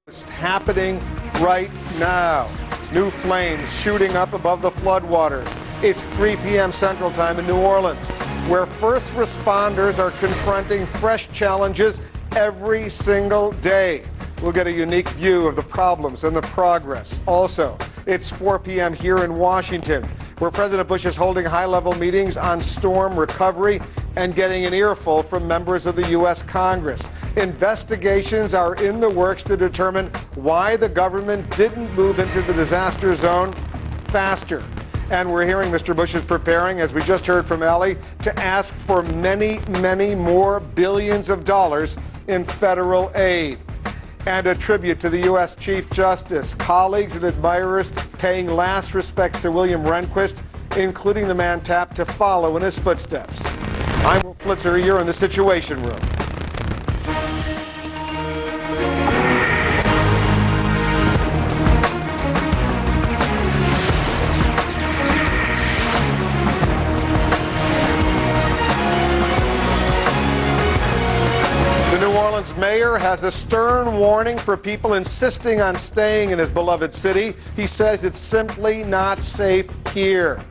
It's happening right now. New flames shooting up above the floodwaters. It's 3 p.m. Central Time in New Orleans, where first responders are confronting fresh challenges every single day. We'll get a unique view of the problems and the progress. Also, it's 4 p.m. here in Washington, where President Bush is holding high-level meetings on storm recovery and getting an earful from members of the U.S. Congress. Investigations are in the works to determine why the government didn't move into the disaster zone faster. And we're hearing Mr. Bush is preparing, as we just heard from Allie, to ask for many, many more billions of dollars in federal aid. And a tribute to the U.S. Chief Justice, colleagues and admirers paying last respects to William Rehnquist, including the man tapped to follow in his footsteps. I'm Will Flitzer, you're in the Situation Room. Mayor has a stern warning for people insisting on staying in his beloved city. He says it's simply not safe here.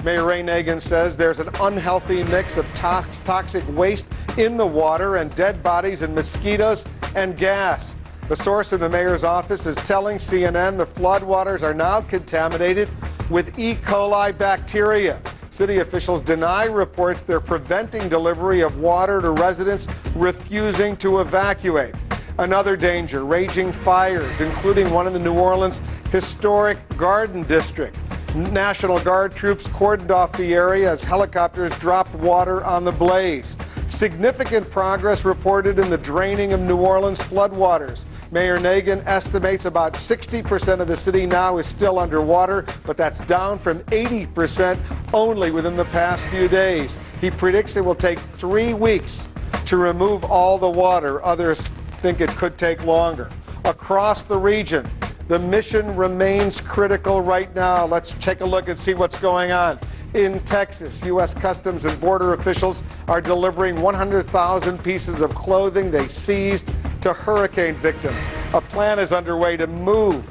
Mayor Ray Nagin says there's an unhealthy mix of toxic waste in the water and dead bodies and mosquitoes and gas. The source in the mayor's office is telling CNN the floodwaters are now contaminated with E. coli bacteria. City officials deny reports they're preventing delivery of water to residents refusing to evacuate. Another danger, raging fires, including one in the New Orleans historic Garden District. National Guard troops cordoned off the area as helicopters dropped water on the blaze. Significant progress reported in the draining of New Orleans floodwaters. Mayor Nagin estimates about 60% of the city now is still underwater, but that's down from 80% only within the past few days. He predicts it will take 3 weeks to remove all the water. Others think it could take longer. Across the region, the mission remains critical right now. Let's take a look and see what's going on. In Texas, U.S. Customs and Border officials are delivering 100,000 pieces of clothing they seized to hurricane victims. A plan is underway to move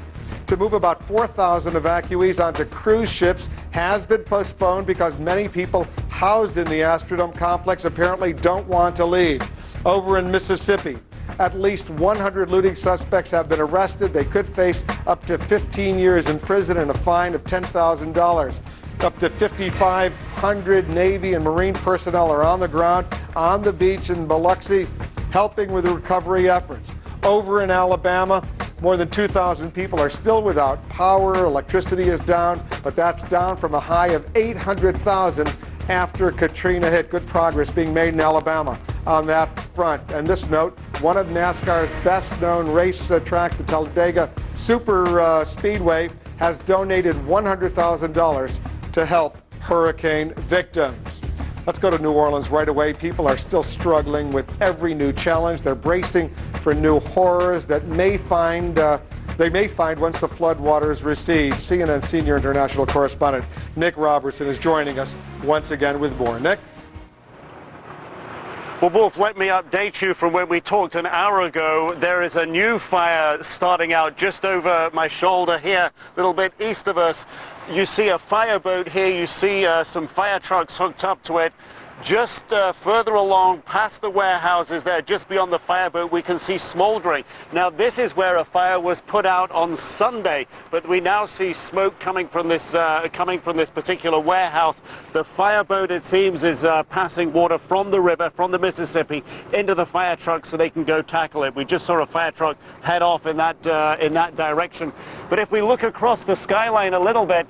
about 4,000 evacuees onto cruise ships has been postponed because many people housed in the Astrodome complex apparently don't want to leave. Over in Mississippi, at least 100 looting suspects have been arrested. They could face up to 15 years in prison and a fine of $10,000. Up to 5,500 Navy and Marine personnel are on the ground on the beach in Biloxi, helping with the recovery efforts. Over in Alabama, more than 2,000 people are still without power. Electricity is down, but that's down from a high of 800,000 after Katrina hit. Good progress being made in Alabama on that front. And this note, one of NASCAR's best-known race tracks, the Talladega Super Speedway, has donated $100,000 to help hurricane victims. Let's go to New Orleans right away. People are still struggling with every new challenge. They're bracing for new horrors that they may find once the floodwaters recede. CNN senior international correspondent Nick Robertson is joining us once again with more. Nick? Well, Wolf, let me update you from when we talked an hour ago. There is a new fire starting out just over my shoulder here, a little bit east of us. You see a fireboat here. You see some fire trucks hooked up to it. Just further along past the warehouses there, just beyond the fireboat, we can see smoldering. Now, this is where a fire was put out on Sunday, but we now see smoke coming from this particular warehouse. The fireboat, it seems, is passing water from the river, from the Mississippi, into the fire truck so they can go tackle it. We just saw a fire truck head off in that direction. But if we look across the skyline a little bit,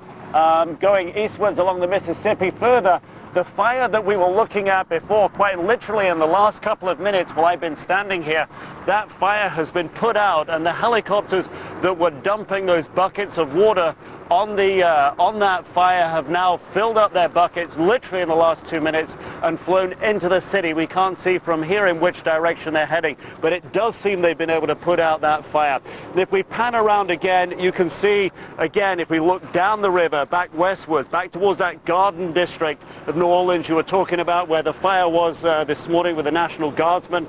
going eastwards along the Mississippi further, the fire that we were looking at before, quite literally in the last couple of minutes while I've been standing here, that fire has been put out and the helicopters that were dumping those buckets of water on that fire have now filled up their buckets literally in the last 2 minutes and flown into the city. We can't see from here in which direction they're heading, but it does seem they've been able to put out that fire. And if we pan around again, you can see again, if we look down the river, back westwards, back towards that Garden District of New Orleans you were talking about, where the fire was this morning with the National Guardsmen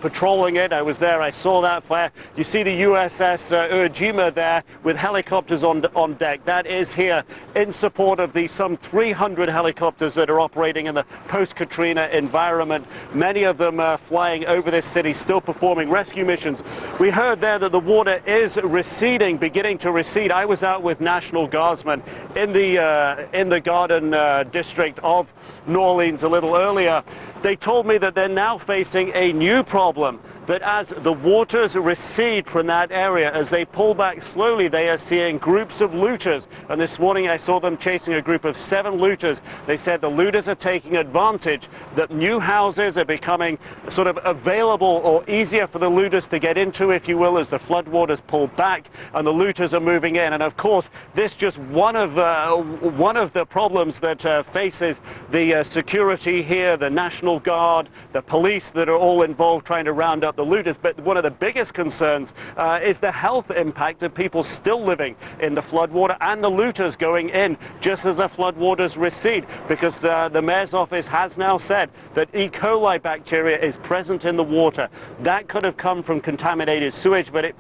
patrolling it. I was there, I saw that fire. You see the USS Ujima there with helicopters on deck. That is here in support of the some 300 helicopters that are operating in the post-Katrina environment, many of them flying over this city, still performing rescue missions. We heard there that the water is receding, beginning to recede. I was out with National Guardsmen in the Garden District of New Orleans a little earlier. They told me that they're now facing a new problem, that as the waters recede from that area, as they pull back slowly, they are seeing groups of looters. And this morning I saw them chasing a group of 7 looters. They said the looters are taking advantage that new houses are becoming sort of available or easier for the looters to get into, if you will, as the floodwaters pull back and the looters are moving in. And of course, this just one of the problems that faces the security here, the National Guard, the police that are all involved trying to round up the looters. But one of the biggest concerns is the health impact of people still living in the floodwater and the looters going in just as the floodwaters recede, because the mayor's office has now said that E. coli bacteria is present in the water. That could have come from contaminated sewage, but it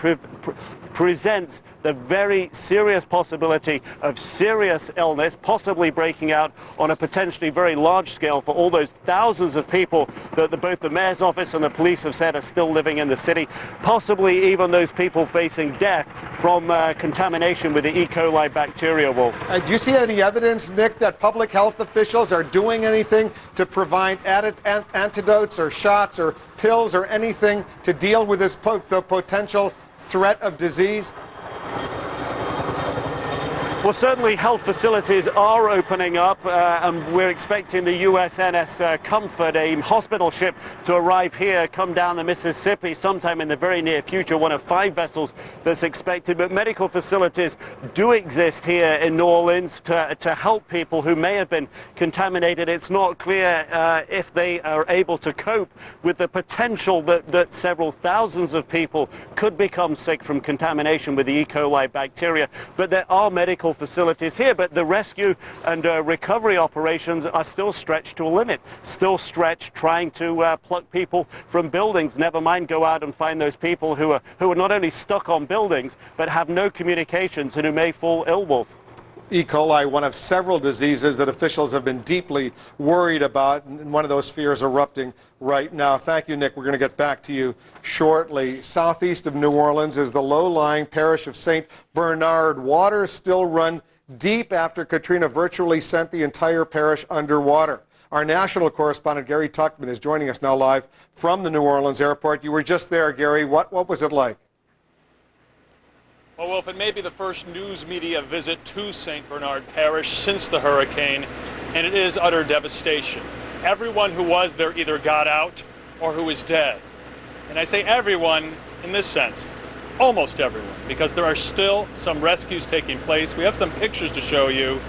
presents the very serious possibility of serious illness, possibly breaking out on a potentially very large scale for all those thousands of people that both the mayor's office and the police have said are still living in the city, possibly even those people facing death from contamination with the E. coli bacteria, Wolf. Do you see any evidence, Nick, that public health officials are doing anything to provide antidotes or shots or pills or anything to deal with this the potential threat of disease? Well, certainly health facilities are opening up, and we're expecting the USNS Comfort, a hospital ship, to arrive here, come down the Mississippi sometime in the very near future, one of 5 vessels that's expected. But medical facilities do exist here in New Orleans to help people who may have been contaminated. It's not clear if they are able to cope with the potential that several thousands of people could become sick from contamination with the E. coli bacteria. But there are medical facilities here, but the rescue and recovery operations are still stretched to a limit, still stretched trying to pluck people from buildings, never mind go out and find those people who are not only stuck on buildings but have no communications and who may fall ill, Wolf. E. coli, one of several diseases that officials have been deeply worried about, and one of those fears erupting right now. Thank you, Nick. We're going to get back to you shortly. Southeast of New Orleans is the low-lying parish of St. Bernard. Waters still run deep after Katrina virtually sent the entire parish underwater. Our national correspondent, Gary Tuckman, is joining us now live from the New Orleans airport. You were just there, Gary. What was it like? Well, Wolf, it may be the first news media visit to St. Bernard Parish since the hurricane, and it is utter devastation. Everyone who was there either got out or who is dead. And I say everyone in this sense, almost everyone, because there are still some rescues taking place. We have some pictures to show you.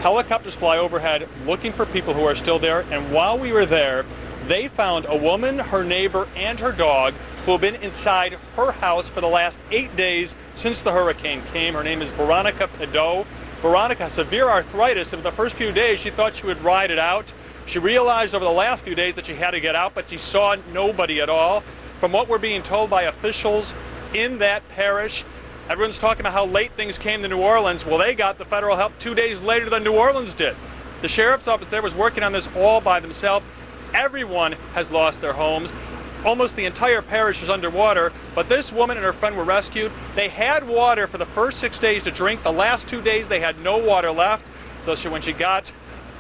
Helicopters fly overhead looking for people who are still there, and while we were there, they found a woman, her neighbor, and her dog who have been inside her house for the last 8 days since the hurricane came. Her name is Veronica Pedot. Veronica has severe arthritis, and for the first few days she thought she would ride it out. She realized over the last few days that she had to get out, but she saw nobody at all. From what we're being told by officials in that parish, everyone's talking about how late things came to New Orleans. Well, they got the federal help 2 days later than New Orleans did. The sheriff's office there was working on this all by themselves. Everyone has lost their homes. Almost the entire parish is underwater, but this woman and her friend were rescued. They had water for the first 6 days to drink. The last 2 days they had no water left. So when she got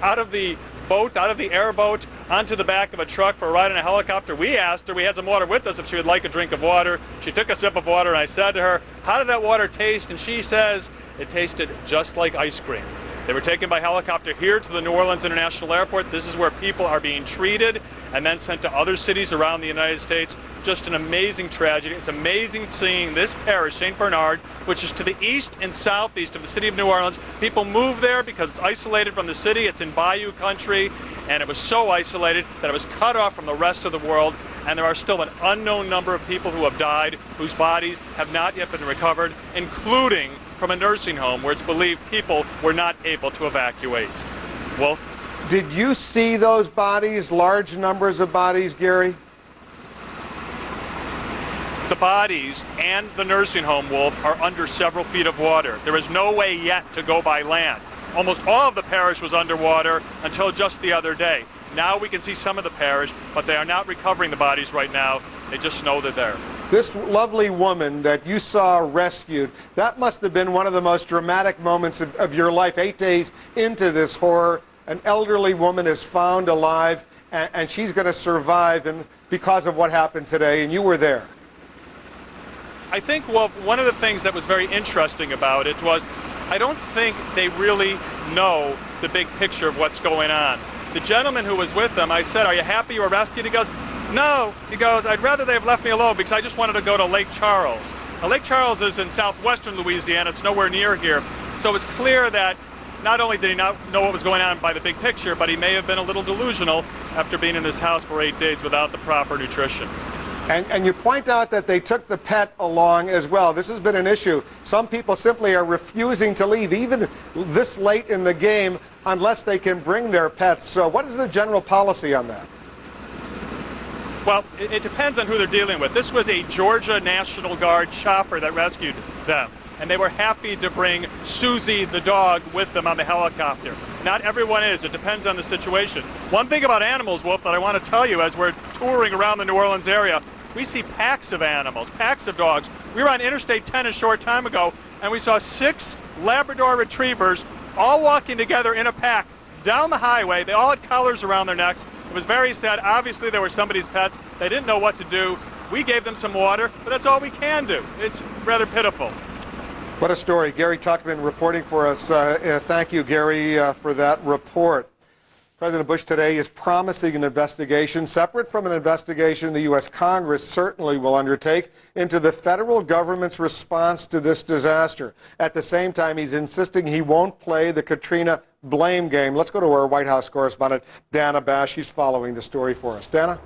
out of the boat, out of the airboat, onto the back of a truck for a ride in a helicopter, we asked her, we had some water with us, if she would like a drink of water. She took a sip of water, and I said to her, how did that water taste? And she says, it tasted just like ice cream. They were taken by helicopter here to the New Orleans International Airport. This is where people are being treated and then sent to other cities around the United States. Just an amazing tragedy. It's amazing seeing this parish, St. Bernard, which is to the east and southeast of the city of New Orleans. People move there because it's isolated from the city. It's in bayou country, and it was so isolated that it was cut off from the rest of the world. And there are still an unknown number of people who have died, whose bodies have not yet been recovered, including from a nursing home where it's believed people were not able to evacuate. Wolf? Did you see those bodies, large numbers of bodies, Gary? The bodies and the nursing home, Wolf, are under several feet of water. There is no way yet to go by land. Almost all of the parish was underwater until just the other day. Now we can see some of the parish, but they are not recovering the bodies right now. They just know they're there. This lovely woman that you saw rescued, that must have been one of the most dramatic moments of your life. 8 days into this horror, an elderly woman is found alive, and she's going to survive and because of what happened today, and you were there. I think, Wolf, one of the things that was very interesting about it was I don't think they really know the big picture of what's going on. The gentleman who was with them, I said, "Are you happy you were rescued?" He goes, "No." He goes, "I'd rather they have left me alone because I just wanted to go to Lake Charles." Now, Lake Charles is in southwestern Louisiana. It's nowhere near here. So it's clear that not only did he not know what was going on by the big picture, but he may have been a little delusional after being in this house for 8 days without the proper nutrition. And you point out that they took the pet along as well. This has been an issue. Some people simply are refusing to leave, even this late in the game, unless they can bring their pets. So what is the general policy on that? Well, it depends on who they're dealing with. This was a Georgia National Guard chopper that rescued them, and they were happy to bring Susie the dog with them on the helicopter. Not everyone is. It depends on the situation. One thing about animals, Wolf, that I want to tell you as we're touring around the New Orleans area, we see packs of animals, packs of dogs. We were on Interstate 10 a short time ago, and we saw 6 Labrador retrievers all walking together in a pack down the highway. They all had collars around their necks. It was very sad. Obviously, they were somebody's pets. They didn't know what to do. We gave them some water, but that's all we can do. It's rather pitiful. What a story. Gary Tuckman reporting for us. Thank you, Gary, for that report. President Bush today is promising an investigation separate from an investigation the U.S. Congress certainly will undertake into the federal government's response to this disaster. At the same time, he's insisting he won't play the Katrina blame game. Let's go to our White House correspondent, Dana Bash. She's following the story for us. Dana?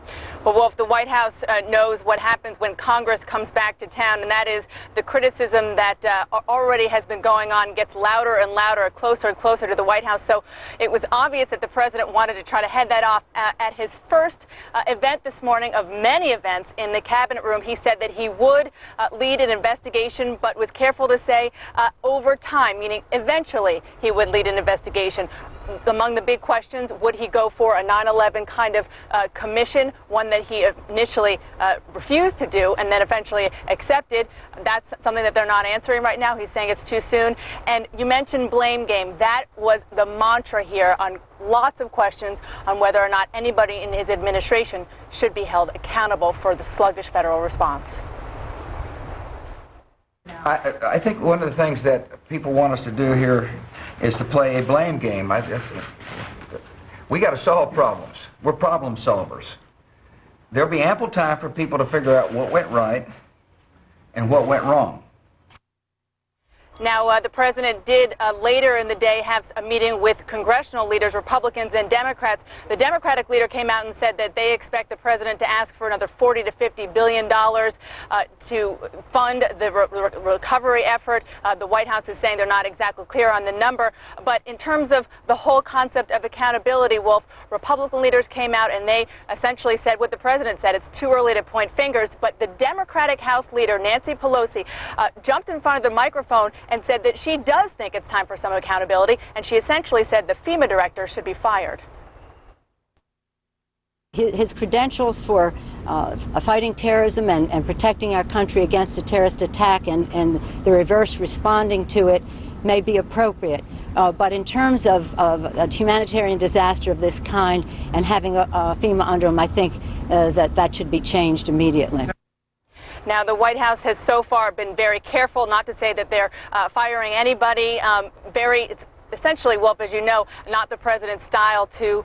Well, Wolf, the White House knows what happens when Congress comes back to town, and that is the criticism that already has been going on gets louder and louder, closer and closer to the White House. So it was obvious that the president wanted to try to head that off. At his first event this morning of many events in the cabinet room, he said that he would lead an investigation, but was careful to say over time, meaning eventually he would lead an investigation. Among the big questions, would he go for a 9/11 kind of commission, one that he initially refused to do and then eventually accepted? That's something that they're not answering right now. He's saying it's too soon. And you mentioned blame game. That was the mantra here on lots of questions on whether or not anybody in his administration should be held accountable for the sluggish federal response. I think one of the things that people want us to do here is to play a blame game. We got to solve problems. We're problem solvers. There'll be ample time for people to figure out what went right and what went wrong. Now, the president did later in the day have a meeting with congressional leaders, Republicans and Democrats. The Democratic leader came out and said that they expect the president to ask for another $40 to $50 billion to fund the recovery effort. The White House is saying they're not exactly clear on the number. But in terms of the whole concept of accountability, Wolf, Republican leaders came out and they essentially said what the president said. It's too early to point fingers. But the Democratic House leader, Nancy Pelosi, jumped in front of the microphone and said that she does think it's time for some accountability, and she essentially said the FEMA director should be fired. His credentials for fighting terrorism and protecting our country against a terrorist attack and the reverse responding to it may be appropriate. But in terms of a humanitarian disaster of this kind and having a FEMA under him, I think that should be changed immediately. Now, the White House has so far been very careful not to say that they're firing anybody. It's essentially, Wolf, as you know, not the president's style to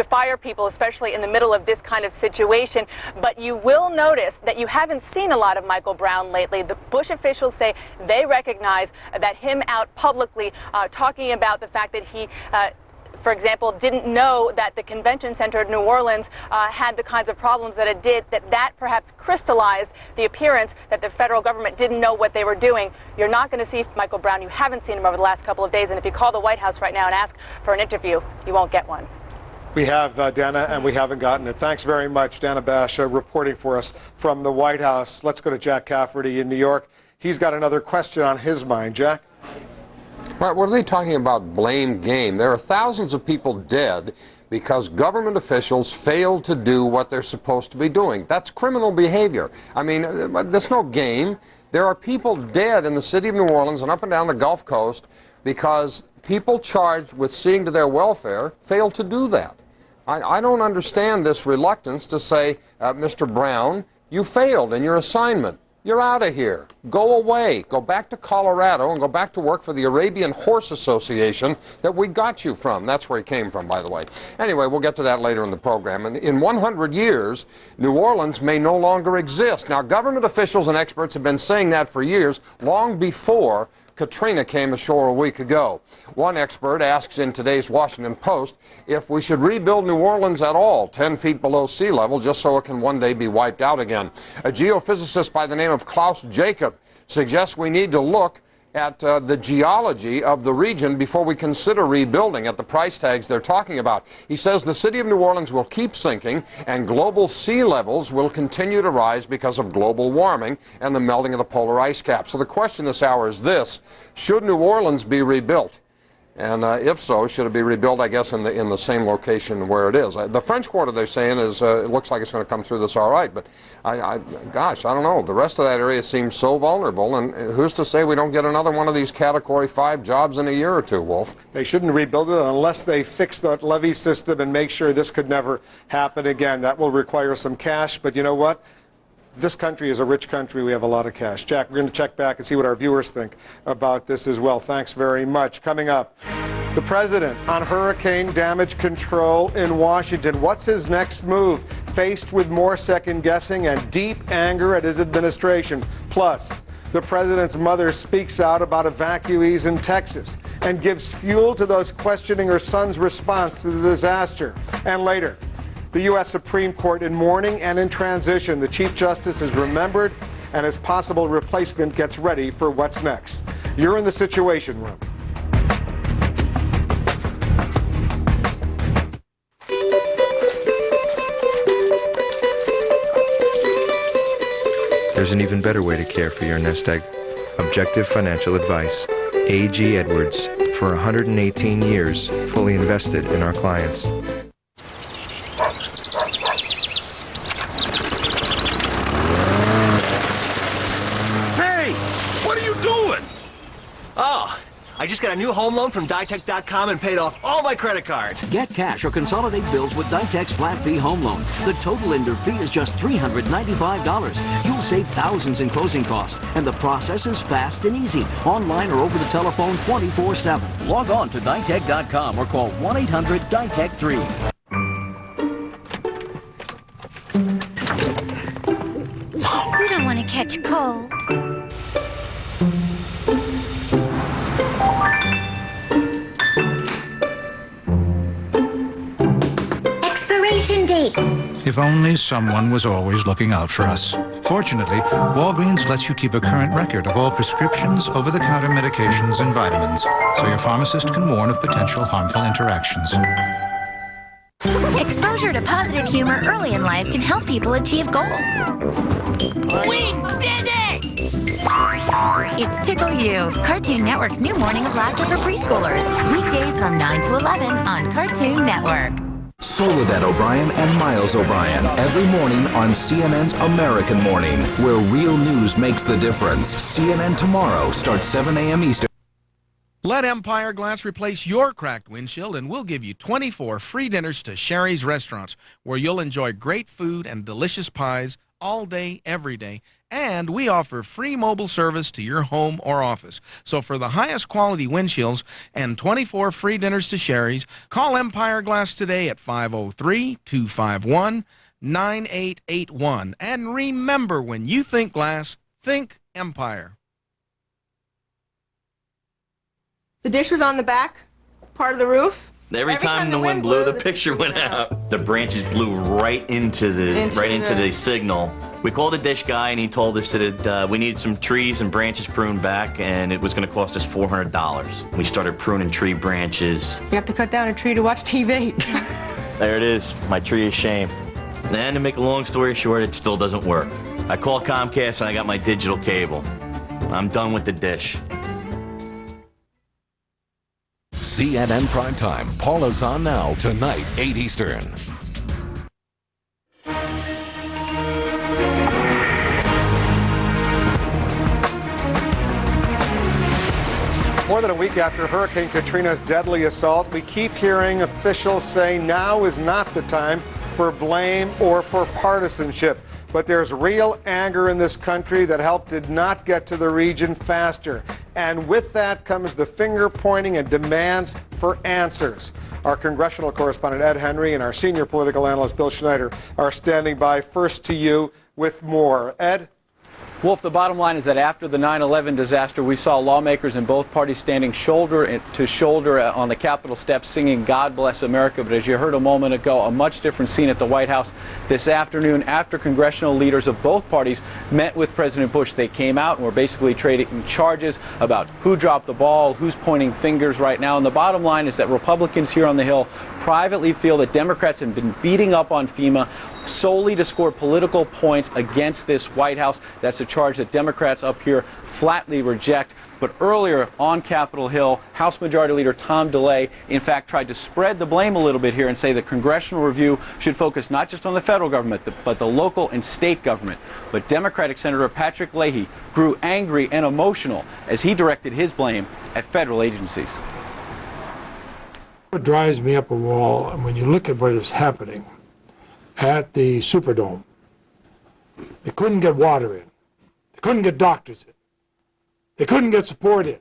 fire people, especially in the middle of this kind of situation. But you will notice that you haven't seen a lot of Michael Brown lately. The Bush officials say they recognize that him out publicly talking about the fact that he for example, didn't know that the convention center in New Orleans had the kinds of problems that it did, that perhaps crystallized the appearance that the federal government didn't know what they were doing. You're not going to see Michael Brown. You haven't seen him over the last couple of days. And if you call the White House right now and ask for an interview, you won't get one. We have, Dana, and we haven't gotten it. Thanks very much, Dana Bash, reporting for us from the White House. Let's go to Jack Cafferty in New York. He's got another question on his mind. Jack? Right, what are they talking about blame game? There are thousands of people dead because government officials failed to do what they're supposed to be doing. That's criminal behavior. I mean, there's no game. There are people dead in the city of New Orleans and up and down the Gulf Coast because people charged with seeing to their welfare failed to do that. I don't understand this reluctance to say, Mr. Brown, you failed in your assignment. You're out of here. Go away. Go back to Colorado and go back to work for the Arabian Horse Association that we got you from. That's where he came from, by the way. Anyway, we'll get to that later in the program. And in 100 years, New Orleans may no longer exist. Now, government officials and experts have been saying that for years, long before Katrina came ashore a week ago. One expert asks in today's Washington Post if we should rebuild New Orleans at all, 10 feet below sea level, just so it can one day be wiped out again. A geophysicist by the name of Klaus Jacob suggests we need to look at the geology of the region before we consider rebuilding at the price tags they're talking about. He says the city of New Orleans will keep sinking and global sea levels will continue to rise because of global warming and the melting of the polar ice cap. So the question this hour is this: should New Orleans be rebuilt? And if so, should it be rebuilt, I guess, in the same location where it is? The French Quarter, they're saying, is it looks like it's going to come through this all right. But, gosh, I don't know. The rest of that area seems so vulnerable. And who's to say we don't get another one of these Category 5 jobs in a year or two, Wolf? They shouldn't rebuild it unless they fix the levee system and make sure this could never happen again. That will require some cash. But you know what? This country is a rich country. We have a lot of cash. Jack, we're going to check back and see what our viewers think about this as well. Thanks very much. Coming up, the president on hurricane damage control in Washington. What's his next move? Faced with more second guessing and deep anger at his administration. Plus, the president's mother speaks out about evacuees in Texas and gives fuel to those questioning her son's response to the disaster. And later, the U.S. Supreme Court in mourning and in transition. The Chief Justice is remembered and his possible replacement gets ready for what's next. You're in the Situation Room. There's an even better way to care for your nest egg. Objective financial advice. A.G. Edwards, for 118 years, fully invested in our clients. Oh, I just got a new home loan from Ditech.com and paid off all my credit cards. Get cash or consolidate bills with Ditech's flat fee home loan. The total lender fee is just $395. You'll save thousands in closing costs, and the process is fast and easy. Online or over the telephone 24/7. Log on to Ditech.com or call 1-800-DITECH-3. We don't want to catch cold. Expiration date. If only someone was always looking out for us. Fortunately, Walgreens lets you keep a current record of all prescriptions, over-the-counter medications, and vitamins, so your pharmacist can warn of potential harmful interactions. Exposure to positive humor early in life can help people achieve goals. We did it! It's Tickle You, Cartoon Network's new morning of laughter for preschoolers. Weekdays from 9 to 11 on Cartoon Network. Soledad O'Brien and Miles O'Brien every morning on CNN's American Morning, where real news makes the difference. CNN Tomorrow starts 7 a.m. Eastern. Let Empire Glass replace your cracked windshield, and we'll give you 24 free dinners to Sherry's Restaurants, where you'll enjoy great food and delicious pies all day, every day. And we offer free mobile service to your home or office. So for the highest quality windshields and 24 free dinners to Sherry's, call Empire Glass today at 503-251-9881. And remember, when you think glass, think Empire. The dish was on the back part of the roof. Every time the wind blew, the picture went out. The branches blew right into the signal. We called the dish guy, and he told us that we needed some trees and branches pruned back, and it was going to cost us $400. We started pruning tree branches. You have to cut down a tree to watch TV. There it is, my tree of shame. And to make a long story short, it still doesn't work. I called Comcast, and I got my digital cable. I'm done with the dish. CNN Primetime. Paula's on now, tonight, 8 Eastern. More than a week after Hurricane Katrina's deadly assault, we keep hearing officials say now is not the time for blame or for partisanship. But there's real anger in this country that help did not get to the region faster. And with that comes the finger pointing and demands for answers. Our congressional correspondent Ed Henry and our senior political analyst Bill Schneider are standing by. First to you with more. Ed? Wolf, the bottom line is that after the 9/11 disaster, we saw lawmakers in both parties standing shoulder to shoulder on the Capitol steps singing God Bless America. But as you heard a moment ago, a much different scene at the White House this afternoon after congressional leaders of both parties met with President Bush. They came out and were basically trading charges about who dropped the ball, who's pointing fingers right now. And the bottom line is that Republicans here on the Hill privately feel that Democrats have been beating up on FEMA solely to score political points against this White House. That's a charge that Democrats up here flatly reject. But earlier on Capitol Hill, House Majority Leader Tom DeLay, in fact, tried to spread the blame a little bit here and say the congressional review should focus not just on the federal government, but the local and state government. But Democratic Senator Patrick Leahy grew angry and emotional as he directed his blame at federal agencies. What drives me up a wall, and when you look at what is happening at the Superdome, they couldn't get water in. They couldn't get doctors in. They couldn't get support in.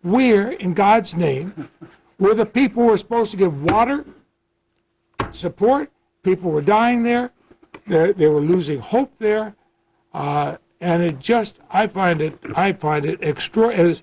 Where, in God's name, were the people who were supposed to get water, support? People were dying there. They were losing hope there. And it just, I find it extraordinary.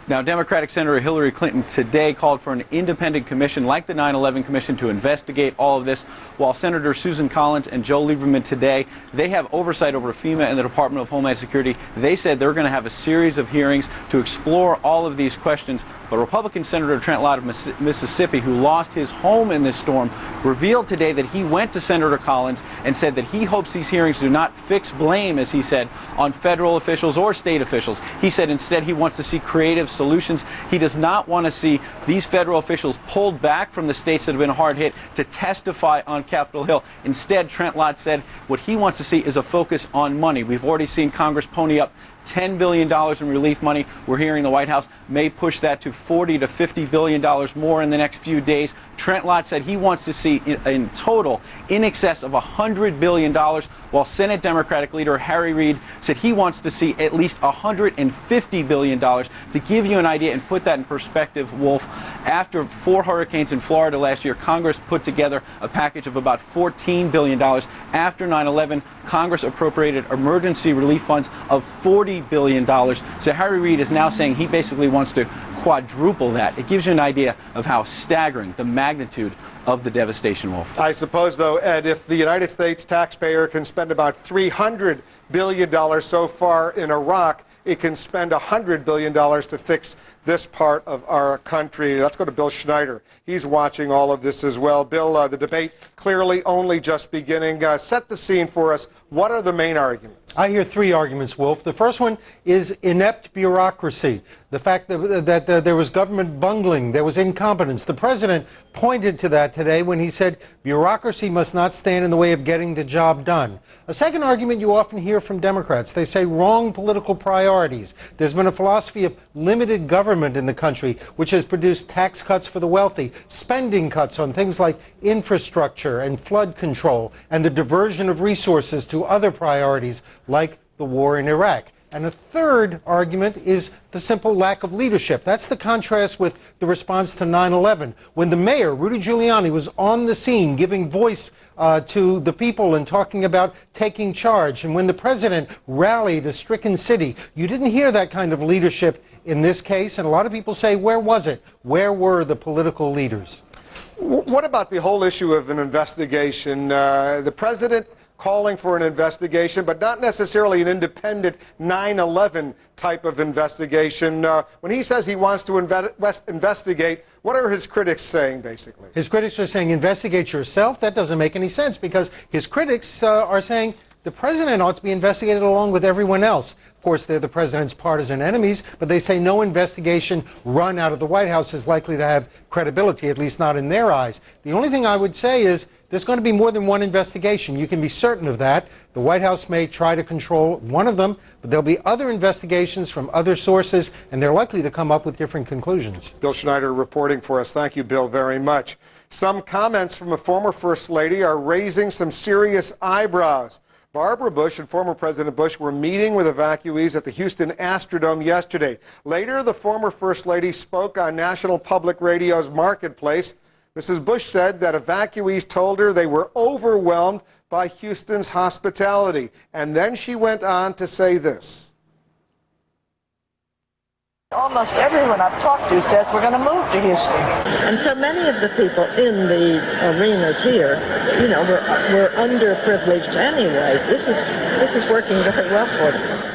Now, Democratic Senator Hillary Clinton today called for an independent commission like the 9/11 Commission to investigate all of this, while Senator Susan Collins and Joe Lieberman today, they have oversight over FEMA and the Department of Homeland Security. They said they're going to have a series of hearings to explore all of these questions. But Republican Senator Trent Lott of Mississippi, who lost his home in this storm, revealed today that he went to Senator Collins and said that he hopes these hearings do not fix blame, as he said, on federal officials or state officials. He said instead he wants to see creative solutions. He does not want to see these federal officials pulled back from the states that have been hard hit to testify on Capitol Hill. Instead, Trent Lott said what he wants to see is a focus on money. We've already seen Congress pony up $10 billion in relief money. We're hearing the White House may push that to $40 to $50 billion more in the next few days. Trent Lott said he wants to see in total in excess of $100 billion, while Senate Democratic leader Harry Reid said he wants to see at least $150 billion. To give you an idea and put that in perspective, Wolf, after 4 hurricanes in Florida last year, Congress put together a package of about $14 billion. After 9/11, Congress appropriated emergency relief funds of $40 billion. So Harry Reid is now saying he basically wants to quadruple that. It gives you an idea of how staggering the magnitude of the devastation, Wolf. I suppose, though, Ed, if the United States taxpayer can spend about $300 billion so far in Iraq, it can spend $100 billion to fix this part of our country. Let's go to Bill Schneider. He's watching all of this as well. Bill, the debate clearly only just beginning. Set the scene for us. What are the main arguments? I hear 3 arguments, Wolf. The first one is inept bureaucracy. The fact that there was government bungling, there was incompetence. The president pointed to that today when he said bureaucracy must not stand in the way of getting the job done. A second argument you often hear from Democrats. They say wrong political priorities. There's been a philosophy of limited government government in the country, which has produced tax cuts for the wealthy, spending cuts on things like infrastructure and flood control, and the diversion of resources to other priorities like the war in Iraq. And a third argument is the simple lack of leadership. That's the contrast with the response to 9/11, when the mayor, Rudy Giuliani, was on the scene giving voice to the people and talking about taking charge. And when the president rallied a stricken city, you didn't hear that kind of leadership in this case. And a lot of people say, where was it? Where were the political leaders? What about the whole issue of an investigation? The president calling for an investigation, but not necessarily an independent 9/11 type of investigation. When he says he wants to investigate, what are his critics saying, basically? His critics are saying, investigate yourself. That doesn't make any sense, because his critics are saying the president ought to be investigated along with everyone else. Of course, they're the president's partisan enemies, but they say no investigation run out of the White House is likely to have credibility, at least not in their eyes. The only thing I would say is there's going to be more than one investigation. You can be certain of that. The White House may try to control one of them, but there'll be other investigations from other sources, and they're likely to come up with different conclusions. Bill Schneider reporting for us. Thank you, Bill, very much. Some comments from a former First Lady are raising some serious eyebrows. Barbara Bush and former President Bush were meeting with evacuees at the Houston Astrodome yesterday. Later, the former First Lady spoke on National Public Radio's Marketplace. Mrs. Bush said that evacuees told her they were overwhelmed by Houston's hospitality. And then she went on to say this. Almost everyone I've talked to says we're going to move to Houston. And so many of the people in the arenas here, you know, we're underprivileged anyway. This is working very well for them.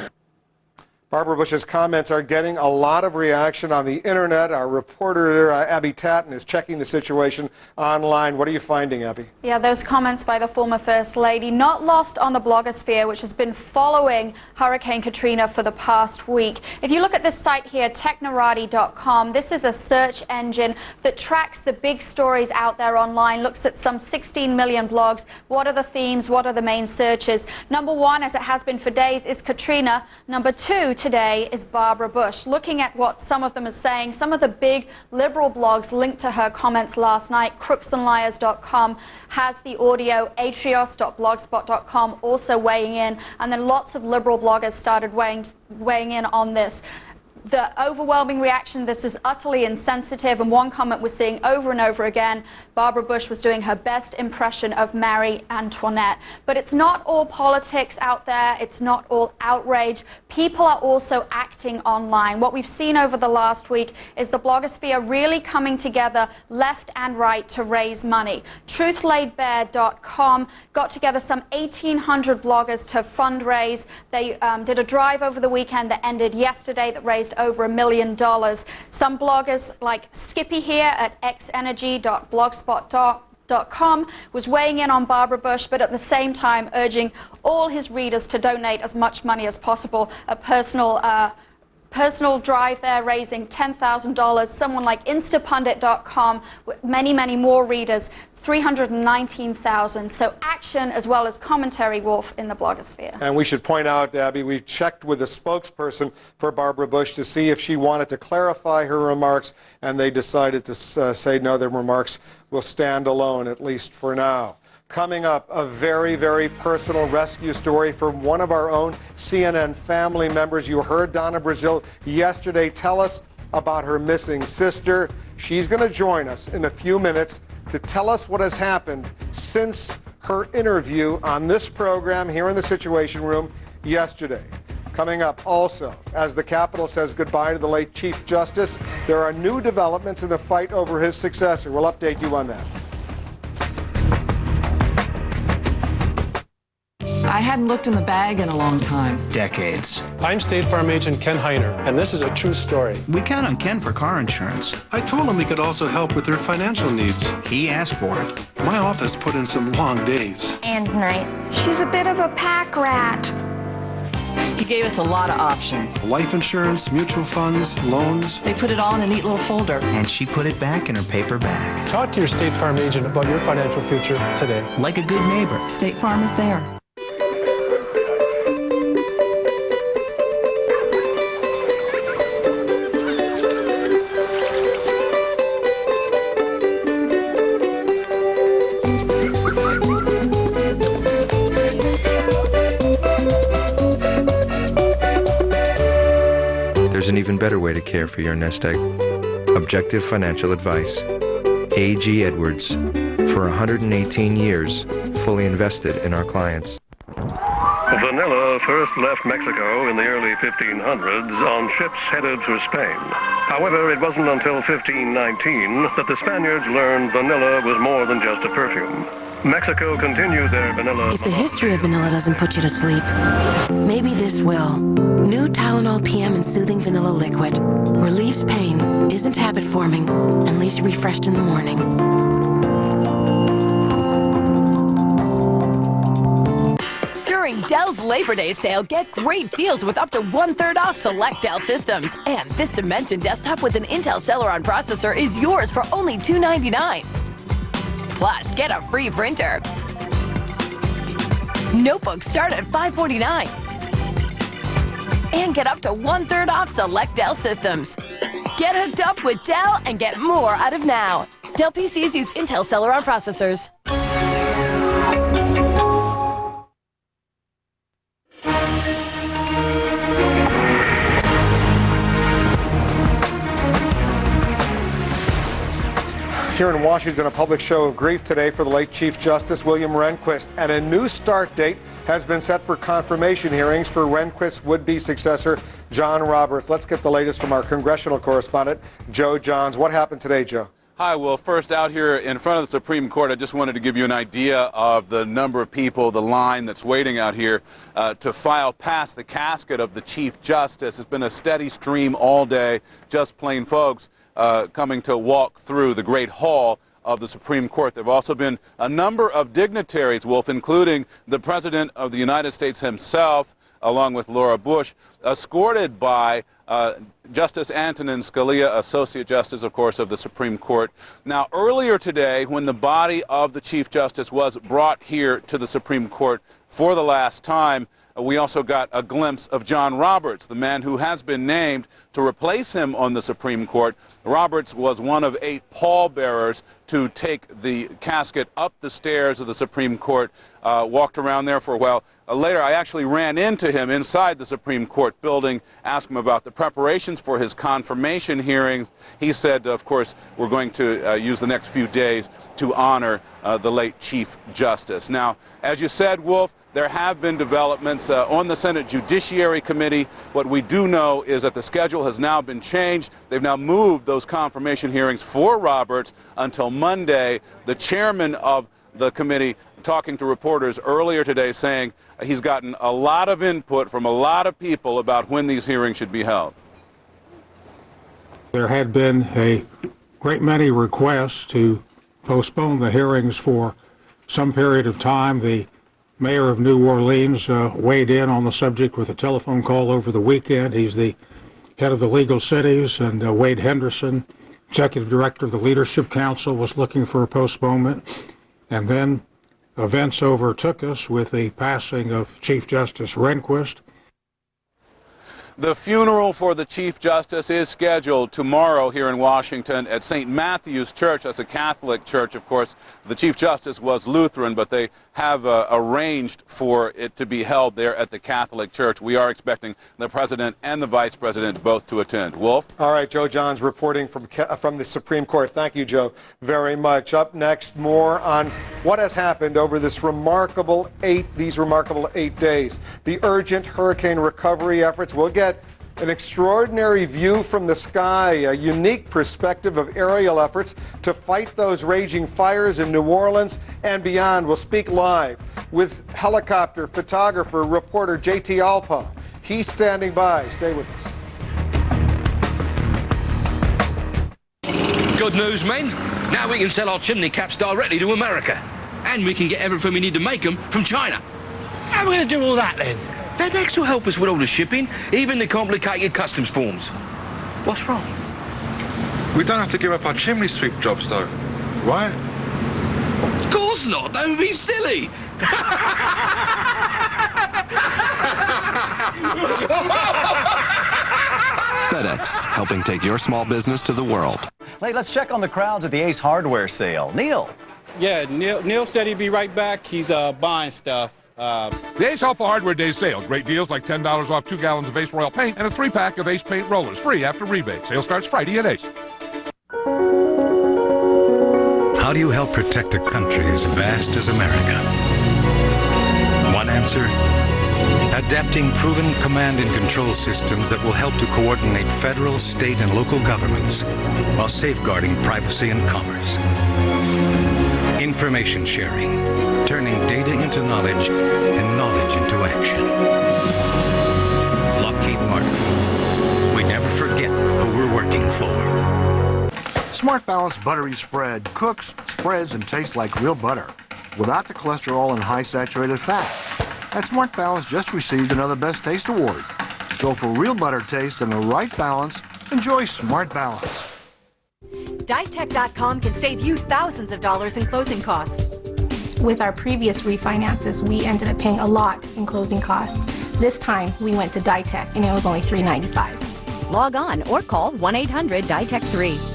Barbara Bush's comments are getting a lot of reaction on the internet. Our reporter, Abby Tatton, is checking the situation online. What are you finding, Abby? Yeah, those comments by the former First Lady, not lost on the blogosphere, which has been following Hurricane Katrina for the past week. If you look at this site here, technorati.com, this is a search engine that tracks the big stories out there online, looks at some 16 million blogs. What are the themes? What are the main searches? Number one, as it has been for days, is Katrina. Number two, today, is Barbara Bush. Looking at what some of them are saying, some of the big liberal blogs linked to her comments last night, crooksandliars.com has the audio, atrios.blogspot.com also weighing in, and then lots of liberal bloggers started weighing in on this. The overwhelming reaction, this is utterly insensitive, and one comment we're seeing over and over again, Barbara Bush was doing her best impression of Marie Antoinette. But it's not all politics out there, it's not all outrage. People are also acting online. What we've seen over the last week is the blogosphere really coming together, left and right, to raise money. TruthLaidBare.com got together some 1,800 bloggers to fundraise. They did a drive over the weekend that ended yesterday that raised over $1 million. Some bloggers like Skippy here at xenergy.blogspot.com was weighing in on Barbara Bush, but at the same time urging all his readers to donate as much money as possible. A personal drive there raising $10,000. Someone like Instapundit.com with many, many more readers, 319,000. So action as well as commentary wolf in the blogosphere. And we should point out, Abby, we checked with a spokesperson for Barbara Bush to see if she wanted to clarify her remarks, and they decided to say no, their remarks will stand alone, at least for now. Coming up, a very, very personal rescue story from one of our own CNN family members. You heard Donna Brazil yesterday tell us about her missing sister. She's going to join us in a few minutes to tell us what has happened since her interview on this program here in the Situation Room yesterday. Coming up also, as the Capitol says goodbye to the late Chief Justice, there are new developments in the fight over his successor. We'll update you on that. I hadn't looked in the bag in a long time. Decades. I'm State Farm Agent Ken Heiner, and this is a true story. We count on Ken for car insurance. I told him we could also help with their financial needs. He asked for it. My office put in some long days. And nights. She's a bit of a pack rat. He gave us a lot of options. Life insurance, mutual funds, loans. They put it all in a neat little folder. And she put it back in her paper bag. Talk to your State Farm agent about your financial future today. Like a good neighbor. State Farm is there. There's an even better way to care for your nest egg. Objective financial advice. A.G. Edwards. For 118 years, fully invested in our clients. Vanilla first left Mexico in the early 1500s on ships headed for Spain. However, it wasn't until 1519 that the Spaniards learned vanilla was more than just a perfume. Mexico continued their vanilla. If the history of vanilla doesn't put you to sleep, maybe this will. New Tylenol PM and Soothing Vanilla Liquid relieves pain, isn't habit-forming, and leaves you refreshed in the morning. During Dell's Labor Day sale, get great deals with up to 1/3 off select Dell systems. And this Dimension desktop with an Intel Celeron processor is yours for only $299. Plus, get a free printer. Notebooks start at $549. And get up to 1/3 off select Dell systems. Get hooked up with Dell and get more out of now. Dell PCs use Intel Celeron processors. Here in Washington, a public show of grief today for the late Chief Justice William Rehnquist, and a new start date has been set for confirmation hearings for Rehnquist's would-be successor, John Roberts. Let's get the latest from our congressional correspondent, Joe Johns. What happened today, Joe? Hi, well, first out here in front of the Supreme Court, I just wanted to give you an idea of the number of people, the line that's waiting out here to file past the casket of the Chief Justice. It's been a steady stream all day, just plain folks coming to walk through the Great Hall of the Supreme Court. There have also been a number of dignitaries, Wolf, including the President of the United States himself, along with Laura Bush, escorted by Justice Antonin Scalia, Associate Justice, of course, of the Supreme Court. Now, earlier today, when the body of the Chief Justice was brought here to the Supreme Court for the last time, we also got a glimpse of John Roberts, the man who has been named to replace him on the Supreme Court. Roberts was one of 8 pallbearers to take the casket up the stairs of the Supreme Court, walked around there for a while. Later, I actually ran into him inside the Supreme Court building, asked him about the preparations for his confirmation hearings. He said, of course, we're going to use the next few days to honor the late Chief Justice. Now, as you said, Wolf, there have been developments on the Senate Judiciary Committee. What we do know is that the schedule has now been changed. They've now moved those confirmation hearings for Roberts until Monday. The chairman of the committee talking to reporters earlier today saying he's gotten a lot of input from a lot of people about when these hearings should be held. There had been a great many requests to postpone the hearings for some period of time. The mayor of New Orleans weighed in on the subject with a telephone call over the weekend. He's the head of the Legal Cities, and Wade Henderson, executive director of the Leadership Council, was looking for a postponement. And then events overtook us with the passing of Chief Justice Rehnquist. The funeral for the Chief Justice is scheduled tomorrow here in Washington at St. Matthew's Church. That's a Catholic church, of course. The Chief Justice was Lutheran, but they have arranged for it to be held there at the Catholic Church. We are expecting the President and the Vice President both to attend. Wolf? All right, Joe Johns reporting from the Supreme Court. Thank you, Joe, very much. Up next, more on what has happened over these remarkable 8 days. The urgent hurricane recovery efforts. We'll get an extraordinary view from the sky, a unique perspective of aerial efforts to fight those raging fires in New Orleans and beyond. We'll speak live with helicopter photographer, reporter JT Alpa. He's standing by. Stay with us. Good news, men. Now we can sell our chimney caps directly to America. And we can get everything we need to make them from China. How are we going to do all that, then? FedEx will help us with all the shipping, even the complicated customs forms. What's wrong? We don't have to give up our chimney sweep jobs, though, right? Of course not. Don't be silly. FedEx, helping take your small business to the world. Hey, let's check on the crowds at the Ace Hardware sale. Neil. Yeah, Neil said he'd be right back. He's buying stuff. The Ace Helpful Hardware Day sale. Great deals like $10 off 2 gallons of Ace Royal Paint and a 3-pack of Ace Paint Rollers. Free after rebate. Sale starts Friday at Ace. How do you help protect a country as vast as America? One answer: adapting proven command and control systems that will help to coordinate federal, state, and local governments while safeguarding privacy and commerce. Information sharing, turning data into knowledge and knowledge into action. Lockheed Martin. We never forget who we're working for. Smart Balance Buttery Spread cooks, spreads, and tastes like real butter without the cholesterol and high saturated fat. And Smart Balance just received another Best Taste Award. So for real butter taste and the right balance, enjoy Smart Balance. Ditech.com can save you thousands of dollars in closing costs. With our previous refinances, we ended up paying a lot in closing costs. This time, we went to Ditech, and it was only $395. Log on or call 1-800-DITECH-3.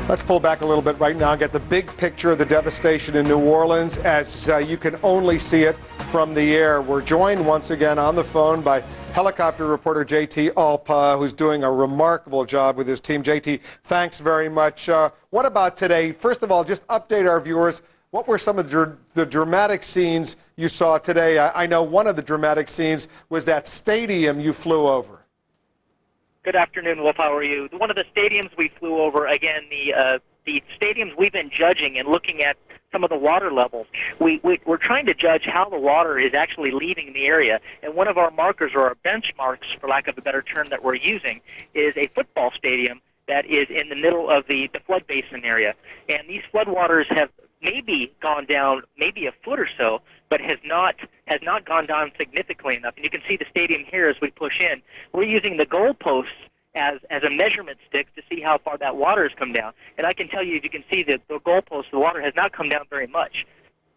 Let's pull back a little bit right now and get the big picture of the devastation in New Orleans as you can only see it from the air. We're joined once again on the phone by helicopter reporter JT Alpa, who's doing a remarkable job with his team. JT, thanks very much. What about today? First of all, just update our viewers. What were some of the dramatic scenes you saw today? I know one of the dramatic scenes was that stadium you flew over. Good afternoon, Wolf. How are you? One of the stadiums we flew over, again, the stadiums we've been judging and looking at some of the water levels. We're trying to judge how the water is actually leaving the area. And one of our markers, or our benchmarks, for lack of a better term, that we're using is a football stadium that is in the middle of the flood basin area. And these floodwaters have maybe gone down maybe a foot or so, but has not gone down significantly enough. And you can see the stadium here as we push in. We're using the goalposts as a measurement stick to see how far that water has come down. And I can tell you, as you can see, that the goalposts, the water has not come down very much,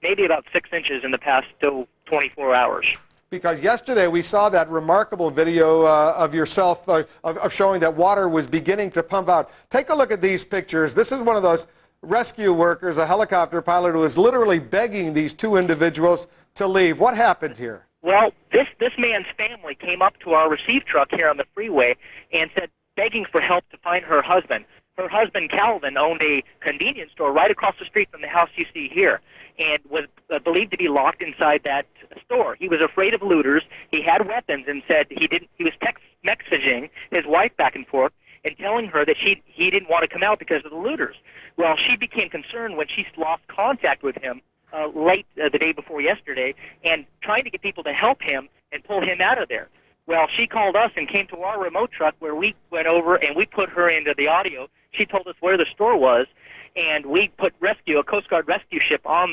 maybe about 6 inches in the past 24 hours. Because yesterday we saw that remarkable video of yourself of showing that water was beginning to pump out. Take a look at these pictures. This is one of those rescue workers, a helicopter pilot, who was literally begging these two individuals to leave. What happened here? Well, this man's family came up to our receive truck here on the freeway and said, begging for help to find her husband. Her husband, Calvin, owned a convenience store right across the street from the house you see here and was believed to be locked inside that store. He was afraid of looters. He had weapons and said he was text messaging his wife back and forth and telling her that he didn't want to come out because of the looters. Well, she became concerned when she lost contact with him late the day before yesterday and trying to get people to help him and pull him out of there. Well, she called us and came to our remote truck where we went over and we put her into the audio. She told us where the store was, and we put a Coast Guard rescue ship on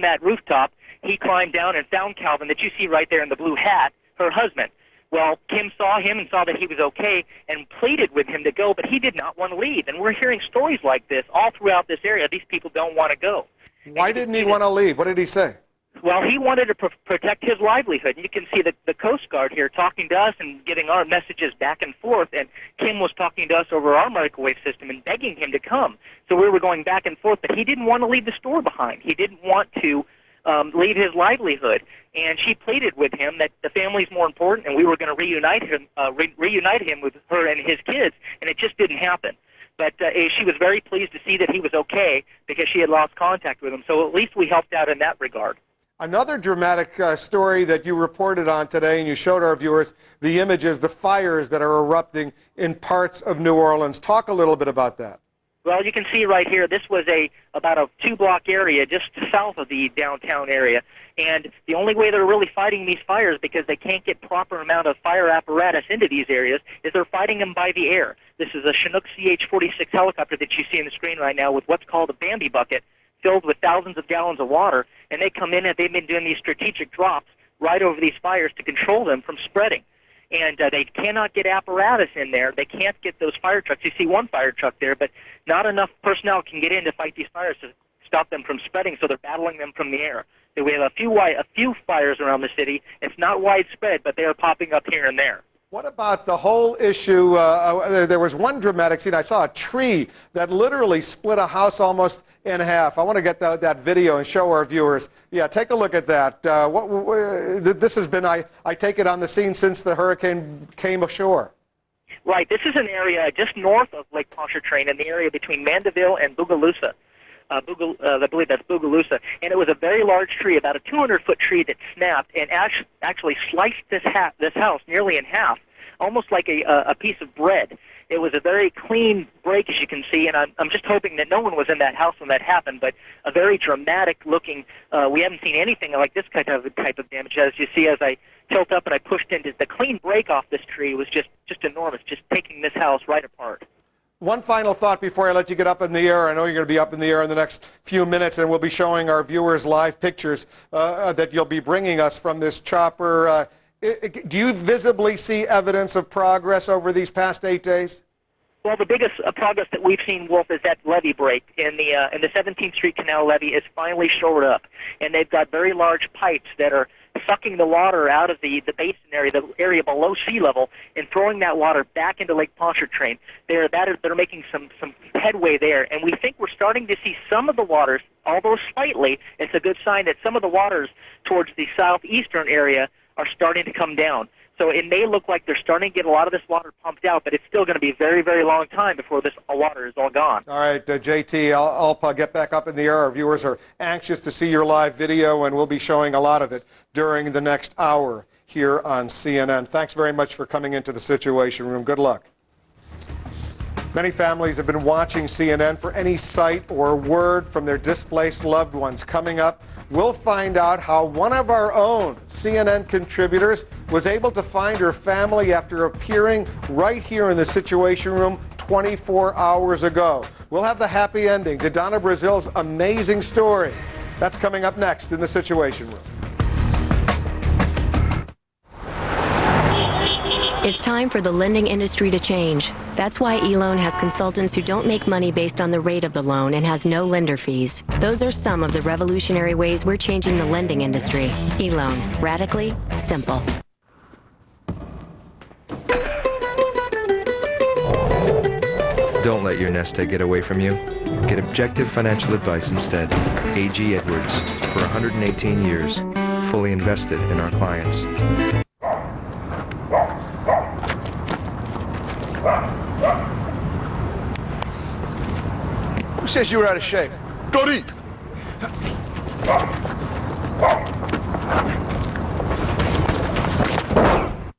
that rooftop. He climbed down and found Calvin that you see right there in the blue hat, her husband. Well, Kim saw him and saw that he was okay and pleaded with him to go, but he did not want to leave. And we're hearing stories like this all throughout this area. These people don't want to go. Why didn't he want to leave? What did he say? Well, he wanted to protect his livelihood. You can see the Coast Guard here talking to us and giving our messages back and forth, and Kim was talking to us over our microwave system and begging him to come. So we were going back and forth, but he didn't want to leave the store behind. He didn't want to leave his livelihood, and she pleaded with him that the family's more important, and we were going to reunite him with her and his kids, and it just didn't happen. But she was very pleased to see that he was okay because she had lost contact with him. So at least we helped out in that regard. Another dramatic story that you reported on today, and you showed our viewers the images, the fires that are erupting in parts of New Orleans. Talk a little bit about that. Well, you can see right here, this was about a 2-block area just south of the downtown area. And the only way they're really fighting these fires, because they can't get proper amount of fire apparatus into these areas, is they're fighting them by the air. This is a Chinook CH-46 helicopter that you see on the screen right now with what's called a Bambi bucket filled with thousands of gallons of water. And they come in and they've been doing these strategic drops right over these fires to control them from spreading. And they cannot get apparatus in there. They can't get those fire trucks. You see one fire truck there, but not enough personnel can get in to fight these fires to stop them from spreading, so they're battling them from the air. So we have a few fires around the city. It's not widespread, but they are popping up here and there. What about the whole issue? There was one dramatic scene. I saw a tree that literally split a house almost in half. I want to get that video and show our viewers. Yeah, take a look at that. This has been, I take it, on the scene since the hurricane came ashore. Right. This is an area just north of Lake Pontchartrain in the area between Mandeville and Bogalusa. I believe that's Bogalusa. And it was a very large tree, about a 200-foot tree that snapped and actually sliced this house nearly in half, almost like a piece of bread. It was a very clean break, as you can see, and I'm just hoping that no one was in that house when that happened, but a very dramatic-looking, we haven't seen anything like this type of damage. As you see, as I tilt up and I pushed into the clean break off this tree was just enormous, just taking this house right apart. One final thought before I let you get up in the air. I know you're going to be up in the air in the next few minutes, and we'll be showing our viewers live pictures that you'll be bringing us from this chopper. Do you visibly see evidence of progress over these past 8 days? Well, the biggest progress that we've seen, Wolf, is that levee break in the 17th Street Canal levee is finally shored up, and they've got very large pipes that are sucking the water out of the basin area, the area below sea level, and throwing that water back into Lake Pontchartrain. They're making some headway there, and we think we're starting to see some of the waters, although slightly, it's a good sign that some of the waters towards the southeastern area are starting to come down. So it may look like they're starting to get a lot of this water pumped out, but it's still going to be a very, very long time before this water is all gone. All right, JT, I'll get back up in the air. Our viewers are anxious to see your live video, and we'll be showing a lot of it during the next hour here on CNN. Thanks very much for coming into the Situation Room. Good luck. Many families have been watching CNN for any sight or word from their displaced loved ones. Coming up, we'll find out how one of our own CNN contributors was able to find her family after appearing right here in the Situation Room 24 hours ago. We'll have the happy ending to Donna Brazil's amazing story. That's coming up next in the Situation Room. It's time for the lending industry to change. That's why eLoan has consultants who don't make money based on the rate of the loan and has no lender fees. Those are some of the revolutionary ways we're changing the lending industry. eLoan. Radically simple. Don't let your nest egg get away from you. Get objective financial advice instead. A.G. Edwards, for 118 years, fully invested in our clients. Who says you were out of shape? Go deep.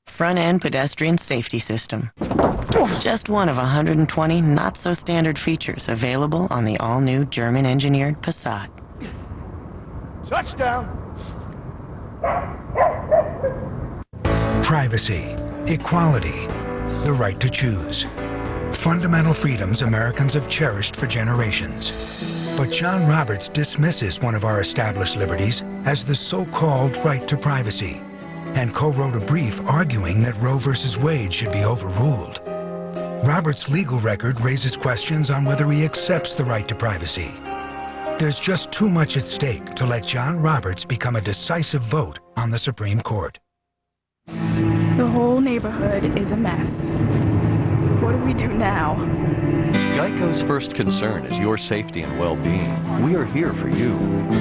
Front-end pedestrian safety system. Just one of 120 not-so-standard features available on the all-new German-engineered Passat. Touchdown. Privacy, equality, the right to choose. Fundamental freedoms Americans have cherished for generations. But John Roberts dismisses one of our established liberties as the so-called right to privacy, and co-wrote a brief arguing that Roe v. Wade should be overruled. Roberts' legal record raises questions on whether he accepts the right to privacy. There's just too much at stake to let John Roberts become a decisive vote on the Supreme Court. The whole neighborhood is a mess. What do we do now? Geico's first concern is your safety and well-being. We are here for you.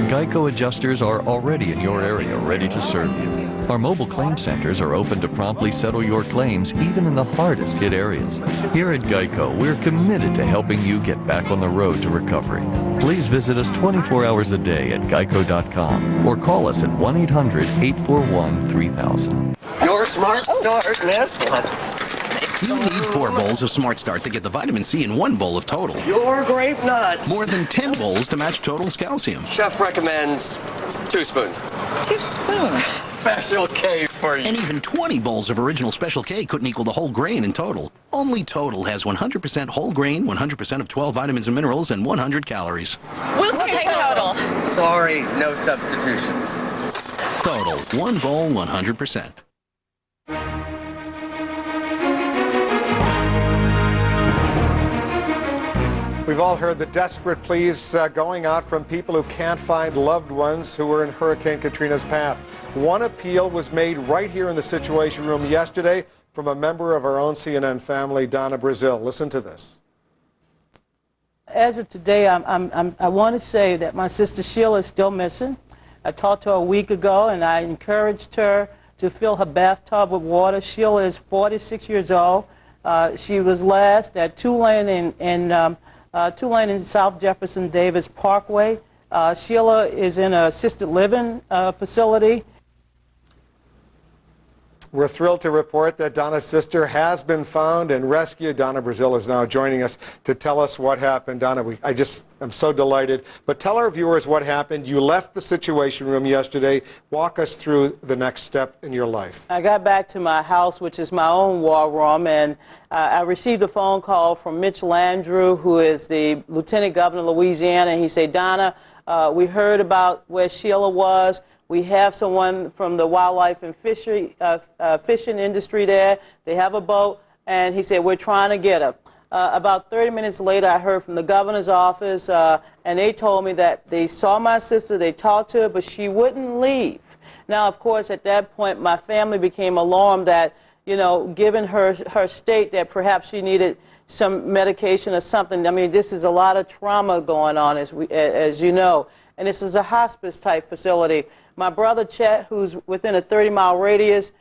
Geico adjusters are already in your area, ready to serve you. Our mobile claim centers are open to promptly settle your claims, even in the hardest hit areas. Here at Geico, we're committed to helping you get back on the road to recovery. Please visit us 24 hours a day at geico.com or call us at 1-800-841-3000. Your smart start, miss. You need 4 bowls of Smart Start to get the vitamin C in 1 bowl of Total. Your grape nuts. More than 10 bowls to match Total's calcium. Chef recommends 2 spoons. 2 spoons? Special K for you. And even 20 bowls of original Special K couldn't equal the whole grain in Total. Only Total has 100% whole grain, 100% of 12 vitamins and minerals, and 100 calories. We'll take Total. Sorry, no substitutions. Total, 1 bowl, 100%. We've all heard the desperate pleas going out from people who can't find loved ones who were in Hurricane Katrina's path. One appeal was made right here in the Situation Room yesterday from a member of our own CNN family, Donna Brazil. Listen to this. As of today, I want to say that my sister Sheila is still missing. I talked to her a week ago, and I encouraged her to fill her bathtub with water. Sheila is 46 years old. She was last at Tulane in South Jefferson Davis Parkway. Sheila is in an assisted living facility. We're thrilled to report that Donna's sister has been found and rescued. Donna Brazil is now joining us to tell us what happened. Donna, I'm so delighted. But tell our viewers what happened. You left the Situation Room yesterday. Walk us through the next step in your life. I got back to my house, which is my own war room, and I received a phone call from Mitch Landrieu, who is the Lieutenant Governor of Louisiana, and he said, Donna, we heard about where Sheila was. We have someone from the wildlife and fishing industry there. They have a boat, and he said, we're trying to get her. About 30 minutes later, I heard from the governor's office, and they told me that they saw my sister, they talked to her, but she wouldn't leave. Now, of course, at that point, my family became alarmed that, you know, given her state, that perhaps she needed some medication or something. I mean, this is a lot of trauma going on, as you know, and this is a hospice-type facility. My brother Chet, who's within a 30-mile radius,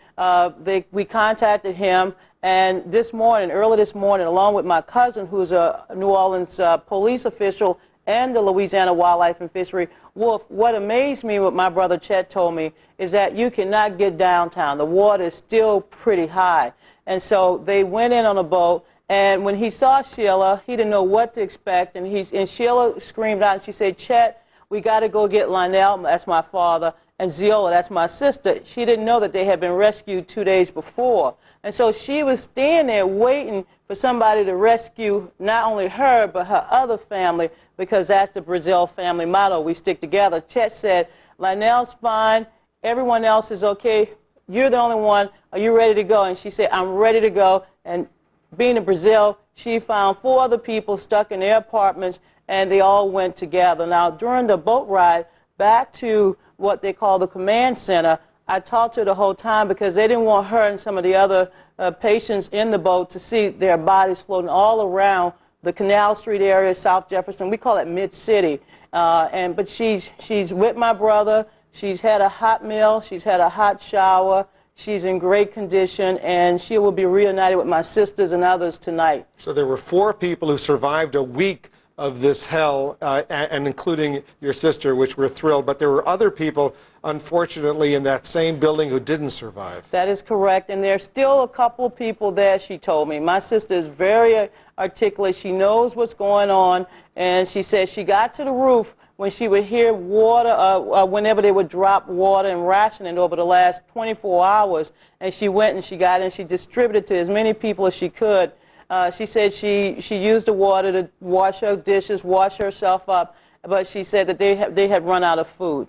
we contacted him, and early this morning, along with my cousin, who's a New Orleans police official and the Louisiana Wildlife and Fishery, Wolf, what amazed me, what my brother Chet told me, is that you cannot get downtown. The water is still pretty high. And so they went in on a boat, and when he saw Sheila, he didn't know what to expect, and Sheila screamed out, and she said, Chet, we got to go get Lionel, that's my father, and Ziola, that's my sister. She didn't know that they had been rescued 2 days before. And so she was standing there waiting for somebody to rescue not only her, but her other family, because that's the Brazil family motto, we stick together. Chet said, Lionel's fine, everyone else is okay, you're the only one, are you ready to go? And she said, I'm ready to go. And being in Brazil, she found 4 other people stuck in their apartments, and they all went together. Now, during the boat ride back to what they call the command center, I talked to her the whole time because they didn't want her and some of the other patients in the boat to see their bodies floating all around the Canal Street area, South Jefferson. We call it Mid-City. But she's with my brother. She's had a hot meal. She's had a hot shower. She's in great condition, and she will be reunited with my sisters and others tonight. So there were 4 people who survived a week of this hell, and including your sister, which we're thrilled. But there were other people, unfortunately, in that same building who didn't survive. That is correct, and there's still a couple of people there, she told me. My sister is very articulate. She knows what's going on, and she said she got to the roof when she would hear water, whenever they would drop water and rationing over the last 24 hours, and she went and she got in, she distributed to as many people as she could. She said she used the water to wash her dishes, wash herself up, but she said that they had run out of food.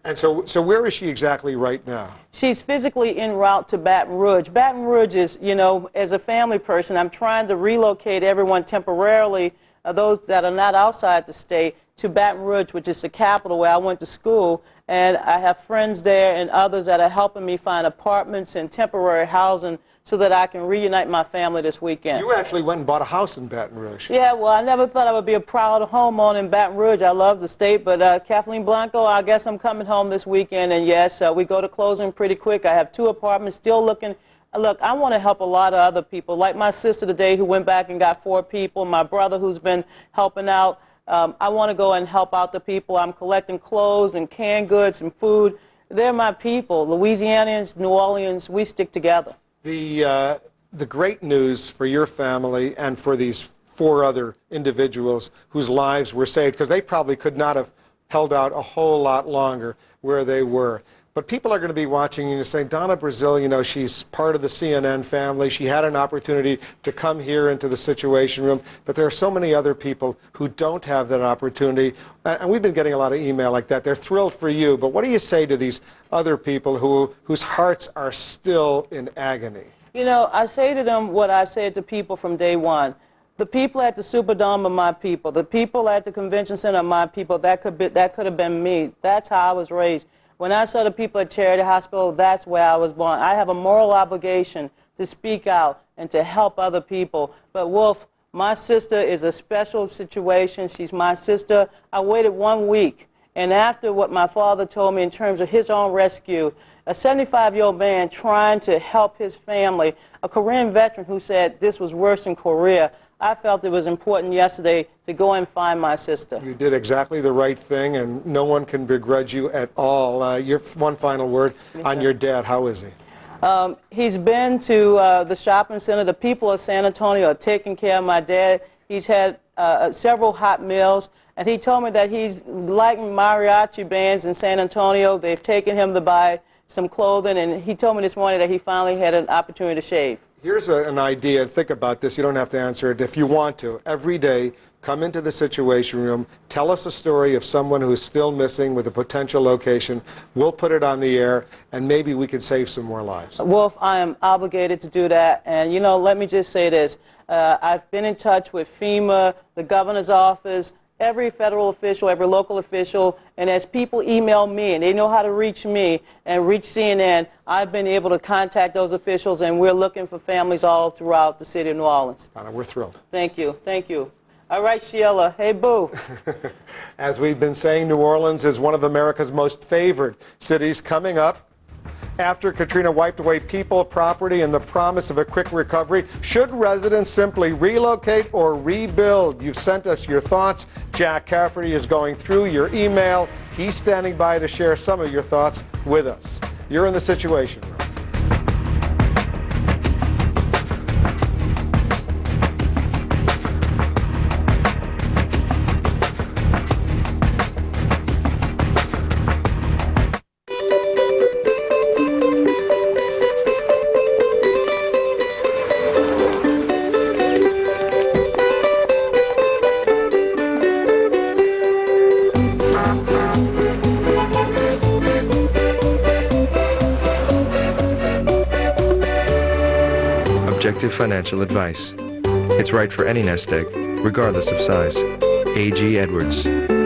And so where is she exactly right now? She's physically en route to Baton Rouge. Baton Rouge is, you know, as a family person, I'm trying to relocate everyone temporarily, those that are not outside the state, to Baton Rouge, which is the capital where I went to school. And I have friends there and others that are helping me find apartments and temporary housing so that I can reunite my family this weekend. You actually went and bought a house in Baton Rouge. Yeah, well, I never thought I would be a proud homeowner in Baton Rouge. I love the state, but Kathleen Blanco, I guess I'm coming home this weekend, and yes, we go to closing pretty quick. I have 2 apartments still looking. Look, I want to help a lot of other people, like my sister today who went back and got 4 people, my brother who's been helping out. I want to go and help out the people. I'm collecting clothes and canned goods and food. They're my people. Louisianians, New Orleans, we stick together. The great news for your family and for these 4 other individuals whose lives were saved, because they probably could not have held out a whole lot longer where they were. But people are going to be watching you and saying, Donna Brazil, you know, she's part of the CNN family. She had an opportunity to come here into the Situation Room. But there are so many other people who don't have that opportunity. And we've been getting a lot of email like that. They're thrilled for you. But what do you say to these other people whose hearts are still in agony? You know, I say to them what I said to people from day one. The people at the Superdome are my people. The people at the Convention Center are my people. That could have been me. That's how I was raised. When I saw the people at Charity Hospital, that's where I was born. I have a moral obligation to speak out and to help other people. But Wolf, my sister is a special situation. She's my sister. I waited 1 week. And after what my father told me in terms of his own rescue, a 75-year-old man trying to help his family, a Korean veteran who said this was worse in Korea, I felt it was important yesterday to go and find my sister. You did exactly the right thing, and no one can begrudge you at all. Your one final word on your dad. How is he? He's been to the shopping center. The people of San Antonio are taking care of my dad. He's had several hot meals, and he told me that he's liking mariachi bands in San Antonio. They've taken him to buy some clothing, and he told me this morning that he finally had an opportunity to shave. Here's an idea. Think about this. You don't have to answer it if you want to. Every day, come into the Situation Room, tell us a story of someone who's still missing with a potential location. We'll put it on the air, and maybe we could save some more lives. Wolf, I am obligated to do that. And, you know, let me just say this. I've been in touch with FEMA, the governor's office, every federal official, every local official, and as people email me and they know how to reach me and reach CNN, I've been able to contact those officials, and we're looking for families all throughout the city of New Orleans. Donna, we're thrilled. Thank you. Thank you. All right, Sheila. Hey, boo. As we've been saying, New Orleans is one of America's most favored cities. Coming up, after Katrina wiped away people, property, and the promise of a quick recovery, should residents simply relocate or rebuild? You've sent us your thoughts. Jack Cafferty is going through your email. He's standing by to share some of your thoughts with us. You're in the Situation Room. Objective financial advice. It's right for any nest egg, regardless of size. A.G. Edwards.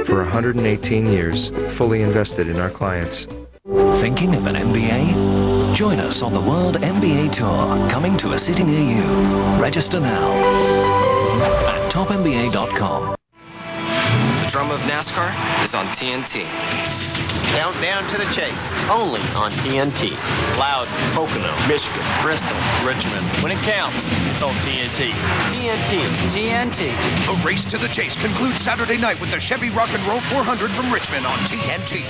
For 118 years, fully invested in our clients. Thinking of an MBA? Join us on the World MBA Tour, coming to a city near you. Register now at topmba.com. The drum of NASCAR is on TNT. Countdown to the chase, only on TNT. Loud, Pocono, Michigan, Bristol, Richmond. When it counts, it's on TNT. TNT. The race to the chase concludes Saturday night with the Chevy Rock and Roll 400 from Richmond on TNT.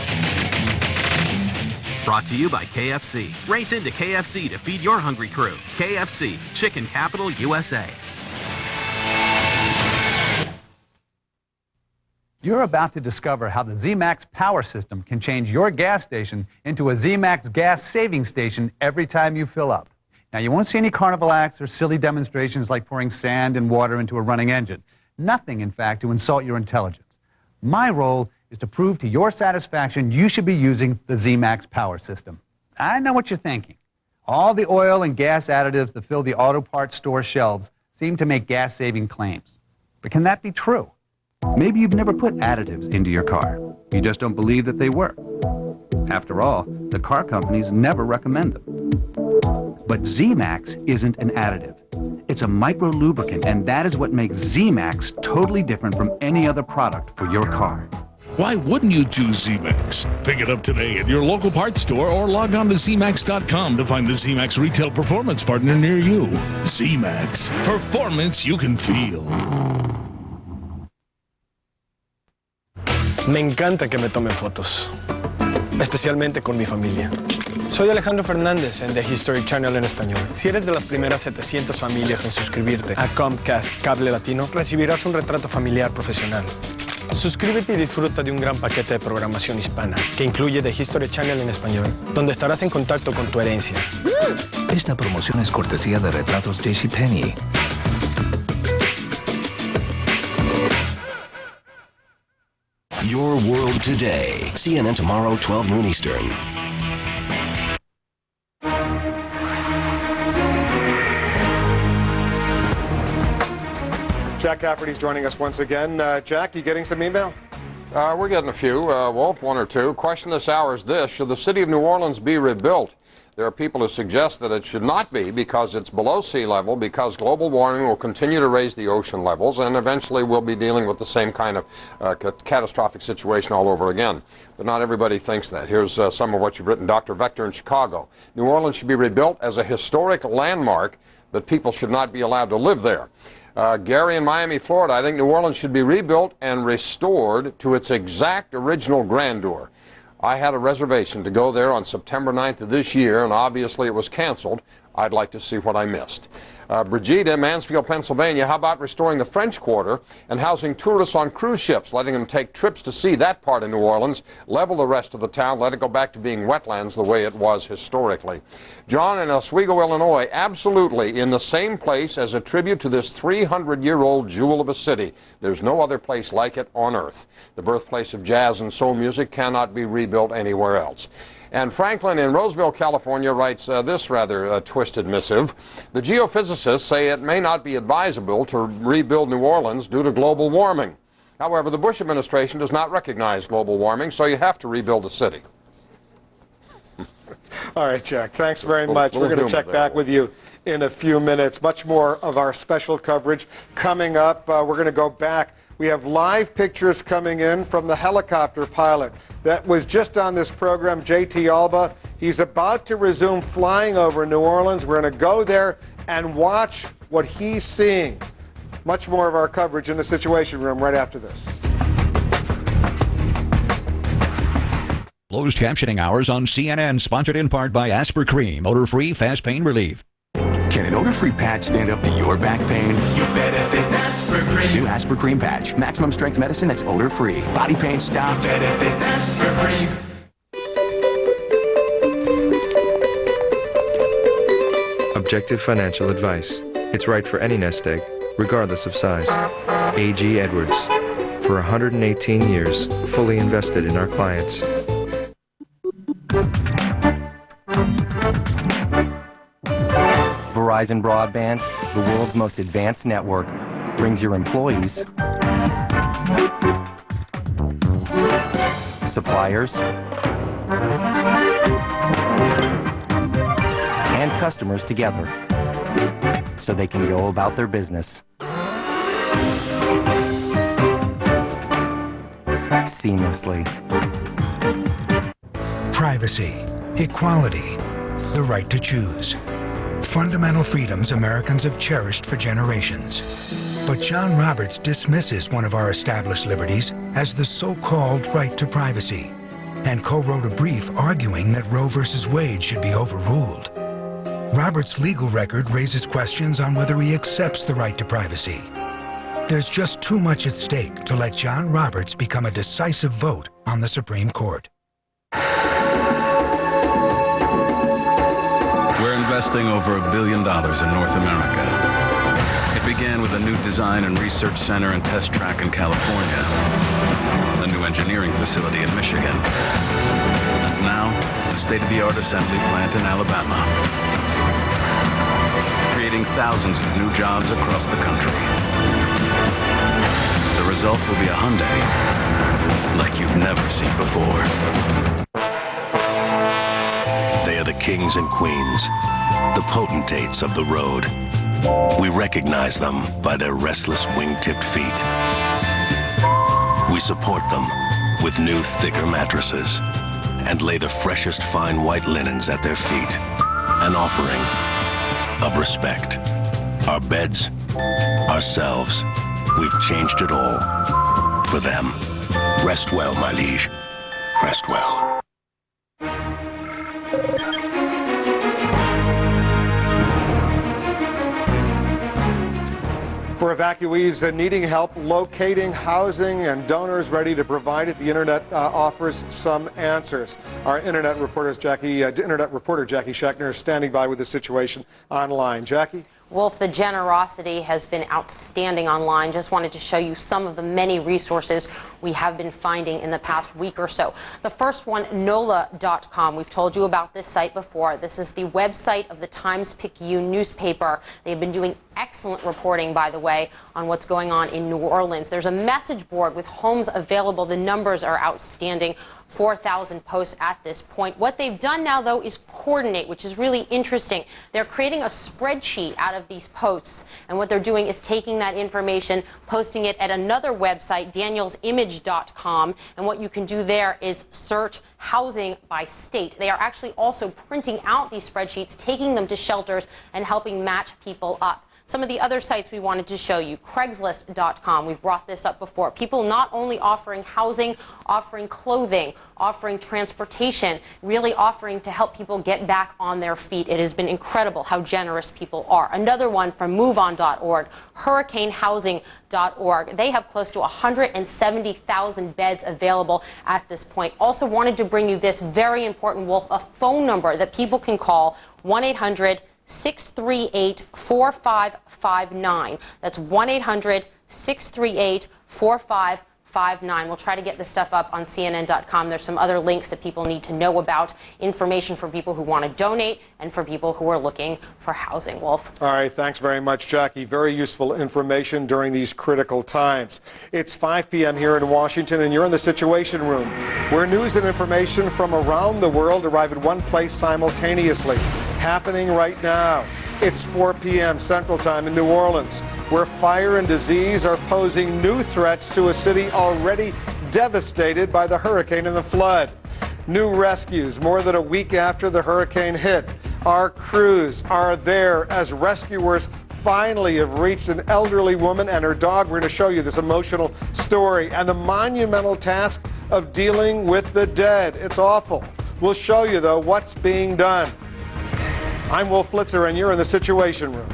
Brought to you by KFC. Race into KFC to feed your hungry crew. KFC, Chicken Capital USA. You're about to discover how the Z-Max power system can change your gas station into a Z-Max gas saving station every time you fill up. Now, you won't see any carnival acts or silly demonstrations like pouring sand and water into a running engine. Nothing, in fact, to insult your intelligence. My role is to prove to your satisfaction you should be using the Z-Max power system. I know what you're thinking. All the oil and gas additives that fill the auto parts store shelves seem to make gas-saving claims. But can that be true? Maybe you've never put additives into your car. You just don't believe that they work. After all, the car companies never recommend them. But Z-Max isn't an additive. It's a micro-lubricant, and that is what makes Z-Max totally different from any other product for your car. Why wouldn't you choose Z-Max? Pick it up today at your local parts store or log on to ZMax.com to find the Z-Max retail performance partner near you. Z-Max. Performance you can feel. Me encanta que me tomen fotos, especialmente con mi familia. Soy Alejandro Fernández en The History Channel en español. Si eres de las primeras 700 familias en suscribirte a Comcast Cable Latino, recibirás un retrato familiar profesional. Suscríbete y disfruta de un gran paquete de programación hispana que incluye The History Channel en español, donde estarás en contacto con tu herencia. Esta promoción es cortesía de Retratos JCPenney. Your world today. CNN tomorrow, 12 noon Eastern. Jack Cafferty's joining us once again. Jack, you getting some email? We're getting a few, Wolf, one or two. Question this hour is this: should the city of New Orleans be rebuilt? There are people who suggest that it should not be because it's below sea level, because global warming will continue to raise the ocean levels, and eventually we'll be dealing with the same kind of catastrophic situation all over again. But not everybody thinks that. Here's some of what you've written. Dr. Vector in Chicago. New Orleans should be rebuilt as a historic landmark, but people should not be allowed to live there. Gary in Miami, Florida. I think New Orleans should be rebuilt and restored to its exact original grandeur. I had a reservation to go there on September 9th of this year, and obviously it was canceled. I'd like to see what I missed. Brigitte in Mansfield, Pennsylvania. How about restoring the French Quarter and housing tourists on cruise ships, letting them take trips to see that part of New Orleans, level the rest of the town, let it go back to being wetlands the way it was historically. John in Oswego, Illinois. Absolutely in the same place as a tribute to this 300-year-old jewel of a city. There's no other place like it on earth. The birthplace of jazz and soul music cannot be rebuilt anywhere else. And Franklin in Roseville, California writes this rather twisted missive. The geophysicists say it may not be advisable to rebuild New Orleans due to global warming. However, the Bush administration does not recognize global warming, so you have to rebuild the city. All right, Jack, thanks very much. We're going to check back with you in a few minutes. Much more of our special coverage coming up. We're going to go back. We have live pictures coming in from the helicopter pilot that was just on this program, JT Alba. He's about to resume flying over New Orleans. We're going to go there and watch what he's seeing. Much more of our coverage in the Situation Room right after this. Closed captioning hours on CNN, sponsored in part by Asper-Cream, odor-free, fast pain relief. Can an odor-free patch stand up to your back pain? You benefit Asper-Cream. New Asper-Cream patch. Maximum strength medicine that's odor-free. Body pain stop. Benefit Asper-Cream. Objective financial advice. It's right for any nest egg, regardless of size. A.G. Edwards. For 118 years, fully invested in our clients. Verizon Broadband, the world's most advanced network, brings your employees, suppliers, and customers together so they can go about their business seamlessly. Privacy, equality, the right to choose. Fundamental freedoms Americans have cherished for generations. But John Roberts dismisses one of our established liberties as the so-called right to privacy, and co-wrote a brief arguing that Roe v. Wade should be overruled. Roberts' legal record raises questions on whether he accepts the right to privacy. There's just too much at stake to let John Roberts become a decisive vote on the Supreme Court. We're investing over $1 billion in North America. It began with a new design and research center and test track in California, a new engineering facility in Michigan, and now a state-of-the-art assembly plant in Alabama, creating thousands of new jobs across the country. The result will be a Hyundai like you've never seen before. They are the kings and queens, the potentates of the road. We recognize them by their restless wing-tipped feet. We support them with new, thicker mattresses and lay the freshest fine white linens at their feet, an offering of respect. Our beds, ourselves, we've changed it all for them. Rest well, my liege. Rest well. For evacuees needing help locating housing and donors ready to provide it, the Internet offers some answers. Our Internet reporter Jackie Schechner is standing by with the situation online. Jackie? Wolf, the generosity has been outstanding online. Just wanted to show you some of the many resources we have been finding in the past week or so. The first one, NOLA.com. We've told you about this site before. This is the website of the Times-Picayune newspaper. They've been doing excellent reporting, by the way, on what's going on in New Orleans. There's a message board with homes available. The numbers are outstanding. 4,000 posts at this point. What they've done now, though, is coordinate, which is really interesting. They're creating a spreadsheet out of these posts, and what they're doing is taking that information, posting it at another website, danielsimage.com, and what you can do there is search housing by state. They are actually also printing out these spreadsheets, taking them to shelters, and helping match people up. Some of the other sites we wanted to show you, Craigslist.com. We've brought this up before. People not only offering housing, offering clothing, offering transportation, really offering to help people get back on their feet. It has been incredible how generous people are. Another one from MoveOn.org, HurricaneHousing.org. They have close to 170,000 beds available at this point. Also wanted to bring you this very important, Wolf, a phone number that people can call, 1-800-638-4559. That's 1-800-638-4559. We'll try to get this stuff up on CNN.com. There's some other links that people need to know about, information for people who want to donate and for people who are looking for housing. Wolf. All right, thanks very much, Jackie. Very useful information during these critical times. It's 5 p.m. here in Washington, and you're in the Situation Room, where news and information from around the world arrive at one place simultaneously. Happening right now. It's 4 p.m. Central Time in New Orleans, where fire and disease are posing new threats to a city already devastated by the hurricane and the flood. New rescues more than a week after the hurricane hit. Our crews are there as rescuers finally have reached an elderly woman and her dog. We're going to show you this emotional story and the monumental task of dealing with the dead. It's awful. We'll show you, though, what's being done. I'm Wolf Blitzer, and you're in the Situation Room.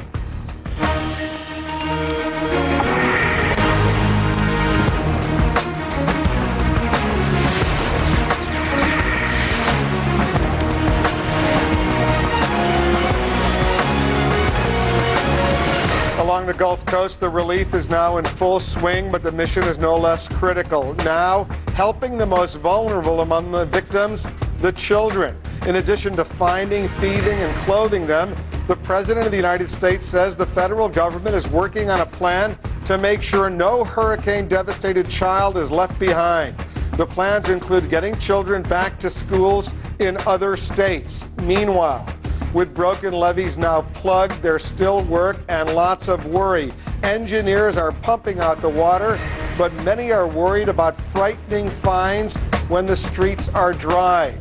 Along the Gulf Coast, the relief is now in full swing, but the mission is no less critical. Now, helping the most vulnerable among the victims, the children. In addition to finding, feeding, and clothing them, the President of the United States says the federal government is working on a plan to make sure no hurricane-devastated child is left behind. The plans include getting children back to schools in other states. Meanwhile, with broken levees now plugged, there's still work and lots of worry. Engineers are pumping out the water, but many are worried about frightening fines when the streets are dry.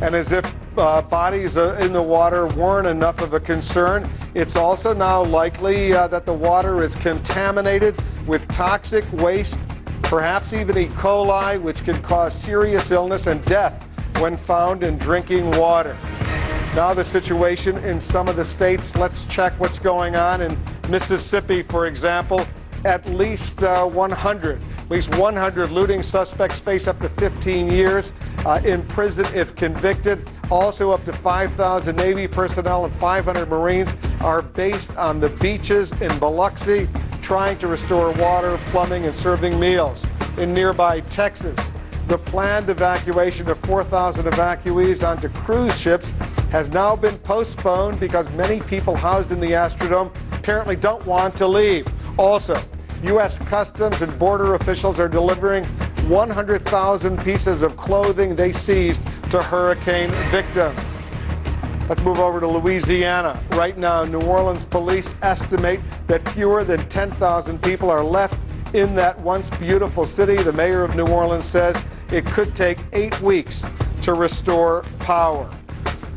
And as if bodies in the water weren't enough of a concern, it's also now likely that the water is contaminated with toxic waste, perhaps even E. coli, which can cause serious illness and death when found in drinking water. Now the situation in some of the states. Let's check what's going on in Mississippi, for example. At least 100 looting suspects face up to 15 years in prison if convicted. Also, up to 5,000 Navy personnel and 500 Marines are based on the beaches in Biloxi, trying to restore water, plumbing, and serving meals. In nearby Texas, the planned evacuation of 4,000 evacuees onto cruise ships has now been postponed because many people housed in the Astrodome apparently don't want to leave. Also, U.S. Customs and Border officials are delivering 100,000 pieces of clothing they seized to hurricane victims. Let's move over to Louisiana. Right now, New Orleans police estimate that fewer than 10,000 people are left in that once beautiful city. The mayor of New Orleans says it could take 8 weeks to restore power.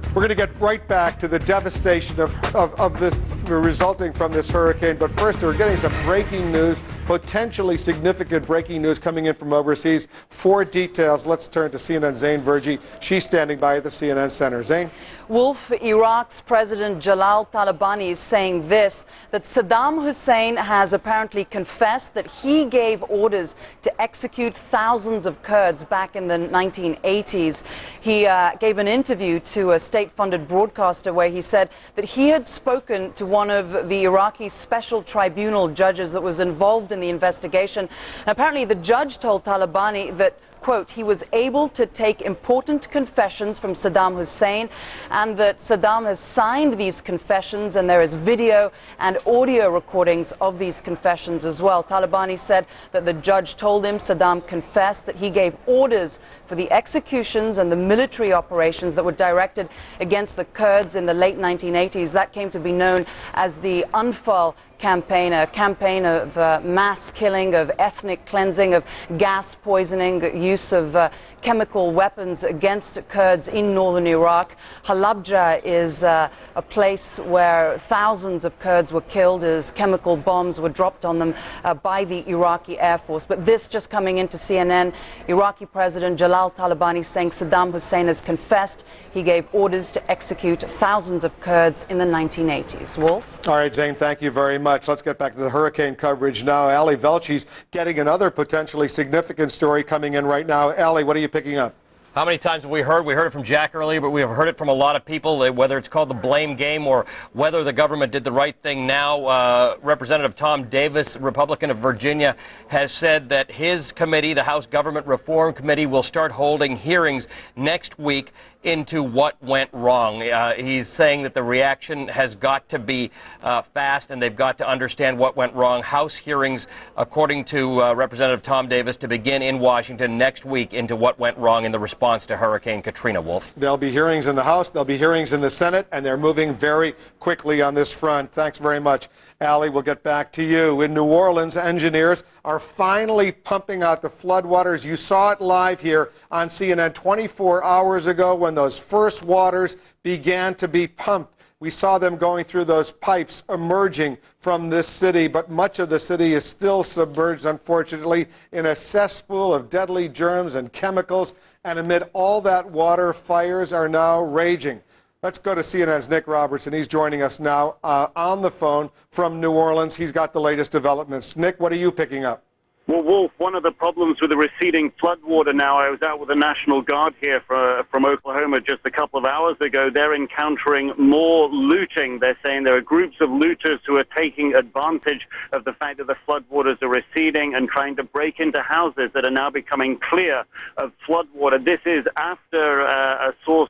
We're going to get right back to the devastation of this resulting from this hurricane. But first, we're getting some breaking news, potentially significant breaking news coming in from overseas. For details, let's turn to CNN's Zain Verji. She's standing by at the CNN Center. Zain? Wolf, Iraq's President Jalal Talabani is saying this, that Saddam Hussein has apparently confessed that he gave orders to execute thousands of Kurds back in the 1980s. He gave an interview to a state-funded broadcaster where he said that he had spoken to one of the Iraqi special tribunal judges that was involved in the investigation. And apparently the judge told Talabani that, quote, he was able to take important confessions from Saddam Hussein, and that Saddam has signed these confessions, and there is video and audio recordings of these confessions as well. Talabani said that the judge told him Saddam confessed that he gave orders for the executions and the military operations that were directed against the Kurds in the late 1980s. That came to be known as the Anfal campaign, a campaign of mass killing, of ethnic cleansing, of gas poisoning, use of chemical weapons against Kurds in northern Iraq. Halabja is a place where thousands of Kurds were killed as chemical bombs were dropped on them by the Iraqi Air Force. But this just coming into CNN, Iraqi President Jalal Talabani saying Saddam Hussein has confessed he gave orders to execute thousands of Kurds in the 1980s. Wolf? All right, Zane, thank you very much. Let's get back to the hurricane coverage now. Ali Velchi's getting another potentially significant story coming in right now. Ali, what are you picking up? How many times have we heard? We heard it from Jack earlier, but we have heard it from a lot of people, whether it's called the blame game or whether the government did the right thing now. Representative Tom Davis, Republican of Virginia, has said that his committee, the House Government Reform Committee, will start holding hearings next week into what went wrong. He's saying that the reaction has got to be fast, and they've got to understand what went wrong. House hearings, according to Representative Tom Davis, to begin in Washington next week into what went wrong in the response to Hurricane Katrina. Wolf? There'll be hearings in the House, there'll be hearings in the Senate, and they're moving very quickly on this front. Thanks very much. Ali, we'll get back to you. In New Orleans, engineers are finally pumping out the floodwaters. You saw it live here on CNN 24 hours ago when those first waters began to be pumped. We saw them going through those pipes emerging from this city, but much of the city is still submerged, unfortunately, in a cesspool of deadly germs and chemicals. And amid all that water, fires are now raging. Let's go to CNN's Nick Robertson. He's joining us now on the phone from New Orleans. He's got the latest developments. Nick, what are you picking up? Well, Wolf, one of the problems with the receding floodwater now, I was out with the National Guard here from Oklahoma just a couple of hours ago. They're encountering more looting. They're saying there are groups of looters who are taking advantage of the fact that the floodwaters are receding and trying to break into houses that are now becoming clear of floodwater. This is after a source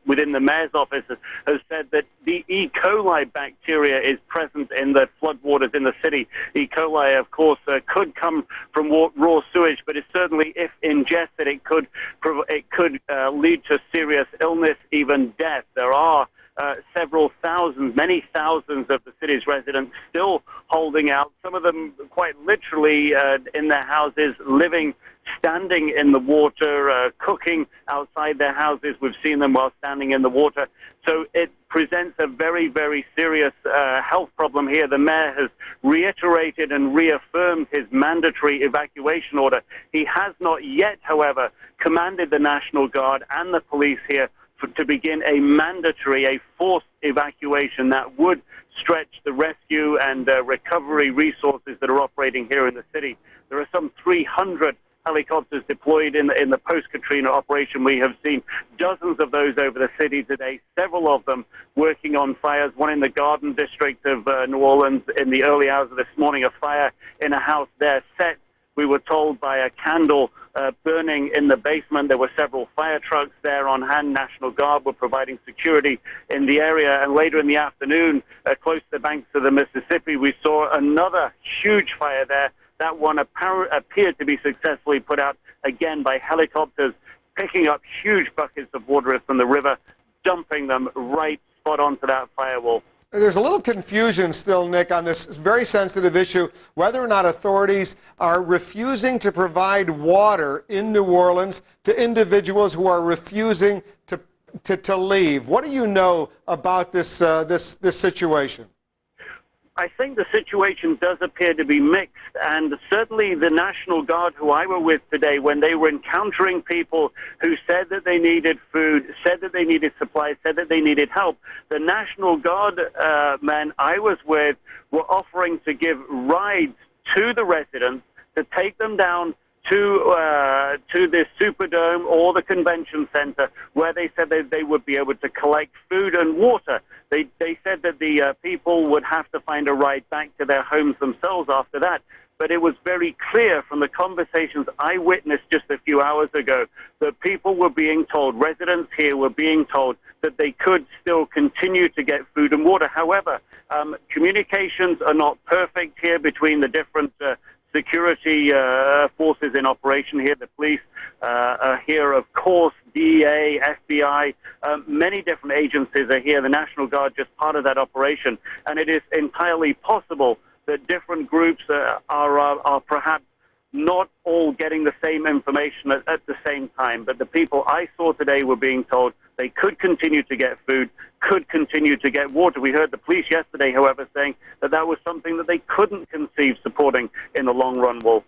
within the mayor's office has said that the E. coli bacteria is present in the floodwaters in the city. E. coli, of course, could come from raw sewage, but it certainly, if ingested, it could lead to serious illness, even death. There are several thousands, many thousands of the city's residents still holding out, some of them quite literally in their houses, living, standing in the water, cooking outside their houses. We've seen them while standing in the water. So it presents a very, very serious health problem here. The mayor has reiterated and reaffirmed his mandatory evacuation order. He has not yet, however, commanded the National Guard and the police here to begin a mandatory, a forced evacuation that would stretch the rescue and recovery resources that are operating here in the city. There are some 300 helicopters deployed in the post-Katrina operation. We have seen dozens of those over the city today, several of them working on fires. One in the Garden District of New Orleans in the early hours of this morning, a fire in a house there set, we were told, by a candle burning in the basement. There were several fire trucks there on hand. National Guard were providing security in the area. And later in the afternoon, close to the banks of the Mississippi, we saw another huge fire there. That one appeared to be successfully put out again by helicopters, picking up huge buckets of water from the river, dumping them right spot onto that firewall. There's a little confusion still, Nick, on this very sensitive issue, whether or not authorities are refusing to provide water in New Orleans to individuals who are refusing to leave. What do you know about this situation? I think the situation does appear to be mixed, and certainly the National Guard who I were with today, when they were encountering people who said that they needed food, said that they needed supplies, said that they needed help, the National Guard men I was with were offering to give rides to the residents to take them down to the Superdome or the Convention Center, where they said that they would be able to collect food and water. They said that the people would have to find a ride back to their homes themselves after that. but it was very clear from the conversations I witnessed just a few hours ago that people were being told, residents here were being told, that they could still continue to get food and water. However, communications are not perfect here between the different security forces in operation here. The police are here, of course, DEA, FBI, many different agencies are here. The National Guard just part of that operation. And it is entirely possible that different groups are perhaps not all getting the same information at the same time. But the people I saw today were being told they could continue to get food, could continue to get water. We heard the police yesterday, however, saying that that was something that they couldn't conceive supporting in the long run, Wolf.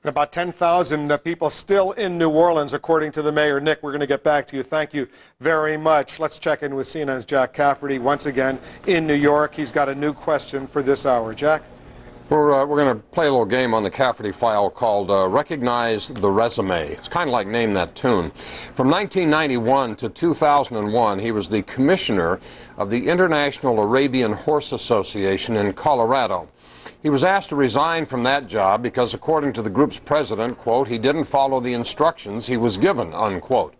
About 10,000 people still in New Orleans, according to the mayor. Nick, we're going to get back to you. Thank you very much. Let's check in with CNN's Jack Cafferty once again in New York. He's got a new question for this hour. Jack? We're going to play a little game on the Cafferty file called Recognize the Resume. It's kind of like Name That Tune. From 1991 to 2001, he was the commissioner of the International Arabian Horse Association in Colorado. He was asked to resign from that job because, according to the group's president, quote, he didn't follow the instructions he was given, unquote.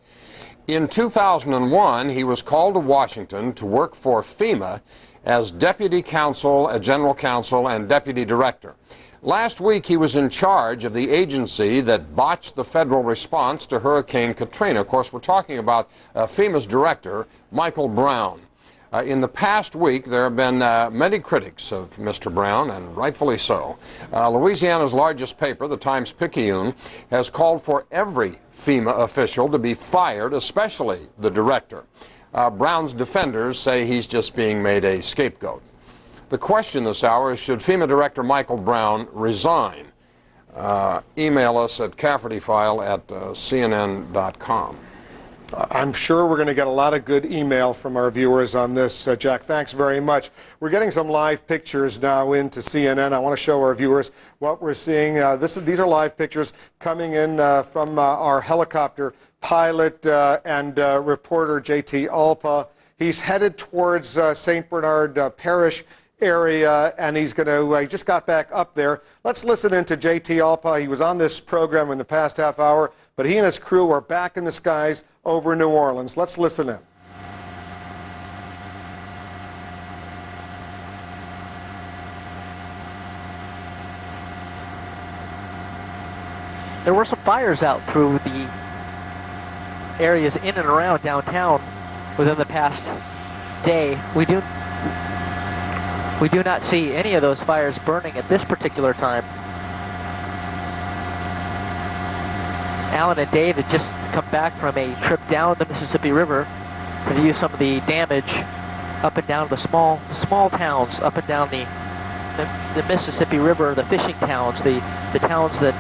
In 2001, he was called to Washington to work for FEMA as deputy counsel, general counsel, and deputy director. Last week, he was in charge of the agency that botched the federal response to Hurricane Katrina. Of course, we're talking about FEMA's director, Michael Brown. In the past week, there have been many critics of Mr. Brown, and rightfully so. Louisiana's largest paper, the Times-Picayune, has called for every FEMA official to be fired, especially the director. Brown's defenders say he's just being made a scapegoat. The question this hour is, should FEMA Director Michael Brown resign? Email us at caffertyfile@cnn.com. I'm sure we're going to get a lot of good email from our viewers on this. Jack, thanks very much. We're getting some live pictures now into CNN. I want to show our viewers what we're seeing. These are live pictures coming in from our helicopter pilot and reporter J.T. Alpa. He's headed towards St. Bernard Parish area, and he just got back up there. Let's listen in to J.T. Alpa. He was on this program in the past half hour, but he and his crew are back in the skies over New Orleans. Let's listen in. There were some fires out through the areas in and around downtown within the past day. We do not see any of those fires burning at this particular time. Alan and Dave had just come back from a trip down the Mississippi River to view some of the damage up and down the small towns up and down the Mississippi River, the fishing towns, the towns that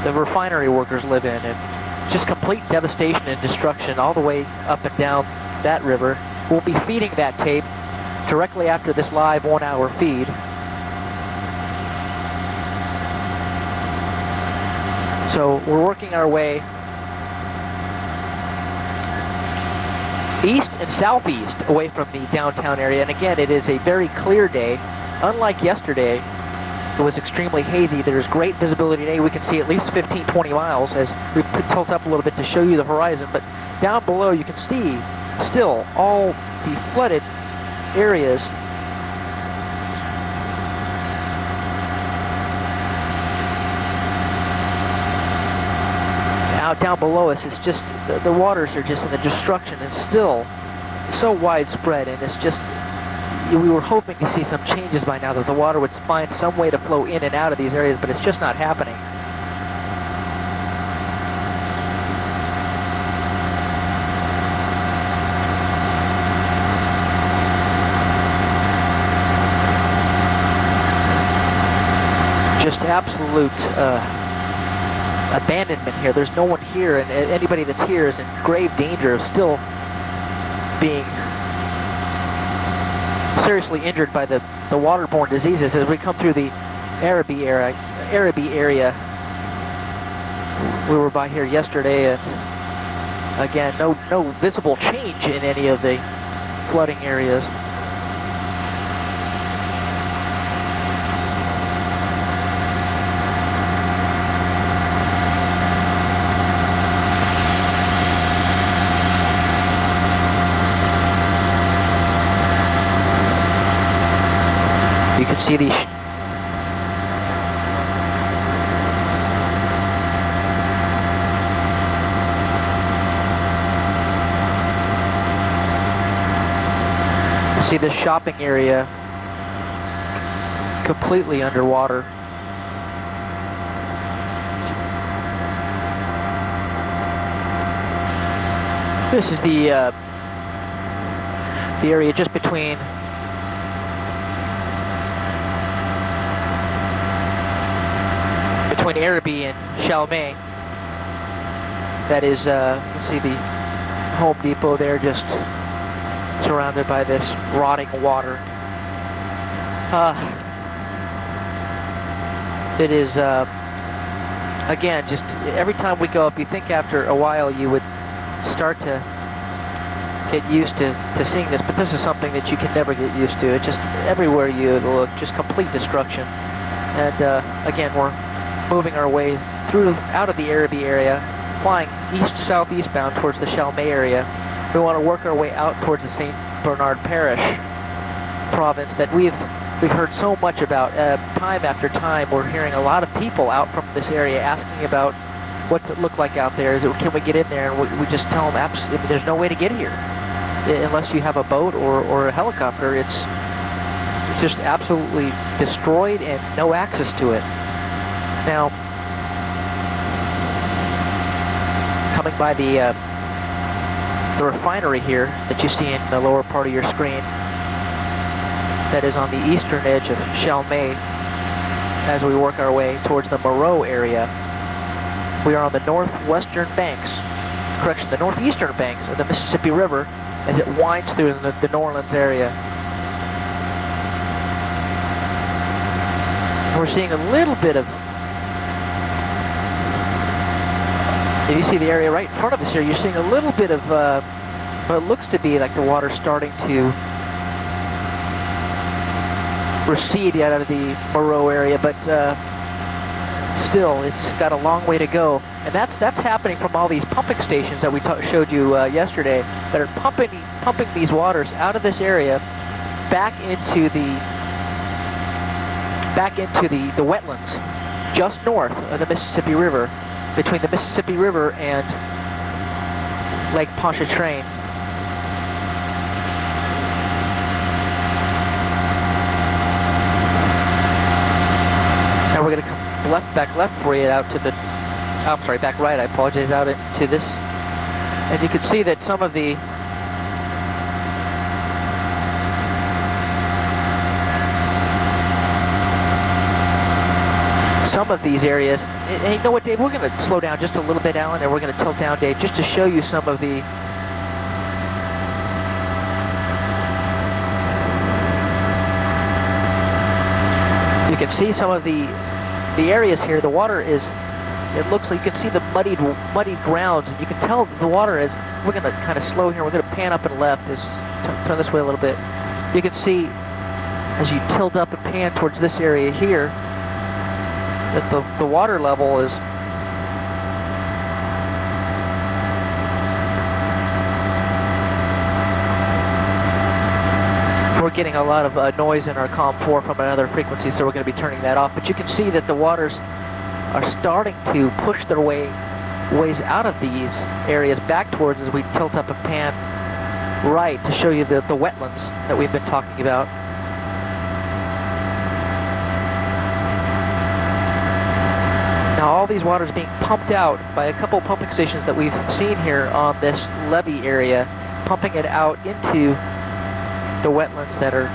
the refinery workers live in, and just complete devastation and destruction all the way up and down that river. We'll be feeding that tape directly after this live 1-hour feed. So we're working our way east and southeast away from the downtown area. And again, it is a very clear day. Unlike yesterday, it was extremely hazy. There's great visibility today. We can see at least 15-20 miles as we tilt up a little bit to show you the horizon. But down below, you can see still all the flooded areas. Out down below us, it's just the waters are just in the destruction and still so widespread, and it's just, we were hoping to see some changes by now, that the water would find some way to flow in and out of these areas, but it's just not happening. Just absolute abandonment here. There's no one here, and anybody that's here is in grave danger of still being seriously injured by the waterborne diseases as we come through the Araby area. We were by here yesterday, and again, no visible change in any of the flooding areas. can see these. See this shopping area completely underwater. This is the area just between Araby and Chalmey. That is, you can see the Home Depot there, just surrounded by this rotting water. It is, again, just every time we go up, you think after a while you would start to get used to seeing this, but this is something that you can never get used to. It's just everywhere you look, just complete destruction. And again, we're moving our way through out of the Araby area, flying southeastbound towards the Chalmey area. We want to work our way out towards the St. Bernard Parish province that we've heard so much about. Time after time, we're hearing a lot of people out from this area asking about what's it look like out there. Can we get in there? And we just tell them, absolutely, there's no way to get here unless you have a boat or a helicopter. It's just absolutely destroyed and no access to it. Now, coming by the refinery here that you see in the lower part of your screen, that is on the eastern edge of Chalmey as we work our way towards the Moreau area. We are on the northwestern banks, the northeastern banks of the Mississippi River as it winds through the New Orleans area. We're seeing a little bit of, if you see the area right in front of us here, you're seeing a little bit of what looks to be like the water starting to recede out of the Moreau area, but still, it's got a long way to go. And that's happening from all these pumping stations that we showed you yesterday that are pumping these waters out of this area back into the wetlands just north of the Mississippi River, between the Mississippi River and Lake Pontchartrain. Now we're going to come back left for you out to the, I'm sorry, back right, I apologize, out into this. And you can see that some of these areas, and you know what, Dave, we're going to slow down just a little bit, Alan, and we're going to tilt down, Dave, just to show you some of the you can see some of the areas here. The water is, it looks like you can see the muddied grounds, and you can tell the water is, we're going to kind of slow here, we're going to pan up and left, turn this way a little bit. You can see as you tilt up and pan towards this area here that the water level is we're getting a lot of noise in our COM4 from another frequency, so we're going to be turning that off. But you can see that the waters are starting to push their ways out of these areas back towards as we tilt up and pan right to show you the wetlands that we've been talking about. Now all these waters being pumped out by a couple pumping stations that we've seen here on this levee area, pumping it out into the wetlands that are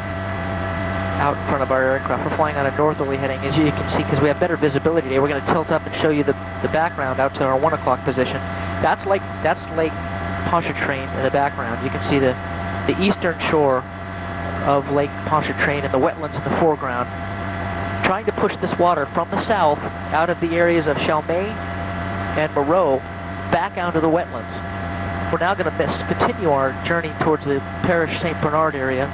out in front of our aircraft. We're flying on a northerly heading, as you can see, because we have better visibility today. We're going to tilt up and show you the background out to our 1 o'clock position. That's Lake Pontchartrain in the background. You can see the eastern shore of Lake Pontchartrain and the wetlands in the foreground. Trying to push this water from the south out of the areas of Chalmey and Moreau back out of the wetlands. We're now going to continue our journey towards the Parish St. Bernard area.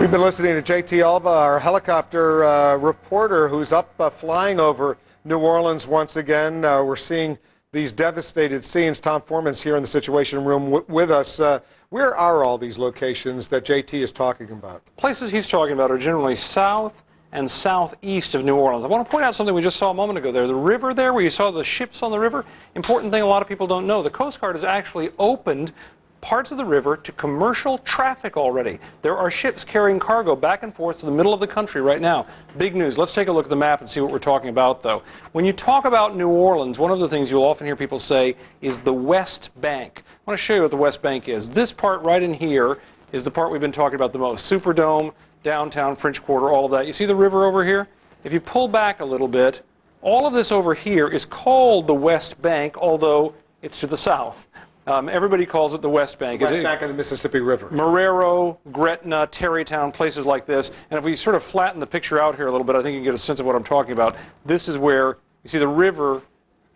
We've been listening to JT Alba, our helicopter reporter who's up flying over New Orleans once again. We're seeing these devastated scenes. Tom Foreman's here in the Situation Room with us. Where are all these locations that JT is talking about? Places he's talking about are generally south and southeast of New Orleans. I want to point out something we just saw a moment ago there. The river there, where you saw the ships on the river, important thing a lot of people don't know. The Coast Guard has actually opened parts of the river to commercial traffic already. There are ships carrying cargo back and forth to the middle of the country right now. Big news. Let's take a look at the map and see what we're talking about, though. When you talk about New Orleans, one of the things you'll often hear people say is the West Bank. I want to show you what the West Bank is. This part right in here is the part we've been talking about the most. Superdome, downtown, French Quarter, all of that. You see the river over here? If you pull back a little bit, all of this over here is called the West Bank, although it's to the south. Everybody calls it the West Bank. West Bank of the Mississippi River. Marrero, Gretna, Tarrytown, places like this. And if we sort of flatten the picture out here a little bit, I think you can get a sense of what I'm talking about. This is where you see the river,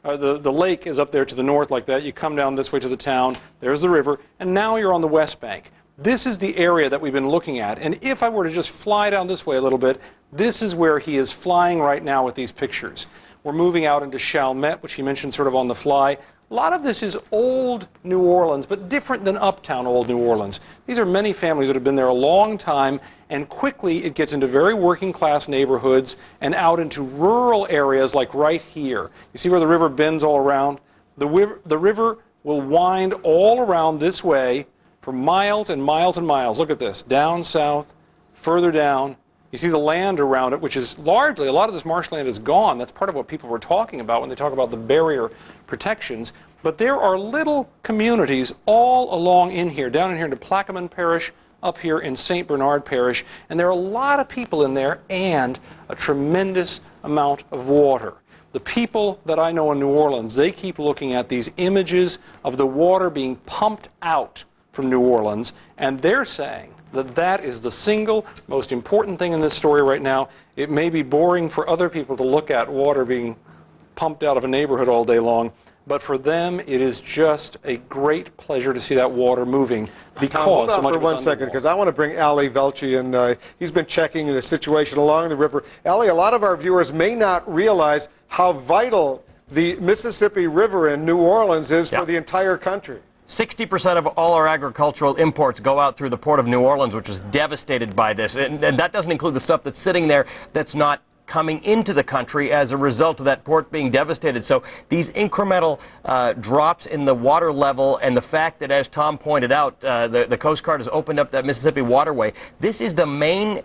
the lake is up there to the north like that. You come down this way to the town. There's the river. And now you're on the West Bank. This is the area that we've been looking at. And if I were to just fly down this way a little bit, this is where he is flying right now with these pictures. We're moving out into Chalmette, which he mentioned sort of on the fly. A lot of this is old New Orleans, but different than uptown old New Orleans. These are many families that have been there a long time, and quickly it gets into very working class neighborhoods and out into rural areas like right here. You see where the river bends all around? The river will wind all around this way for miles and miles and miles. Look at this, down south, further down. You see the land around it, which is largely, a lot of this marshland is gone. That's part of what people were talking about when they talk about the barrier protections. But there are little communities all along in here, down in here into Plaquemine Parish, up here in St. Bernard Parish. And there are a lot of people in there and a tremendous amount of water. The people that I know in New Orleans, they keep looking at these images of the water being pumped out from New Orleans, and they're saying that that is the single most important thing in this story right now. It may be boring for other people to look at water being pumped out of a neighborhood all day long, but for them it is just a great pleasure to see that water moving because Tom, hold on so much for of one it's second, because I want to bring Ali Velci in. He's been checking the situation along the river. Ali, a lot of our viewers may not realize how vital the Mississippi River in New Orleans is for the entire country. 60% of all our agricultural imports go out through the port of New Orleans, which was devastated by this. And that doesn't include the stuff that's sitting there that's not coming into the country as a result of that port being devastated. So these incremental drops in the water level and the fact that, as Tom pointed out, the Coast Guard has opened up that Mississippi waterway. This is the main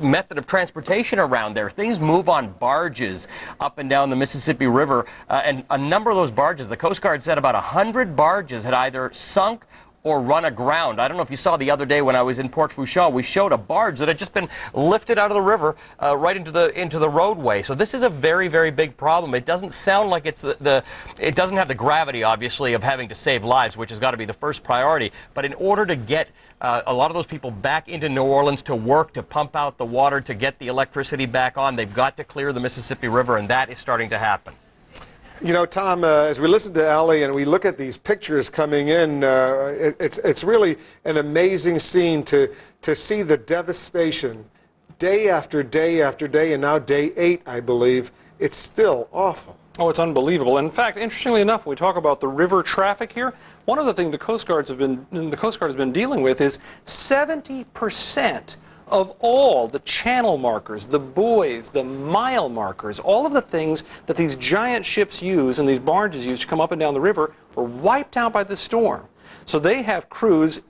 method of transportation around there. Things move on barges up and down the Mississippi River, and a number of those barges, the Coast Guard said about 100 barges had either sunk or run aground. I don't know if you saw the other day when I was in Port Fourchon, we showed a barge that had just been lifted out of the river right into the roadway. So this is a very, very big problem. It doesn't sound like it's it doesn't have the gravity, obviously, of having to save lives, which has got to be the first priority. But in order to get a lot of those people back into New Orleans to work, to pump out the water, to get the electricity back on, they've got to clear the Mississippi River, and that is starting to happen. You know, Tom, as we listen to Ali and we look at these pictures coming in, it's really an amazing scene to see the devastation day after day after day, and now day 8, I believe. It's still awful. Oh, it's unbelievable. In fact, interestingly enough, when we talk about the river traffic here, one of the things the Coast Guard has been dealing with is 70% of all the channel markers, the buoys, the mile markers, all of the things that these giant ships use and these barges use to come up and down the river were wiped out by the storm. So they have crews,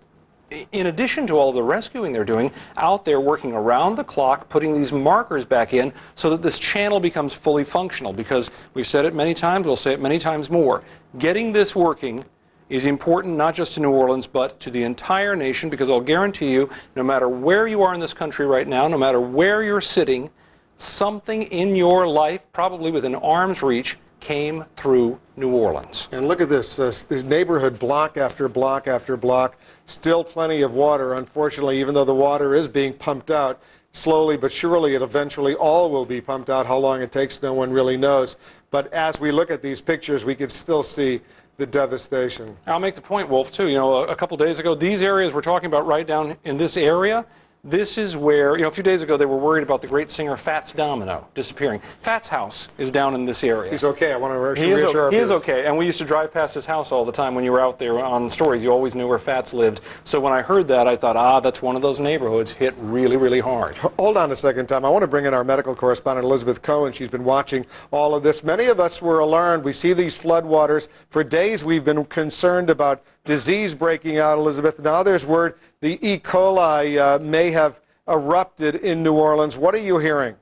in addition to all the rescuing they're doing, out there working around the clock, putting these markers back in so that this channel becomes fully functional. Because we've said it many times, we'll say it many times more. Getting this working is important not just to New Orleans, but to the entire nation, because I'll guarantee you, no matter where you are in this country right now, no matter where you're sitting, something in your life, probably within arm's reach, came through New Orleans. And look at this neighborhood, block after block after block, still plenty of water. Unfortunately, even though the water is being pumped out, slowly but surely it eventually all will be pumped out. How long it takes, no one really knows. But as we look at these pictures, we can still see the devastation. I'll make the point, Wolf, too. You know, a couple days ago, these areas we're talking about right down in this area, This is where, a few days ago they were worried about the great singer Fats Domino disappearing. Fats' house is down in this area. He's okay. I want to reassure He is okay, and we used to drive past his house all the time when you were out there on the stories. You always knew where Fats lived. So when I heard that, I thought, that's one of those neighborhoods hit really, really hard. Hold on a second, Tom. I want to bring in our medical correspondent, Elizabeth Cohen. She's been watching all of this. Many of us were alarmed. We see these floodwaters. For days we've been concerned about disease breaking out, Elizabeth. Now there's word the E. coli may have erupted in New Orleans. What are you hearing?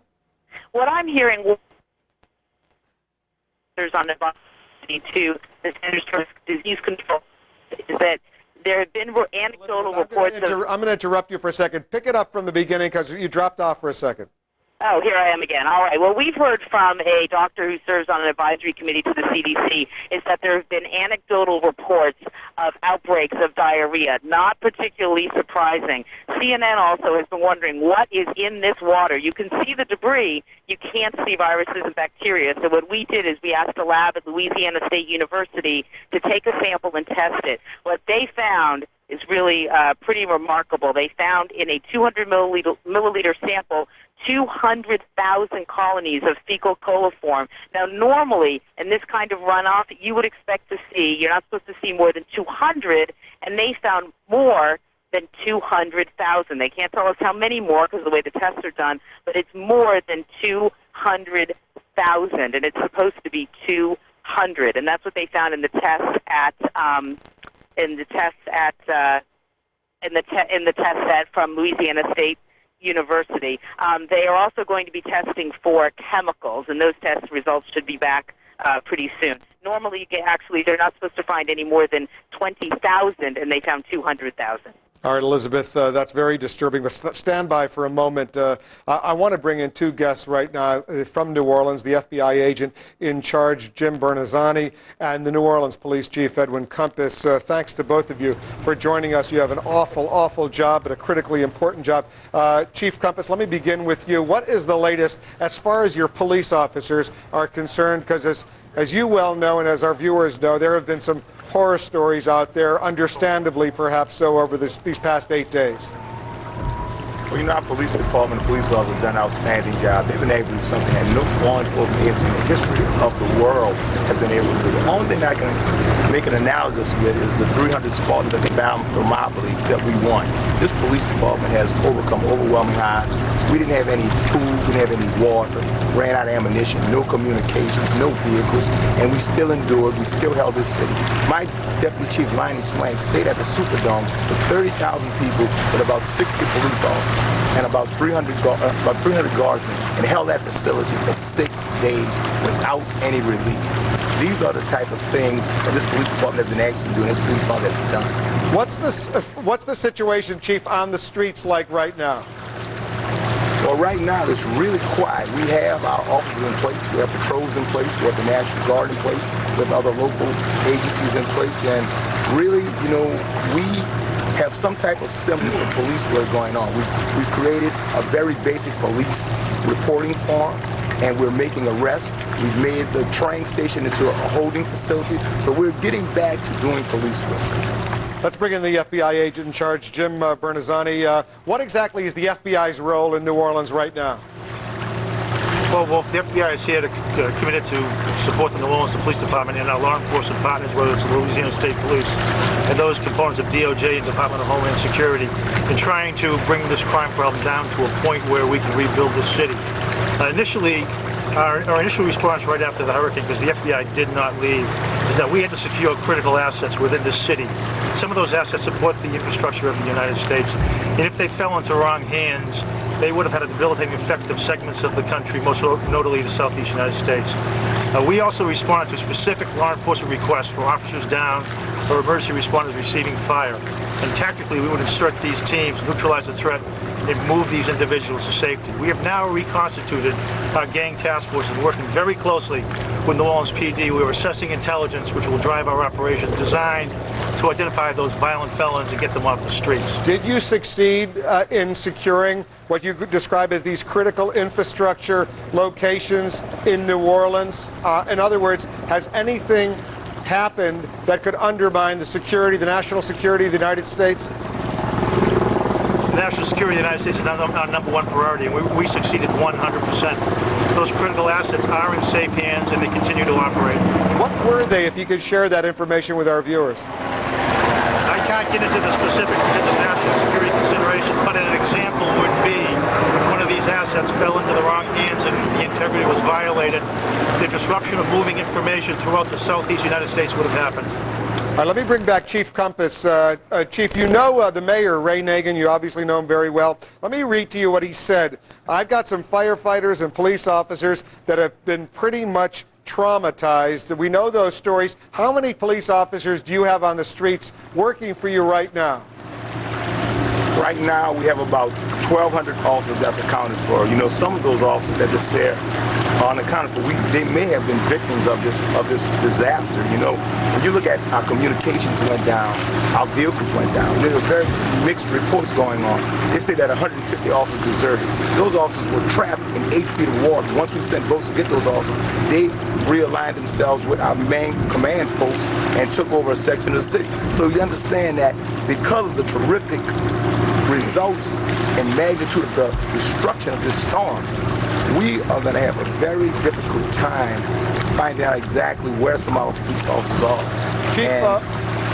What I'm hearing there's on the to the Centers for Disease Control is that there have been anecdotal reports I'm going to interrupt you for a second. Pick it up from the beginning because you dropped off for a second. Oh, here I am again. All right. Well, we've heard from a doctor who serves on an advisory committee to the CDC is that there have been anecdotal reports of outbreaks of diarrhea. Not particularly surprising. CNN also has been wondering what is in this water. You can see the debris. You can't see viruses and bacteria. So what we did is we asked a lab at Louisiana State University to take a sample and test it. What they found is really pretty remarkable. They found in a 200 milliliter sample 200,000 colonies of fecal coliform. Now, normally, in this kind of runoff, you would expect to see, you're not supposed to see more than 200, and they found more than 200,000. They can't tell us how many more because of the way the tests are done, but it's more than 200,000, and it's supposed to be 200, and that's what they found in the tests at from Louisiana State University. They are also going to be testing for chemicals, and those test results should be back pretty soon. Normally, they're not supposed to find any more than 20,000, and they found 200,000. All right, Elizabeth, that's very disturbing, but stand by for a moment. I want to bring in two guests right now from New Orleans, the FBI agent in charge, Jim Bernazzani, and the New Orleans Police Chief, Edwin Compass. Thanks to both of you for joining us. You have an awful, awful job, but a critically important job. Chief Compass, let me begin with you. What is the latest as far as your police officers are concerned? Because as you well know, and as our viewers know, there have been some horror stories out there, understandably perhaps so, over these past 8 days. Well, our police department, the police officers have done an outstanding job. They've been able to do something that no law enforcement agency in the history of the world has been able to do. The only thing I can make an analogous with is the 300 Spartans that they bound for Thermopylae, except we won. This police department has overcome overwhelming odds. We didn't have any food, we didn't have any water, ran out of ammunition, no communications, no vehicles, and we still endured, we still held this city. My Deputy Chief Lonnie Swank stayed at the Superdome with 30,000 people with about 60 police officers and about 300 guardsmen, and held that facility for 6 days without any relief. These are the type of things that this police department has been actually doing, this police department has done. What's the situation, Chief, on the streets like right now? Well, right now it's really quiet. We have our officers in place, we have patrols in place, we have the National Guard in place, we have other local agencies in place, and really, we have some type of semblance of police work going on. We've created a very basic police reporting form, and we're making arrests. We've made the train station into a holding facility, so we're getting back to doing police work. Let's bring in the FBI agent in charge, Jim Bernazzani. What exactly is the FBI's role in New Orleans right now? Well, the FBI is here committed to support the New Orleans Police Department and our law enforcement partners, whether it's the Louisiana State Police and those components of DOJ and Department of Homeland Security, in trying to bring this crime problem down to a point where we can rebuild this city. Initially, our initial response right after the hurricane, because the FBI did not leave, is that we had to secure critical assets within this city. Some of those assets support the infrastructure of the United States, and if they fell into wrong hands, they would have had a debilitating effect of segments of the country, most notably the southeast United States. We also responded to specific law enforcement requests for officers down or emergency responders receiving fire. And tactically, we would insert these teams, neutralize the threat, and move these individuals to safety. We have now reconstituted our gang task forces, working very closely with New Orleans PD. We are assessing intelligence, which will drive our operations, designed to identify those violent felons and get them off the streets. Did you succeed in securing what you describe as these critical infrastructure locations in New Orleans? In other words, has anything happened that could undermine the security, the national security of the United States? national security of the United States is our number one priority, and we succeeded 100%. Those critical assets are in safe hands, and they continue to operate. What were they, if you could share that information with our viewers? I can't get into the specifics because of national security considerations, but an example would be if one of these assets fell into the wrong hands and the integrity was violated, the disruption of moving information throughout the southeast United States would have happened. Let me bring back Chief Compass. Chief, you know the mayor, Ray Nagin. You obviously know him very well. Let me read to you what he said. I've got some firefighters and police officers that have been pretty much traumatized. We know those stories. How many police officers do you have on the streets working for you right now? Right now, we have about 1,200 officers that's accounted for. You know, some of those officers that just there are unaccounted for. They may have been victims of this disaster. You know, when you look at our communications went down, our vehicles went down. There were very mixed reports going on. They say that 150 officers deserted. Those officers were trapped in 8 feet of water. Once we sent boats to get those officers, they realigned themselves with our main command posts and took over a section of the city. So you understand that because of the terrific results and magnitude of the destruction of this storm, we are going to have a very difficult time finding out exactly where some of our police officers are. Chief,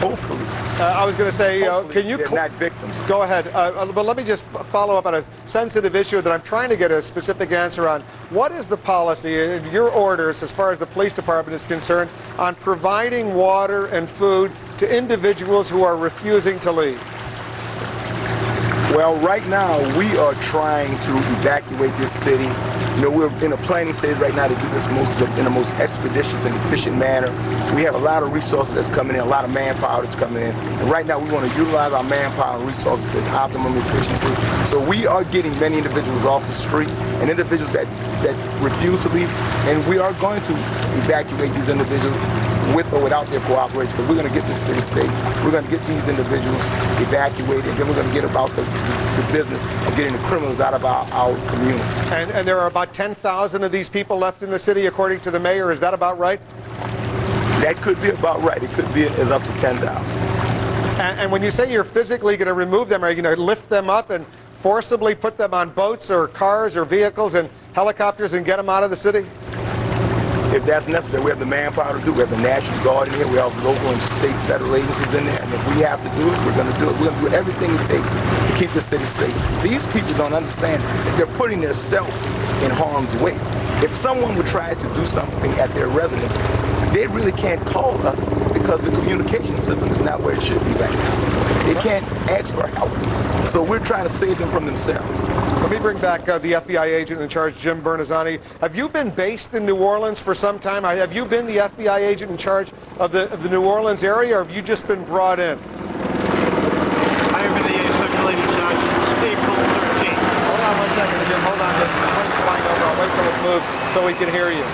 hopefully, I was going to say, can you... they're not victims. Go ahead, but let me just follow up on a sensitive issue that I'm trying to get a specific answer on. What is the policy, your orders, as far as the police department is concerned, on providing water and food to individuals who are refusing to leave? Well, right now, we are trying to evacuate this city. You know, we're in a planning stage right now to do this in the most expeditious and efficient manner. We have a lot of resources that's coming in, a lot of manpower that's coming in. And right now, we want to utilize our manpower and resources to its optimum efficiency. So we are getting many individuals off the street and individuals that refuse to leave. And we are going to evacuate these individuals with or without their cooperation, because we're going to get this city safe. We're going to get these individuals evacuated, and then we're going to get about the business of getting the criminals out of our community. And there are about 10,000 of these people left in the city, according to the mayor. Is that about right? That could be about right. It could be as up to 10,000. And when you say you're physically going to remove them, are you going to lift them up and forcibly put them on boats or cars or vehicles and helicopters and get them out of the city? If that's necessary, we have the manpower to do it. We have the National Guard in here. We have local and state federal agencies in there. And if we have to do it, we're going to do it. We're going to do everything it takes to keep the city safe. These people don't understand that they're putting themselves in harm's way. If someone would try to do something at their residence, they really can't call us because the communication system is not where it should be right now. They can't ask for help. So we're trying to save them from themselves. Let me bring back the FBI agent in charge, Jim Bernazzani. Have you been based in New Orleans for some time? Have you been the FBI agent in charge of the New Orleans area, or have you just been brought in? I have been the special agent in charge since April 13th. Hold on one second, Jim. Hold on. The plane's flying over. I'll wait till it moves so we can hear you.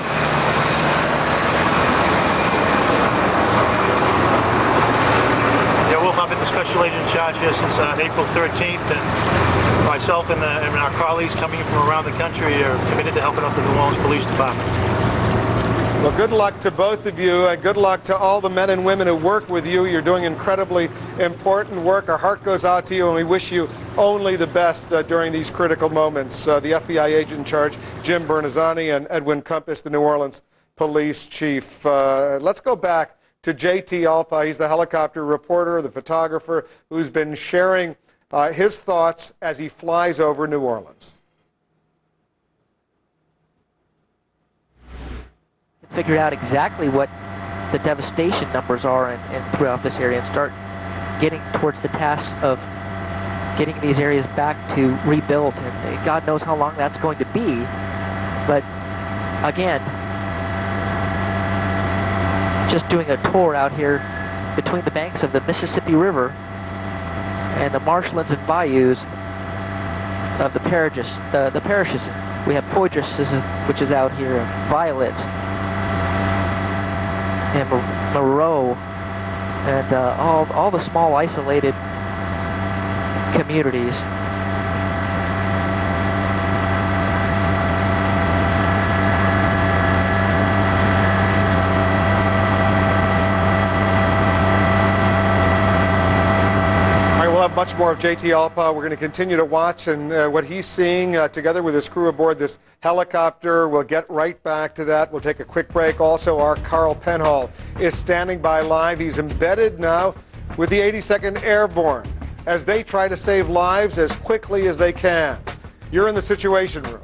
I've been the special agent in charge here since April 13th, and myself and our colleagues coming from around the country are committed to helping out the New Orleans Police Department. Well, good luck to both of you, and good luck to all the men and women who work with you. You're doing incredibly important work. Our heart goes out to you, and we wish you only the best during these critical moments. The FBI agent in charge, Jim Bernazzani, and Edwin Compass, the New Orleans Police Chief. Let's go back to J.T. Alpa. He's the helicopter reporter, the photographer, who's been sharing his thoughts as he flies over New Orleans. Figure out exactly what the devastation numbers are and throughout this area and start getting towards the task of getting these areas back to rebuilt. And God knows how long that's going to be. But again, just doing a tour out here between the banks of the Mississippi River and the marshlands and bayous of the parishes. We have Poydras, which is out here, and Violet, and Moreau, and all the small isolated communities. much more of JT Alpa. We're going to continue to watch and what he's seeing together with his crew aboard this helicopter. We'll get right back to that. We'll take a quick break. Also, our Carl Penhall is standing by live. He's embedded now with the 82nd Airborne as they try to save lives as quickly as they can. You're in the Situation Room.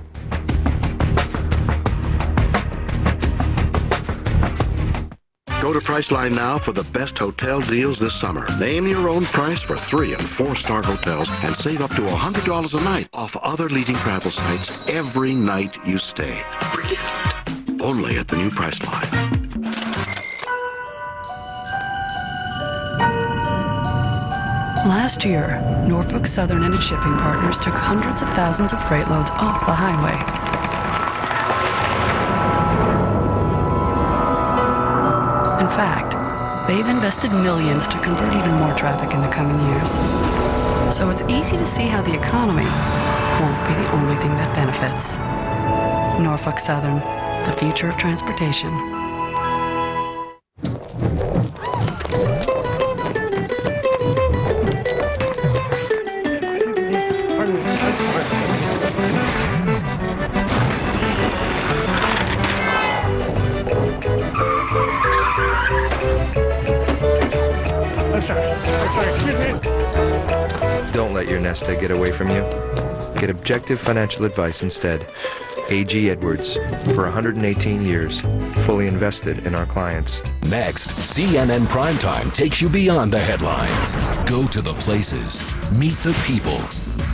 Go to Priceline now for the best hotel deals this summer. Name your own price for 3- and 4-star hotels and save up to $100 a night off other leading travel sites every night you stay. Brilliant. Only at the new Priceline. Last year, Norfolk Southern and its shipping partners took hundreds of thousands of freight loads off the highway. In fact, they've invested millions to convert even more traffic in the coming years. So it's easy to see how the economy won't be the only thing that benefits. Norfolk Southern, the future of transportation. Don't let your nest egg get away from you. Get objective financial advice instead. A.G. Edwards, for 118 years, fully invested in our clients. Next, CNN Primetime takes you beyond the headlines. Go to the places, meet the people,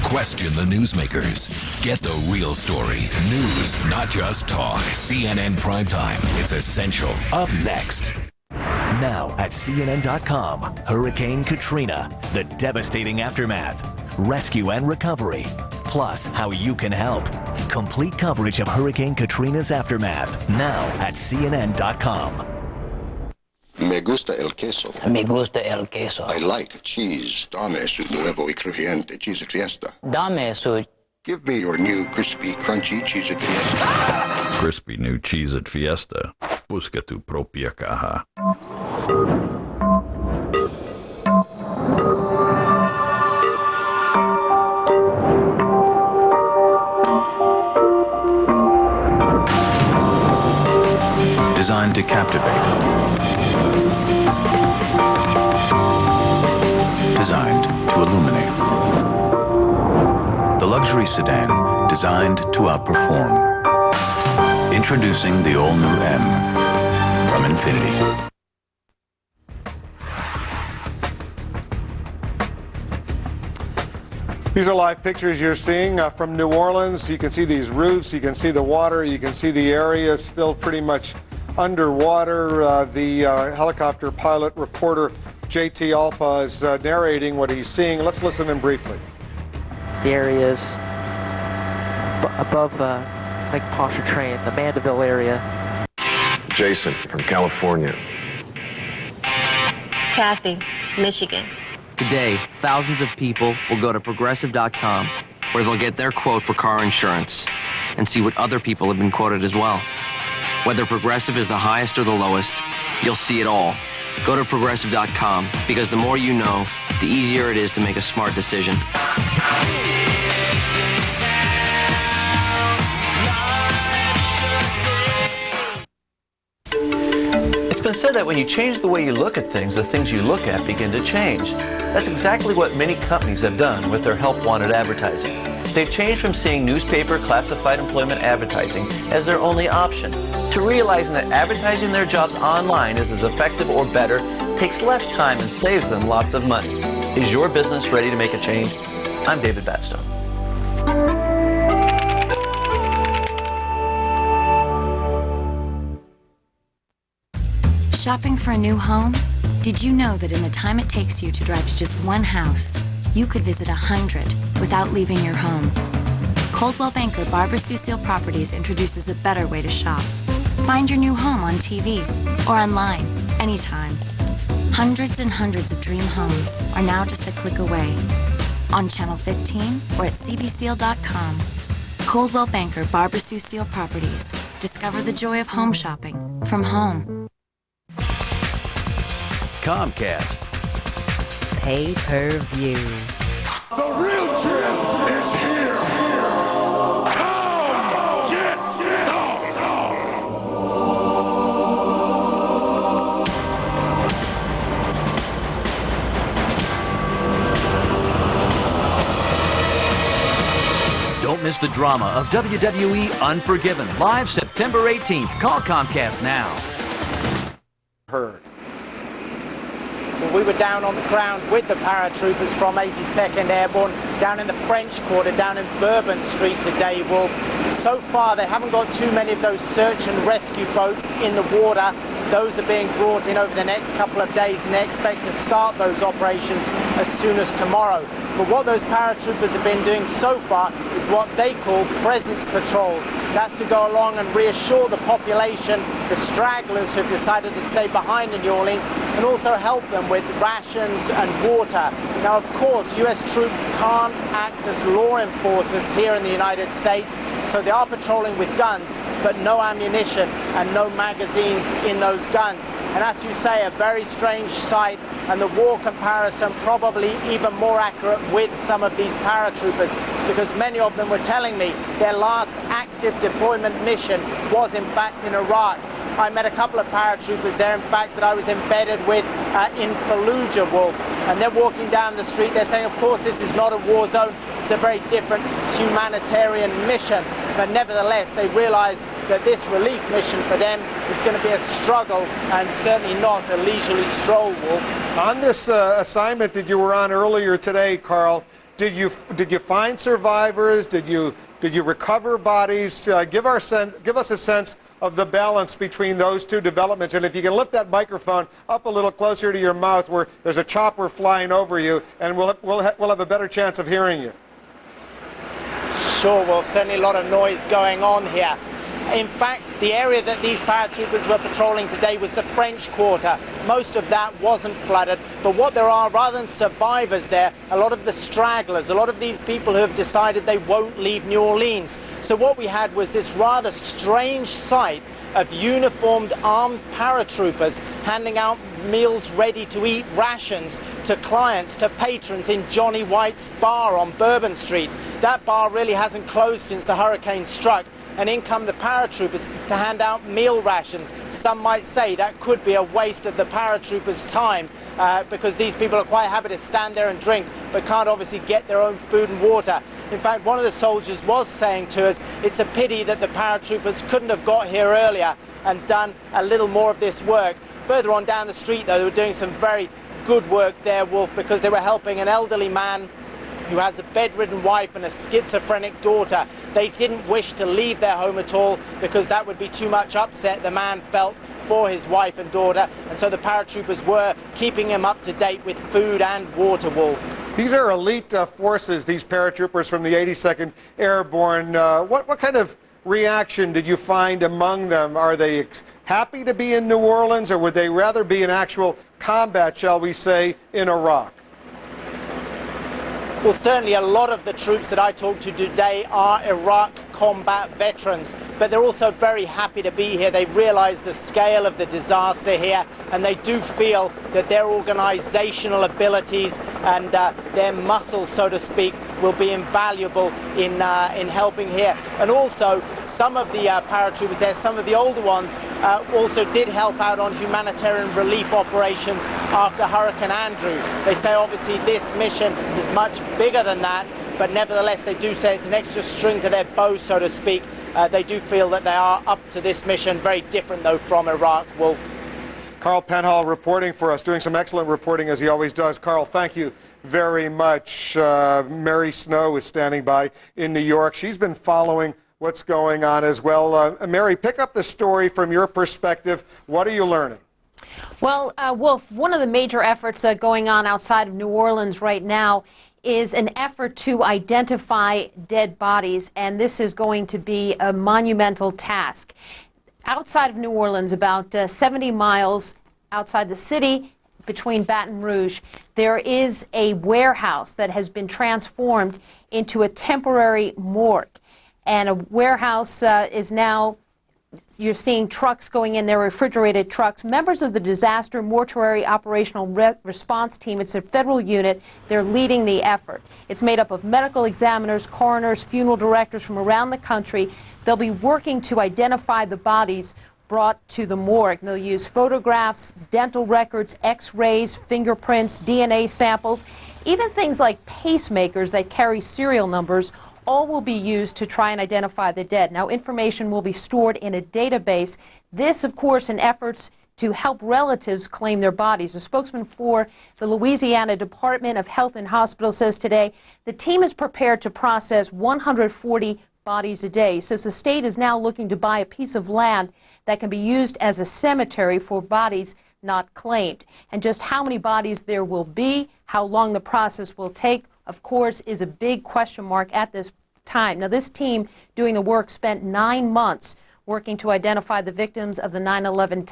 question the newsmakers. Get the real story. News, not just talk. CNN Primetime. It's essential. Up next. Now at CNN.com, Hurricane Katrina, the devastating aftermath, rescue and recovery, plus how you can help. Complete coverage of Hurricane Katrina's aftermath, now at CNN.com. Me gusta el queso. Me gusta el queso. I like cheese. Dame su nuevo y crujiente cheese at Fiesta. Dame su... Give me your new crispy, crunchy cheese at Fiesta. Crispy new cheese at Fiesta. Busca tu propia caja. Designed to captivate. Designed to illuminate. The luxury sedan designed to outperform. Introducing the all-new M from Infiniti. These are live pictures you're seeing from New Orleans. You can see these roofs, you can see the water, you can see the area still pretty much underwater. The helicopter pilot reporter JT Alpa is narrating what he's seeing. Let's listen in briefly. The area is above Lake Pontchartrain, the Mandeville area. Jason from California. Kathy, Michigan. Today, thousands of people will go to Progressive.com, where they'll get their quote for car insurance and see what other people have been quoted as well. Whether Progressive is the highest or the lowest, you'll see it all. Go to Progressive.com, because the more you know, the easier it is to make a smart decision. It's been said that when you change the way you look at things, the things you look at begin to change. That's exactly what many companies have done with their help wanted advertising. They've changed from seeing newspaper classified employment advertising as their only option to realizing that advertising their jobs online is as effective or better, takes less time, and saves them lots of money. Is your business ready to make a change? I'm David Batstone. Shopping for a new home? Did you know that in the time it takes you to drive to just one house, you could visit 100 without leaving your home? Coldwell Banker Barbara Sue Seal Properties introduces a better way to shop. Find your new home on TV or online, anytime. Hundreds and hundreds of dream homes are now just a click away. On Channel 15 or at cbseal.com. Coldwell Banker Barbara Sue Seal Properties. Discover the joy of home shopping from home. Comcast. Pay-per-view. real champ is here. Come get some. Don't miss the drama of WWE Unforgiven, live September 18th. Call Comcast now. Heard. Well, we were down on the ground with the paratroopers from 82nd Airborne, down in the French Quarter, down in Bourbon Street today, Wolf. So far, they haven't got too many of those search and rescue boats in the water. Those are being brought in over the next couple of days, and they expect to start those operations as soon as tomorrow. But what those paratroopers have been doing so far is what they call presence patrols. That's to go along and reassure the population, the stragglers who've decided to stay behind in New Orleans, and also help them with rations and water. Now, of course, US troops can't act as law enforcers here in the United States, so they are patrolling with guns, but no ammunition and no magazines in those guns. And as you say, a very strange sight, and the war comparison probably even more accurate with some of these paratroopers, because many of them were telling me their last active deployment mission was in fact in Iraq. I met a couple of paratroopers there, in fact, that I was embedded with in Fallujah, Wolf, and they're walking down the street. They're saying, of course, this is not a war zone. It's a very different humanitarian mission, but nevertheless, they realize that this relief mission for them is going to be a struggle and certainly not a leisurely stroll, Wolf. On this assignment that you were on earlier today, Carl, did you find survivors? Did you recover bodies? Give us a sense of the balance between those two developments. And if you can lift that microphone up a little closer to your mouth, where there's a chopper flying over you, and we'll have a better chance of hearing you. Sure, well, certainly a lot of noise going on here. In fact, the area that these paratroopers were patrolling today was the French Quarter. Most of that wasn't flooded, but what there are, rather than survivors there, a lot of the stragglers, a lot of these people who have decided they won't leave New Orleans. So what we had was this rather strange sight of uniformed armed paratroopers handing out meals ready to eat rations to clients, to patrons in Johnny White's bar on Bourbon Street. That bar really hasn't closed since the hurricane struck. And in come the paratroopers to hand out meal rations. Some might say that could be a waste of the paratroopers' time because these people are quite happy to stand there and drink, but can't obviously get their own food and water. In fact, one of the soldiers was saying to us, it's a pity that the paratroopers couldn't have got here earlier and done a little more of this work. Further on down the street, though, they were doing some very good work there, Wolf, because they were helping an elderly man who has a bedridden wife and a schizophrenic daughter. They didn't wish to leave their home at all because that would be too much upset, the man felt, for his wife and daughter, and so the paratroopers were keeping him up to date with food and water, Wolf. These are elite forces, these paratroopers from the 82nd Airborne. What kind of reaction did you find among them? Are they happy to be in New Orleans, or would they rather be in actual combat, shall we say, in Iraq? Well, certainly a lot of the troops that I talked to today are Iraq combat veterans, but they're also very happy to be here. They realize the scale of the disaster here, and they do feel that their organizational abilities and their muscles, so to speak, will be invaluable in helping here. And also, some of the paratroopers there, some of the older ones, also did help out on humanitarian relief operations after Hurricane Andrew. They say obviously this mission is much bigger than that, but nevertheless they do say it's an extra string to their bow, so to speak. They do feel that they are up to this mission, very different though from Iraq, Wolf. Carl Penhall reporting for us, doing some excellent reporting as he always does. Carl, thank you very much. Mary Snow is standing by in New York. She's been following what's going on as well. Mary, pick up the story from your perspective. What are you learning? Well, Wolf, one of the major efforts going on outside of New Orleans right now is an effort to identify dead bodies, and this is going to be a monumental task. Outside of New Orleans, about 70 miles outside the city, between Baton Rouge, there is a warehouse that has been transformed into a temporary morgue. And a warehouse is now You're seeing trucks going in there, refrigerated trucks. Members of the Disaster Mortuary Operational Response Team, it's a federal unit, they're leading the effort. It's made up of medical examiners, coroners, funeral directors from around the country. They'll be working to identify the bodies brought to the morgue. They'll use photographs, dental records, x-rays, fingerprints, DNA samples, even things like pacemakers that carry serial numbers. All will be used to try and identify the dead. Now, information will be stored in a database. This, of course, in efforts to help relatives claim their bodies. A spokesman for the Louisiana Department of Health and Hospitals says today the team is prepared to process 140 bodies a day. He says the state is now looking to buy a piece of land that can be used as a cemetery for bodies not claimed. And just how many bodies there will be, how long the process will take, of course, is a big question mark at this time. Now, this team doing the work spent 9 months working to identify the victims of the 9/11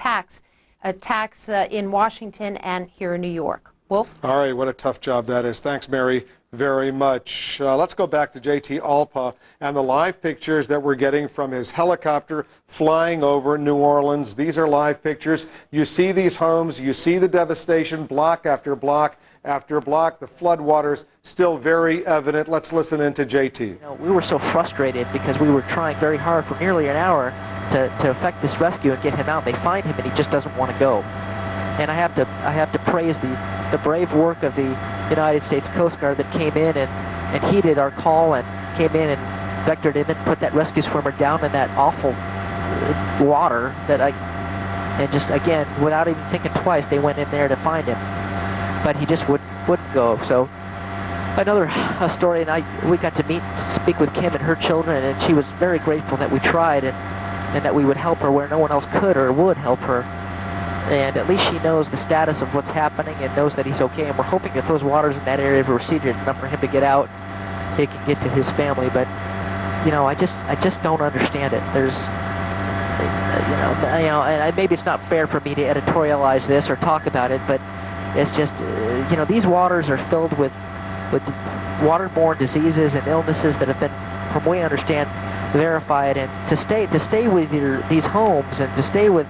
attacks in Washington and here in New York. Wolf? All right, what a tough job that is. Thanks, Mary, very much. Let's go back to JT Alpa and the live pictures that we're getting from his helicopter flying over New Orleans. These are live pictures. You see these homes, you see the devastation, block after block after block. The floodwaters still very evident. Let's listen in to JT. We were so frustrated because we were trying very hard for nearly an hour to effect this rescue and get him out. They find him and he just doesn't want to go. And I have to praise the brave work of the United States Coast Guard that came in and heeded our call and came in and vectored in and put that rescue swimmer down in that awful water and just, again, without even thinking twice, they went in there to find him. But he just wouldn't go. So another story, and we got to speak with Kim and her children, and she was very grateful that we tried and that we would help her where no one else could or would help her. And at least she knows the status of what's happening and knows that he's okay. And we're hoping that those waters in that area have receded enough for him to get out, he can get to his family. But I just don't understand it. There's, and maybe it's not fair for me to editorialize this or talk about it, but it's just, these waters are filled with waterborne diseases and illnesses that have been, from what we understand, verified. And to stay with these homes and to stay with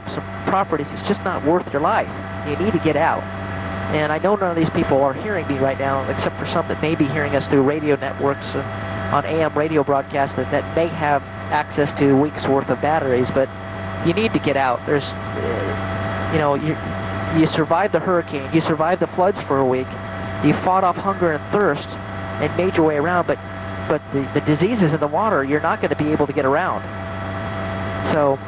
some properties, it's just not worth your life. You need to get out. And I know none of these people are hearing me right now, except for some that may be hearing us through radio networks on AM radio broadcasts that may have access to weeks worth of batteries, but you need to get out. There's, you survived the hurricane, you survived the floods for a week, you fought off hunger and thirst and made your way around, but the diseases in the water, you're not going to be able to get around. So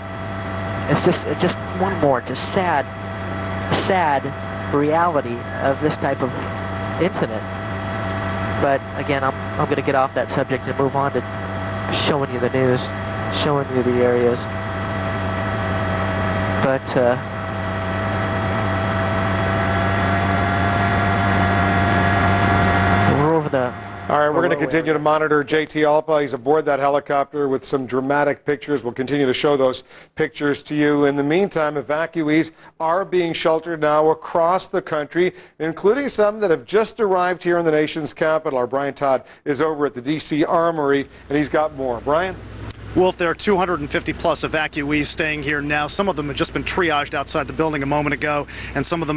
it's just one more just sad reality of this type of incident. But again, I'm going to get off that subject and move on to showing you the news, showing you the areas. But we're over the... All right, we're going to continue to monitor JT Alpa. He's aboard that helicopter with some dramatic pictures. We'll continue to show those pictures to you. In the meantime, evacuees are being sheltered now across the country, including some that have just arrived here in the nation's capital. Our Brian Todd is over at the D.C. Armory, and he's got more. Brian? Wolf, there are 250 plus evacuees staying here now. Some of them have just been triaged outside the building a moment ago, and some of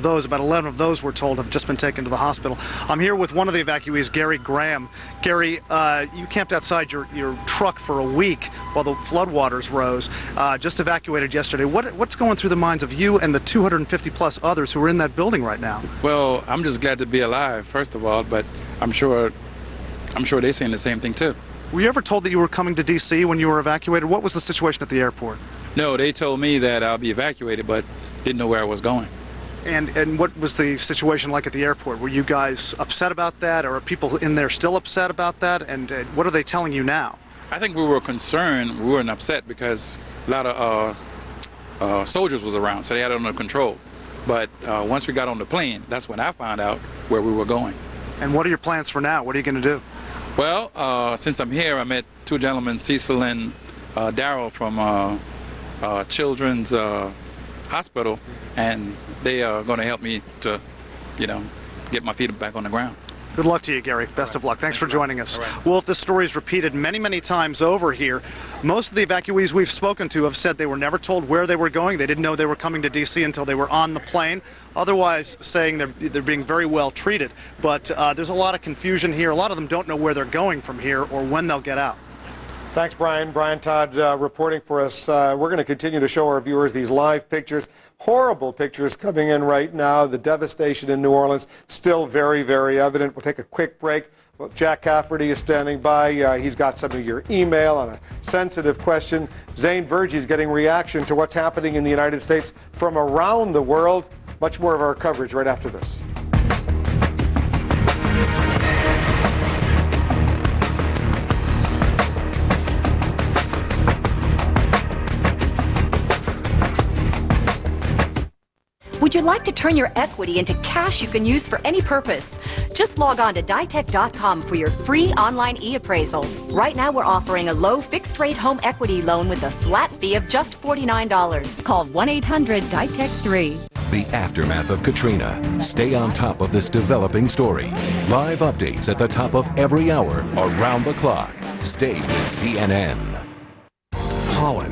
those, about 11 of those we're told, have just been taken to the hospital. I'm here with one of the evacuees, Gary Graham. Gary, you camped outside your truck for a week while the floodwaters rose, just evacuated yesterday. What's going through the minds of you and the 250 plus others who are in that building right now? Well, I'm just glad to be alive, first of all, but I'm sure they're saying the same thing too. Were you ever told that you were coming to D.C. when you were evacuated? What was the situation at the airport? No, they told me that I'll be evacuated, but didn't know where I was going. And what was the situation like at the airport? Were you guys upset about that, or are people in there still upset about that? And what are they telling you now? I think we were concerned. We weren't upset because a lot of soldiers was around, so they had it under control. But once we got on the plane, that's when I found out where we were going. And what are your plans for now? What are you going to do? Well, since I'm here, I met two gentlemen, Cecil and Darrell from Children's Hospital, and they are going to help me to, get my feet back on the ground. Good luck to you, Gary. Best of luck. Thanks for joining us. Wolf, this story is repeated many, many times over here. Most of the evacuees we've spoken to have said they were never told where they were going. They didn't know they were coming to D.C. until they were on the plane. Otherwise, saying they're being very well treated. But there's a lot of confusion here. A lot of them don't know where they're going from here or when they'll get out. Thanks, Brian. Brian Todd reporting for us. We're going to continue to show our viewers these live pictures. Horrible pictures coming in right now. The devastation in New Orleans still very, very evident. We'll take a quick break. Well, Jack Cafferty is standing by. He's got some of your email on a sensitive question. Zane Vergie's getting reaction to what's happening in the United States from around the world. Much more of our coverage right after this. Would you like to turn your equity into cash you can use for any purpose? Just log on to ditech.com for your free online e-appraisal. Right now we're offering a low fixed-rate home equity loan with a flat fee of just $49. Call 1-800-DITECH-3. The aftermath of Katrina. Stay on top of this developing story. Live updates at the top of every hour, around the clock. Stay with CNN. Pollen,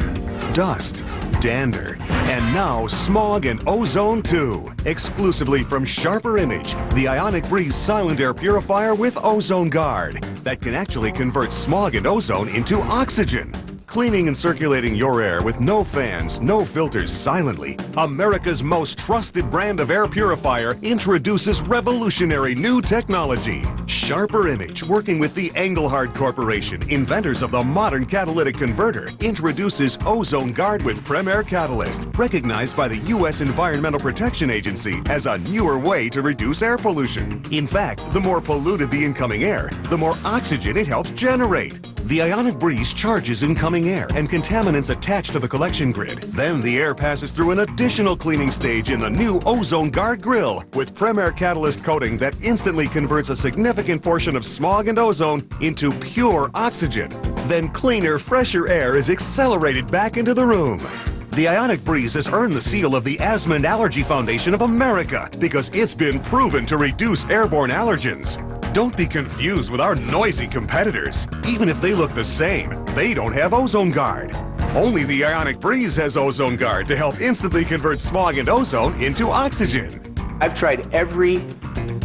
dust, dander, and now smog and ozone too. Exclusively from Sharper Image, the Ionic Breeze Silent Air Purifier with Ozone Guard that can actually convert smog and ozone into oxygen. Cleaning and circulating your air with no fans, no filters, silently. America's most trusted brand of air purifier introduces revolutionary new technology. Sharper Image, working with the Engelhard Corporation, inventors of the modern catalytic converter, introduces Ozone Guard with Premier Catalyst, recognized by the U.S. Environmental Protection Agency as a newer way to reduce air pollution. In fact, the more polluted the incoming air, the more oxygen it helps generate. The Ionic Breeze charges incoming air and contaminants attached to the collection grid. Then the air passes through an additional cleaning stage in the new Ozone Guard grill with Premier Catalyst coating that instantly converts a significant portion of smog and ozone into pure oxygen. Then cleaner, fresher air is accelerated back into the room. The Ionic Breeze has earned the seal of the Asthma and Allergy Foundation of America because it's been proven to reduce airborne allergens. Don't be confused with our noisy competitors. Even if they look the same, they don't have Ozone Guard. Only the Ionic Breeze has Ozone Guard to help instantly convert smog and ozone into oxygen. I've tried every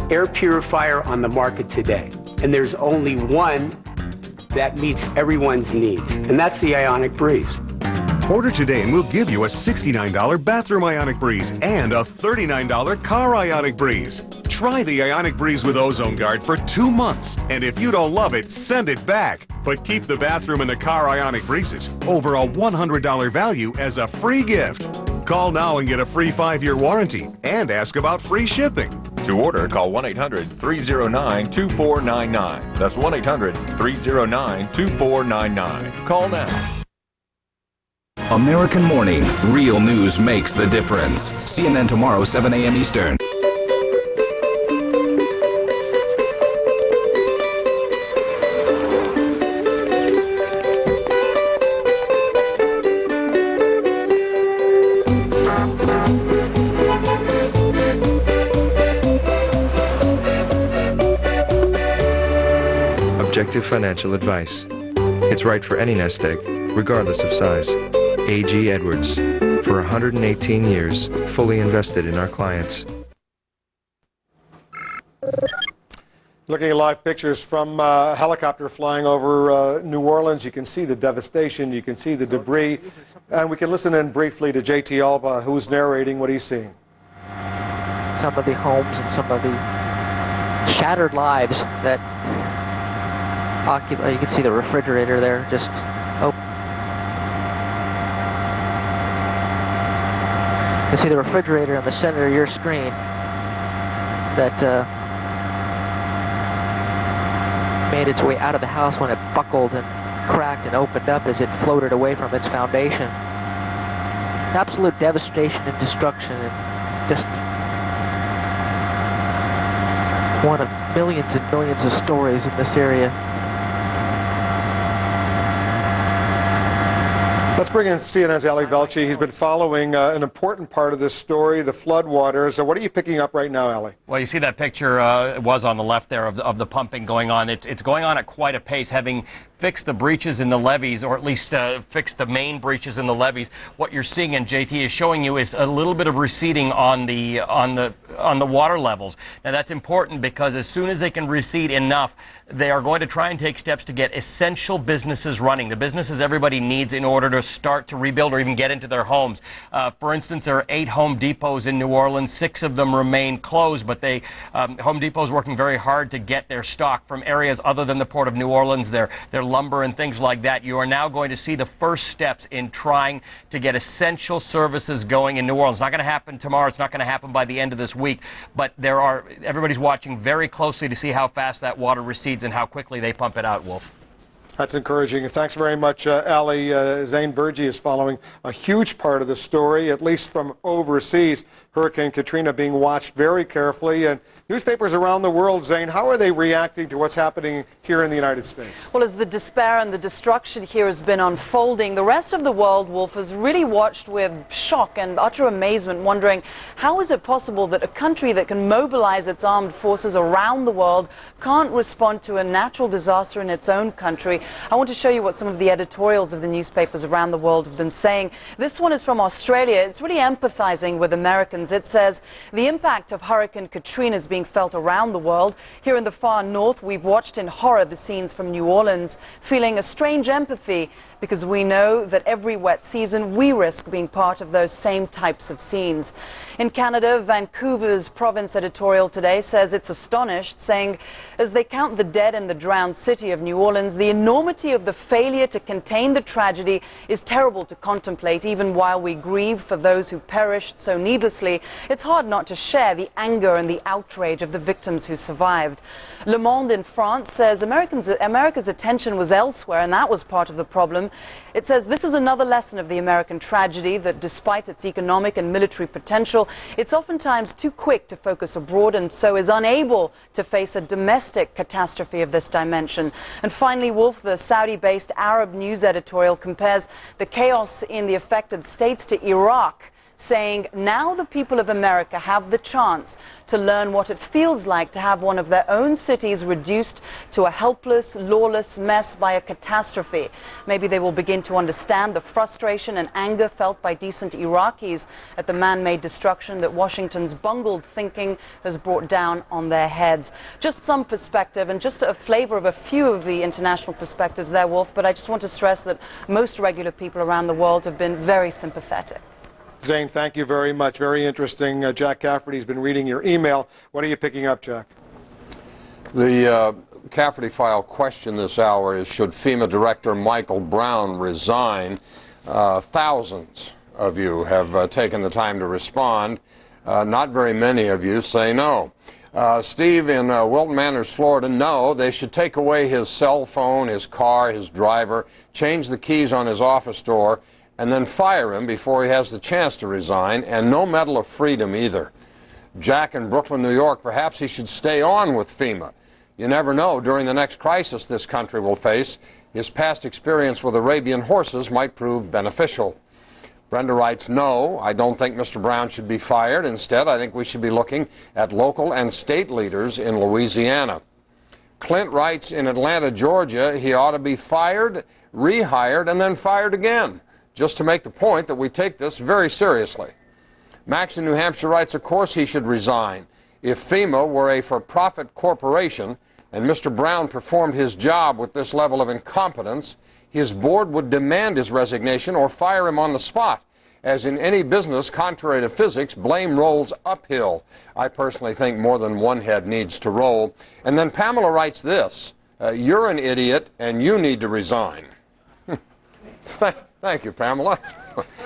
air purifier on the market today, and there's only one that meets everyone's needs, and that's the Ionic Breeze. Order today and we'll give you a $69 bathroom Ionic Breeze and a $39 car Ionic Breeze. Try the Ionic Breeze with Ozone Guard for 2 months, and if you don't love it, send it back. But keep the bathroom and the car Ionic Breezes over a $100 value as a free gift. Call now and get a free 5-year warranty and ask about free shipping. To order, call 1-800-309-2499. That's 1-800-309-2499. Call now. American Morning. Real news makes the difference. CNN tomorrow, 7 a.m. Eastern. Objective financial advice. It's right for any nest egg, regardless of size. A.G. Edwards, for 118 years, fully invested in our clients. Looking at live pictures from a helicopter flying over New Orleans, you can see the devastation, you can see the debris, and we can listen in briefly to J.T. Alba, who's narrating what he's seeing. Some of the homes and some of the shattered lives that occupy. You can see the refrigerator there just open. You can see the refrigerator in the center of your screen that made its way out of the house when it buckled and cracked and opened up as it floated away from its foundation. Absolute devastation and destruction, and just one of millions and millions of stories in this area. Let's bring in CNN's Ali Velchi. He's been following an important part of this story, the floodwaters. What are you picking up right now, Ali? Well, you see that picture was on the left there of the pumping going on. It's going on at quite a pace, having fixed the breaches in the levees, or at least fixed the main breaches in the levees. What you're seeing, and JT is showing you, is a little bit of receding on the water levels. Now that's important because as soon as they can recede enough, they are going to try and take steps to get essential businesses running, the businesses everybody needs in order to start to rebuild or even get into their homes. For instance, there are 8 Home Depots in New Orleans. 6 of them remain closed, but Home Depot is working very hard to get their stock from areas other than the Port of New Orleans, their lumber and things like that. You are now going to see the first steps in trying to get essential services going in New Orleans. It's not going to happen tomorrow. It's not going to happen by the end of this week, but everybody's watching very closely to see how fast that water recedes and how quickly they pump it out, Wolf. That's encouraging. Thanks very much, Ali. Zane Vergy is following a huge part of the story, at least from overseas. Hurricane Katrina being watched very carefully. And newspapers around the world, Zane, how are they reacting to what's happening here in the United States? Well, as the despair and the destruction here has been unfolding, the rest of the world, Wolf, has really watched with shock and utter amazement, wondering how is it possible that a country that can mobilize its armed forces around the world can't respond to a natural disaster in its own country. I want to show you what some of the editorials of the newspapers around the world have been saying. This one is from Australia. It's really empathizing with Americans. It says, the impact of Hurricane Katrina is being felt around the world. Here in the far north, we've watched in horror the scenes from New Orleans, feeling a strange empathy because we know that every wet season we risk being part of those same types of scenes. In Canada, Vancouver's Province editorial today says it's astonished, saying as they count the dead in the drowned city of New Orleans, the enormity of the failure to contain the tragedy is terrible to contemplate. Even while we grieve for those who perished so needlessly, it's hard not to share the anger and the outrage of the victims who survived. Le Monde in France says America's attention was elsewhere, and that was part of the problem. It says this is another lesson of the American tragedy, that despite its economic and military potential, it's oftentimes too quick to focus abroad and so is unable to face a domestic catastrophe of this dimension. And finally, Wolf, the Saudi-based Arab news editorial compares the chaos in the affected states to Iraq, saying now the people of America have the chance to learn what it feels like to have one of their own cities reduced to a helpless, lawless mess by a catastrophe. Maybe they will begin to understand the frustration and anger felt by decent Iraqis at the man-made destruction that Washington's bungled thinking has brought down on their heads. Just some perspective and just a flavor of a few of the international perspectives there, Wolf, but I just want to stress that most regular people around the world have been very sympathetic. Zane, thank you very much. Very interesting. Jack Cafferty's been reading your email. What are you picking up, Jack? The Cafferty file question this hour is, should FEMA Director Michael Brown resign? Thousands of you have taken the time to respond. Not very many of you say no. Steve in Wilton Manors, Florida, no, they should take away his cell phone, his car, his driver, change the keys on his office door, and then fire him before he has the chance to resign, and no Medal of Freedom either. Jack in Brooklyn, New York, perhaps he should stay on with FEMA. You never know, during the next crisis this country will face, his past experience with Arabian horses might prove beneficial. Brenda writes, no, I don't think Mr. Brown should be fired. Instead, I think we should be looking at local and state leaders in Louisiana. Clint writes, in Atlanta, Georgia, he ought to be fired, rehired, and then fired again, just to make the point that we take this very seriously. Max in New Hampshire writes, of course he should resign. If FEMA were a for-profit corporation and Mr. Brown performed his job with this level of incompetence, his board would demand his resignation or fire him on the spot. As in any business, contrary to physics, blame rolls uphill. I personally think more than one head needs to roll. And then Pamela writes this, you're an idiot and you need to resign. Thank you, Pamela.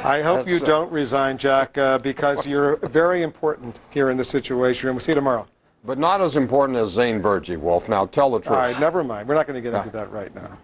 I hope you don't resign, Jack, because you're very important here in this situation. And we'll see you tomorrow. But not as important as Zane Vergy, Wolf. Now, tell the truth. All right, never mind. We're not going to get into that right now.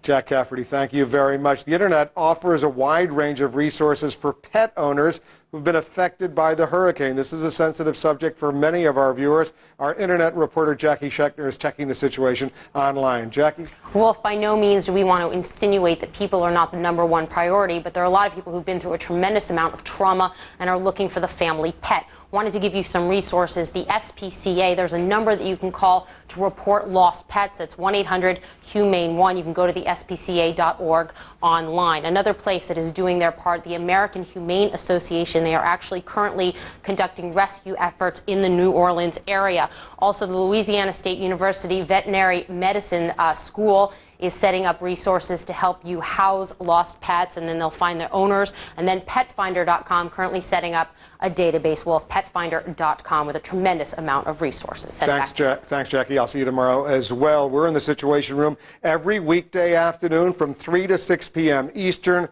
Jack Cafferty, thank you very much. The Internet offers a wide range of resources for pet owners who who've been affected by the hurricane. This is a sensitive subject for many of our viewers. Our internet reporter Jackie Schechtner is checking the situation online. Jackie? Wolf, by no means do we want to insinuate that people are not the #1 priority, but there are a lot of people who've been through a tremendous amount of trauma and are looking for the family pet. Wanted to give you some resources. The SPCA, there's a number that you can call to report lost pets. It's 1-800-HUMANE-1. You can go to the spca.org online. Another place that is doing their part, the American Humane Association. They are actually currently conducting rescue efforts in the New Orleans area. Also, the Louisiana State University Veterinary Medicine School is setting up resources to help you house lost pets, and then they'll find their owners. And then petfinder.com currently setting up a database, Wolf, petfinder.com, with a tremendous amount of resources. Thanks, Jackie. I'll see you tomorrow as well. We're in the Situation Room every weekday afternoon from 3 to 6 p.m. Eastern.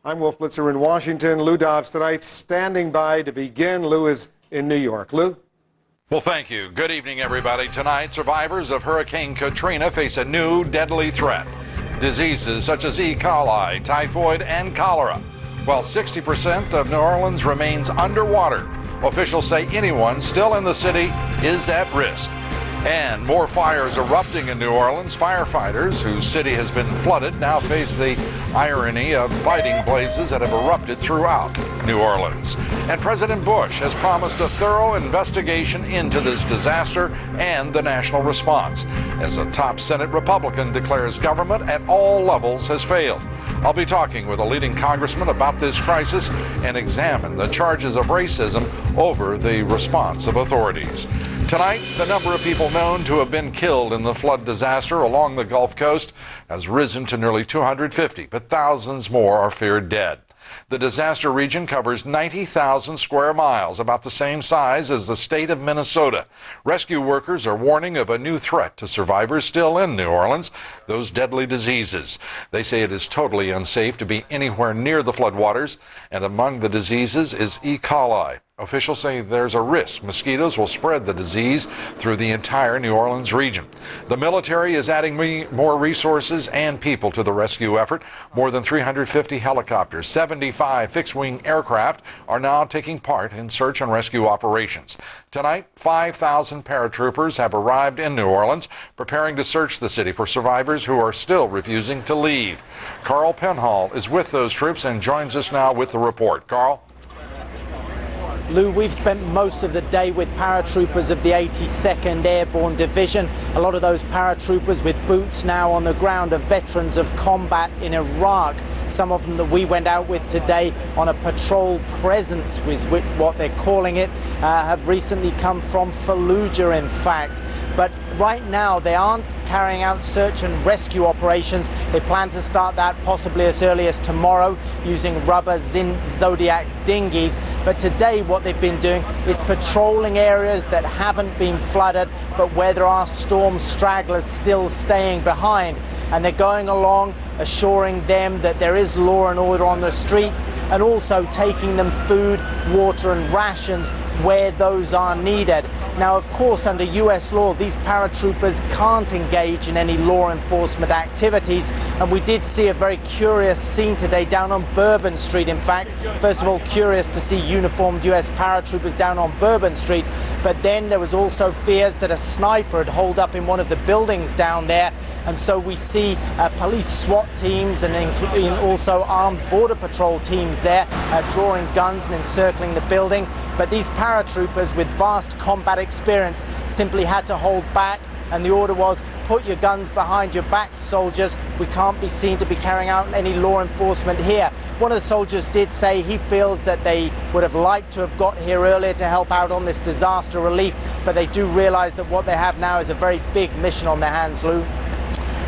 I'm Wolf Blitzer in Washington. Lou Dobbs tonight standing by to begin. Lou is in New York. Lou? Well, thank you. Good evening, everybody. Tonight, survivors of Hurricane Katrina face a new deadly threat. Diseases such as E. coli, typhoid, and cholera. While 60% of New Orleans remains underwater, officials say anyone still in the city is at risk. And more fires erupting in New Orleans. Firefighters, whose city has been flooded, now face the irony of fighting blazes that have erupted throughout New Orleans. And President Bush has promised a thorough investigation into this disaster and the national response, as a top Senate Republican declares government at all levels has failed. I'll be talking with a leading congressman about this crisis and examine the charges of racism over the response of authorities. Tonight, the number of people known to have been killed in the flood disaster along the Gulf Coast has risen to nearly 250, but thousands more are feared dead. The disaster region covers 90,000 square miles, about the same size as the state of Minnesota. Rescue workers are warning of a new threat to survivors still in New Orleans, those deadly diseases. They say it is totally unsafe to be anywhere near the floodwaters, and among the diseases is E. coli. Officials say there's a risk mosquitoes will spread the disease through the entire New Orleans region. The military is adding more resources and people to the rescue effort. More than 350 helicopters, 75 fixed-wing aircraft are now taking part in search and rescue operations. Tonight, 5,000 paratroopers have arrived in New Orleans, preparing to search the city for survivors who are still refusing to leave. Carl Penhall is with those troops and joins us now with the report. Carl? Lou, we've spent most of the day with paratroopers of the 82nd Airborne Division. A lot of those paratroopers with boots now on the ground are veterans of combat in Iraq. Some of them that we went out with today on a patrol presence, with what they're calling it, have recently come from Fallujah, in fact. But right now, they aren't carrying out search and rescue operations. They plan to start that possibly as early as tomorrow using rubber Zodiac dinghies. But today, what they've been doing is patrolling areas that haven't been flooded, but where there are storm stragglers still staying behind. And they're going along, assuring them that there is law and order on the streets, and also taking them food, water and rations where those are needed. Now, of course, under US law, these paratroopers can't engage in any law enforcement activities, and we did see a very curious scene today down on Bourbon Street. In fact, first of all, curious to see uniformed US paratroopers down on Bourbon Street, but then there was also fears that a sniper had holed up in one of the buildings down there, and so we see police SWAT teams and including also armed border patrol teams there drawing guns and encircling the building. But these paratroopers with vast combat experience simply had to hold back, and the order was, put your guns behind your backs, soldiers. We can't be seen to be carrying out any law enforcement here. One of the soldiers did say he feels that they would have liked to have got here earlier to help out on this disaster relief, but they do realize that what they have now is a very big mission on their hands, Lou.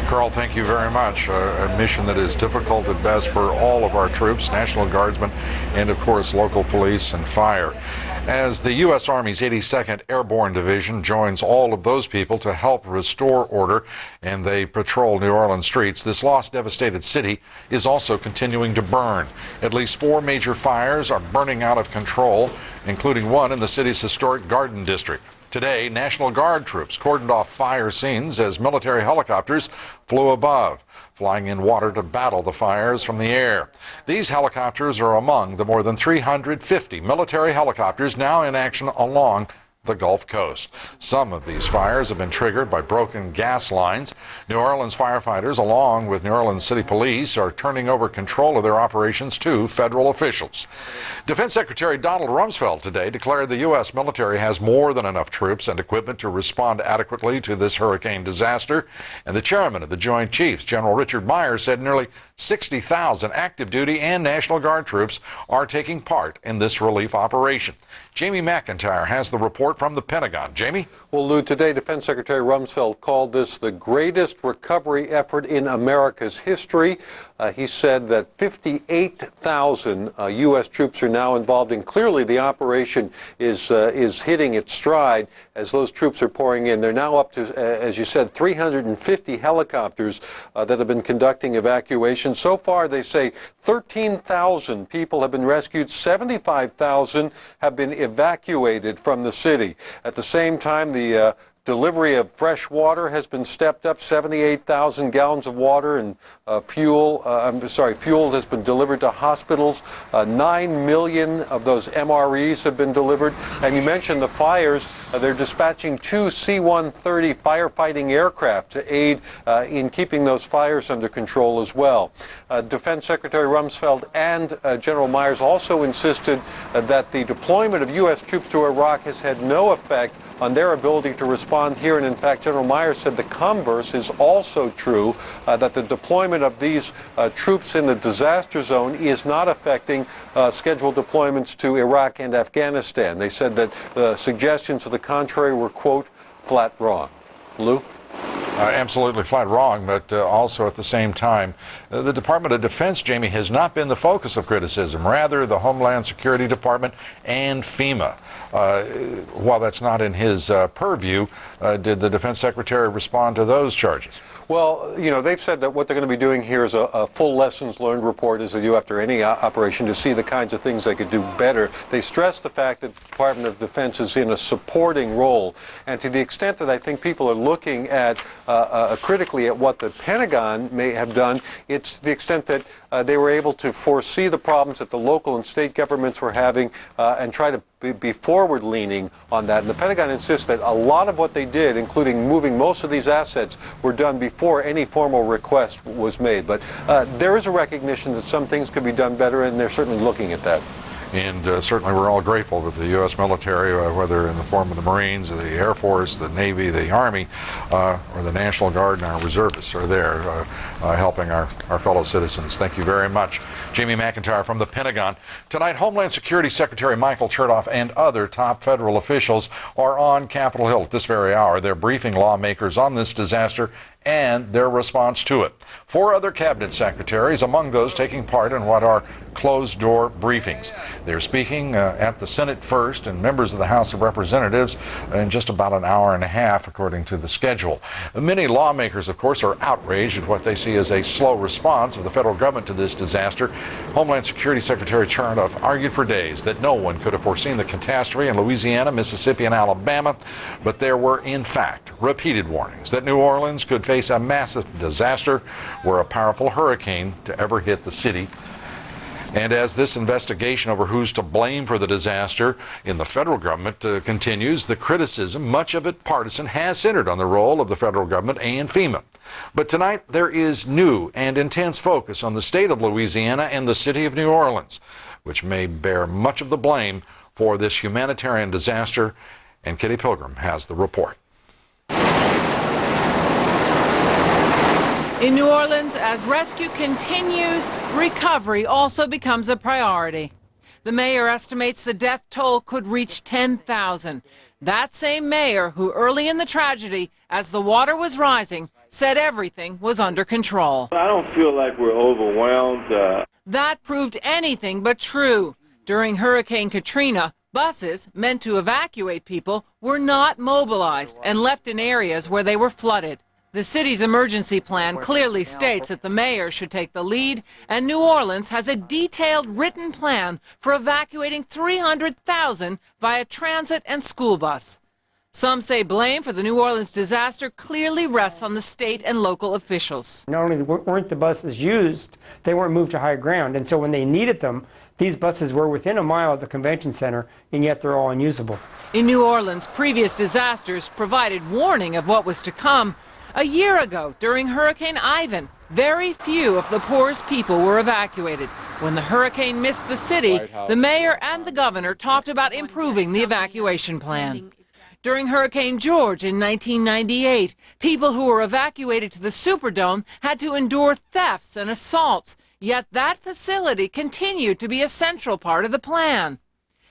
Carl, thank you very much. A mission that is difficult at best for all of our troops, National Guardsmen, and of course local police and fire. As the U.S. Army's 82nd Airborne Division joins all of those people to help restore order, and they patrol New Orleans streets, this lost, devastated city is also continuing to burn. At least 4 major fires are burning out of control. including one in the city's historic Garden District. Today, National Guard troops cordoned off fire scenes as military helicopters flew above, flying in water to battle the fires from the air. These helicopters are among the more than 350 military helicopters now in action along the Gulf Coast. Some of these fires have been triggered by broken gas lines. New Orleans firefighters, along with New Orleans City Police, are turning over control of their operations to federal officials. Defense Secretary Donald Rumsfeld today declared the U.S. military has more than enough troops and equipment to respond adequately to this hurricane disaster. And the chairman of the Joint Chiefs, General Richard Myers, said nearly 60,000 active duty and National Guard troops are taking part in this relief operation. Jamie McIntyre has the report from the Pentagon. Jamie? Well, Lou, today Defense Secretary Rumsfeld called this the greatest recovery effort in America's history. He said that 58,000 U.S. troops are now involved, and clearly the operation is hitting its stride as those troops are pouring in. They're now up to, as you said, 350 helicopters that have been conducting evacuations. So far, they say 13,000 people have been rescued, 75,000 have been evacuated from the city. At the same time, the delivery of fresh water has been stepped up. 78,000 gallons of water and fuel has been delivered to hospitals. 9 million of those MREs have been delivered. And you mentioned the fires. They're dispatching 2 C-130 firefighting aircraft to aid in keeping those fires under control as well. Defense Secretary Rumsfeld and General Myers also insisted that the deployment of U.S. troops to Iraq has had no effect on their ability to respond here. And in fact, General Myers said the converse is also true, that the deployment of these troops in the disaster zone is not affecting scheduled deployments to Iraq and Afghanistan. They said that the suggestions to the contrary were, quote, flat wrong. Lou? Absolutely flat wrong, but also at the same time, the Department of Defense, Jamie, has not been the focus of criticism. Rather, the Homeland Security Department and FEMA. While that's not in his purview, did the Defense Secretary respond to those charges? Well, you know, they've said that what they're going to be doing here is a full lessons learned report, as they do after any operation, to see the kinds of things they could do better. They stress the fact that the Department of Defense is in a supporting role. And to the extent that I think people are looking at critically at what the Pentagon may have done, it's to the extent that they were able to foresee the problems that the local and state governments were having and try to be forward-leaning on that. And the Pentagon insists that a lot of what they did, including moving most of these assets, were done before any formal request was made. But there is a recognition that some things could be done better, and they're certainly looking at that. And certainly we're all grateful that the U.S. military, whether in the form of the Marines, the Air Force, the Navy, the Army, or the National Guard and our reservists are there helping our fellow citizens. Thank you very much. Jamie McIntyre from the Pentagon. Tonight, Homeland Security Secretary Michael Chertoff and other top federal officials are on Capitol Hill at this very hour. They're briefing lawmakers on this disaster and their response to it. 4 other cabinet secretaries among those taking part in what are closed-door briefings. They're speaking at the Senate first and members of the House of Representatives in just about an hour and a half, according to the schedule. Many lawmakers, of course, are outraged at what they see as a slow response of the federal government to this disaster. Homeland Security Secretary Chertoff argued for days that no one could have foreseen the catastrophe in Louisiana, Mississippi, and Alabama, but there were, in fact, repeated warnings that New Orleans could face a massive disaster were a powerful hurricane to ever hit the city. And as this investigation over who's to blame for the disaster in the federal government continues, the criticism, much of it partisan, has centered on the role of the federal government and FEMA. But tonight there is new and intense focus on the state of Louisiana and the city of New Orleans, which may bear much of the blame for this humanitarian disaster. And Kitty Pilgrim has the report. In New Orleans, as rescue continues, recovery also becomes a priority. The mayor estimates the death toll could reach 10,000. That same mayor who early in the tragedy, as the water was rising, said everything was under control. I don't feel like we're overwhelmed. That proved anything but true. During Hurricane Katrina, buses meant to evacuate people were not mobilized and left in areas where they were flooded. The city's emergency plan clearly states that the mayor should take the lead, and New Orleans has a detailed written plan for evacuating 300,000 via transit and school bus. Some say blame for the New Orleans disaster clearly rests on the state and local officials. Not only weren't the buses used, they weren't moved to higher ground, and so when they needed them, these buses were within a mile of the convention center, and yet they're all unusable. In New Orleans, previous disasters provided warning of what was to come. A year ago, during Hurricane Ivan, very few of the poorest people were evacuated. When the hurricane missed the city, the mayor and the governor talked about improving the evacuation plan. During Hurricane George in 1998, people who were evacuated to the Superdome had to endure thefts and assaults, yet that facility continued to be a central part of the plan.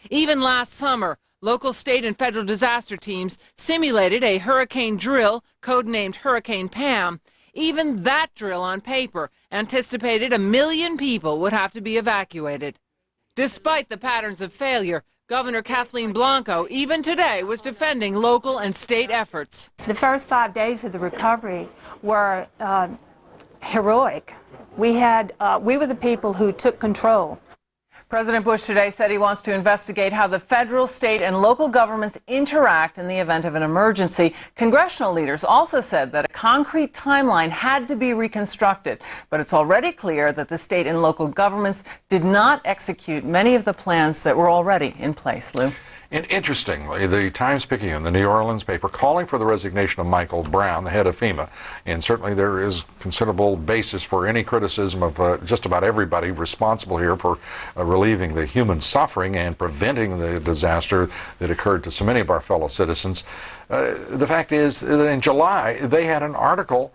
Even last summer, local, state, and federal disaster teams simulated a hurricane drill, codenamed Hurricane Pam. Even that drill on paper anticipated 1 million people would have to be evacuated. Despite the patterns of failure, Governor Kathleen Blanco, even today, was defending local and state efforts. The first 5 days of the recovery were heroic. We were the people who took control. President Bush today said he wants to investigate how the federal, state, and local governments interact in the event of an emergency. Congressional leaders also said that a concrete timeline had to be reconstructed, but it's already clear that the state and local governments did not execute many of the plans that were already in place. Lou? And interestingly, the Times-Picayune, the New Orleans paper, calling for the resignation of Michael Brown, the head of FEMA. And certainly there is considerable basis for any criticism of just about everybody responsible here for relieving the human suffering and preventing the disaster that occurred to so many of our fellow citizens. The fact is that in July, they had an article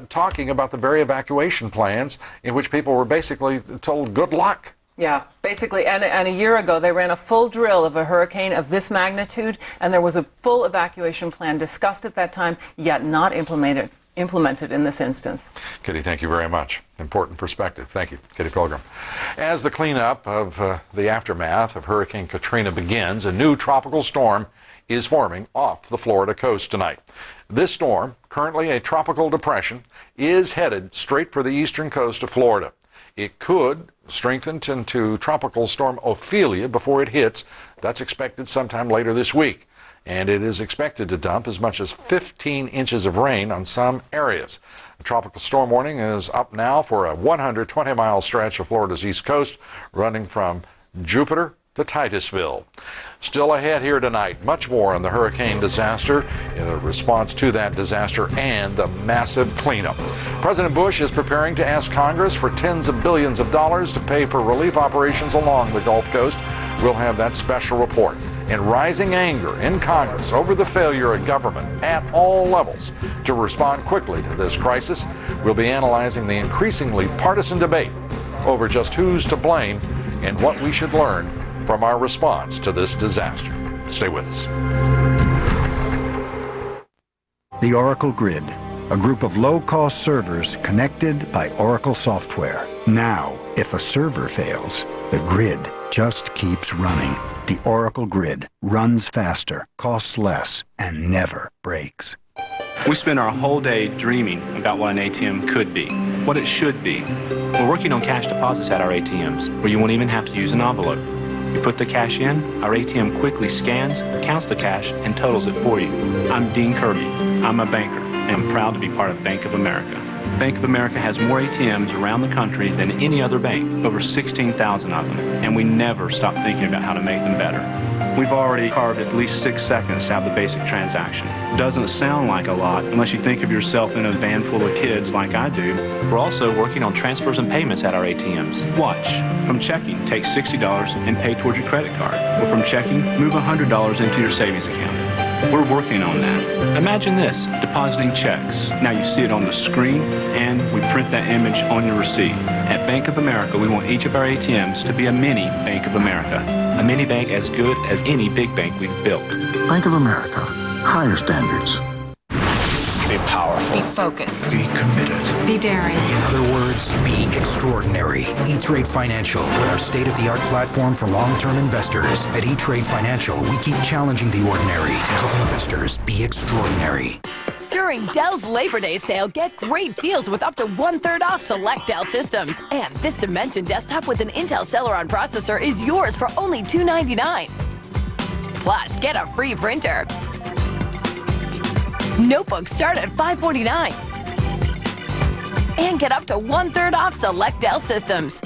talking about the very evacuation plans in which people were basically told good luck. Yeah, basically, and a year ago they ran a full drill of a hurricane of this magnitude, and there was a full evacuation plan discussed at that time, yet not implemented in this instance. Kitty, thank you very much. Important perspective. Thank you, Kitty Pilgrim. As the cleanup of the aftermath of Hurricane Katrina begins, a new tropical storm is forming off the Florida coast tonight. This storm, currently a tropical depression, is headed straight for the eastern coast of Florida. It could strengthen into Tropical Storm Ophelia before it hits. That's expected sometime later this week. And it is expected to dump as much as 15 inches of rain on some areas. A tropical storm warning is up now for a 120-mile stretch of Florida's east coast, running from Jupiter to Titusville. Still ahead here tonight, much more on the hurricane disaster, in the response to that disaster, and the massive cleanup. President Bush is preparing to ask Congress for tens of billions of dollars to pay for relief operations along the Gulf Coast. We'll have that special report. And rising anger in Congress over the failure of government at all levels to respond quickly to this crisis. We'll be analyzing the increasingly partisan debate over just who's to blame and what we should learn from our response to this disaster. Stay with us. The Oracle Grid, a group of low-cost servers connected by Oracle software. Now, if a server fails, the grid just keeps running. The Oracle Grid runs faster, costs less, and never breaks. We spend our whole day dreaming about what an ATM could be, what it should be. We're working on cash deposits at our ATMs, where you won't even have to use an envelope. You put the cash in, our ATM quickly scans, counts the cash, and totals it for you. I'm Dean Kirby. I'm a banker, and I'm proud to be part of Bank of America. Bank of America has more ATMs around the country than any other bank, over 16,000 of them, and we never stop thinking about how to make them better. We've already carved at least 6 seconds to have the basic transaction. Doesn't sound like a lot unless you think of yourself in a van full of kids like I do. We're also working on transfers and payments at our ATMs. Watch. From checking, take $60 and pay towards your credit card. Or from checking, move $100 into your savings account. We're working on that. Imagine this, depositing checks. Now you see it on the screen, and we print that image on your receipt. At Bank of America, we want each of our ATMs to be a mini Bank of America. A mini bank as good as any big bank we've built. Bank of America. Higher standards. Be powerful. Be focused. Be committed. Be daring. In other words, be extraordinary. E-Trade Financial, with our state-of-the-art platform for long-term investors. At E-Trade Financial, we keep challenging the ordinary to help investors be extraordinary. During Dell's Labor Day sale, get great deals with up to 1/3 off select Dell systems. And this Dimension desktop with an Intel Celeron processor is yours for only $299. Plus, get a free printer. Notebooks start at $549. And get up to 1/3 off select Dell systems.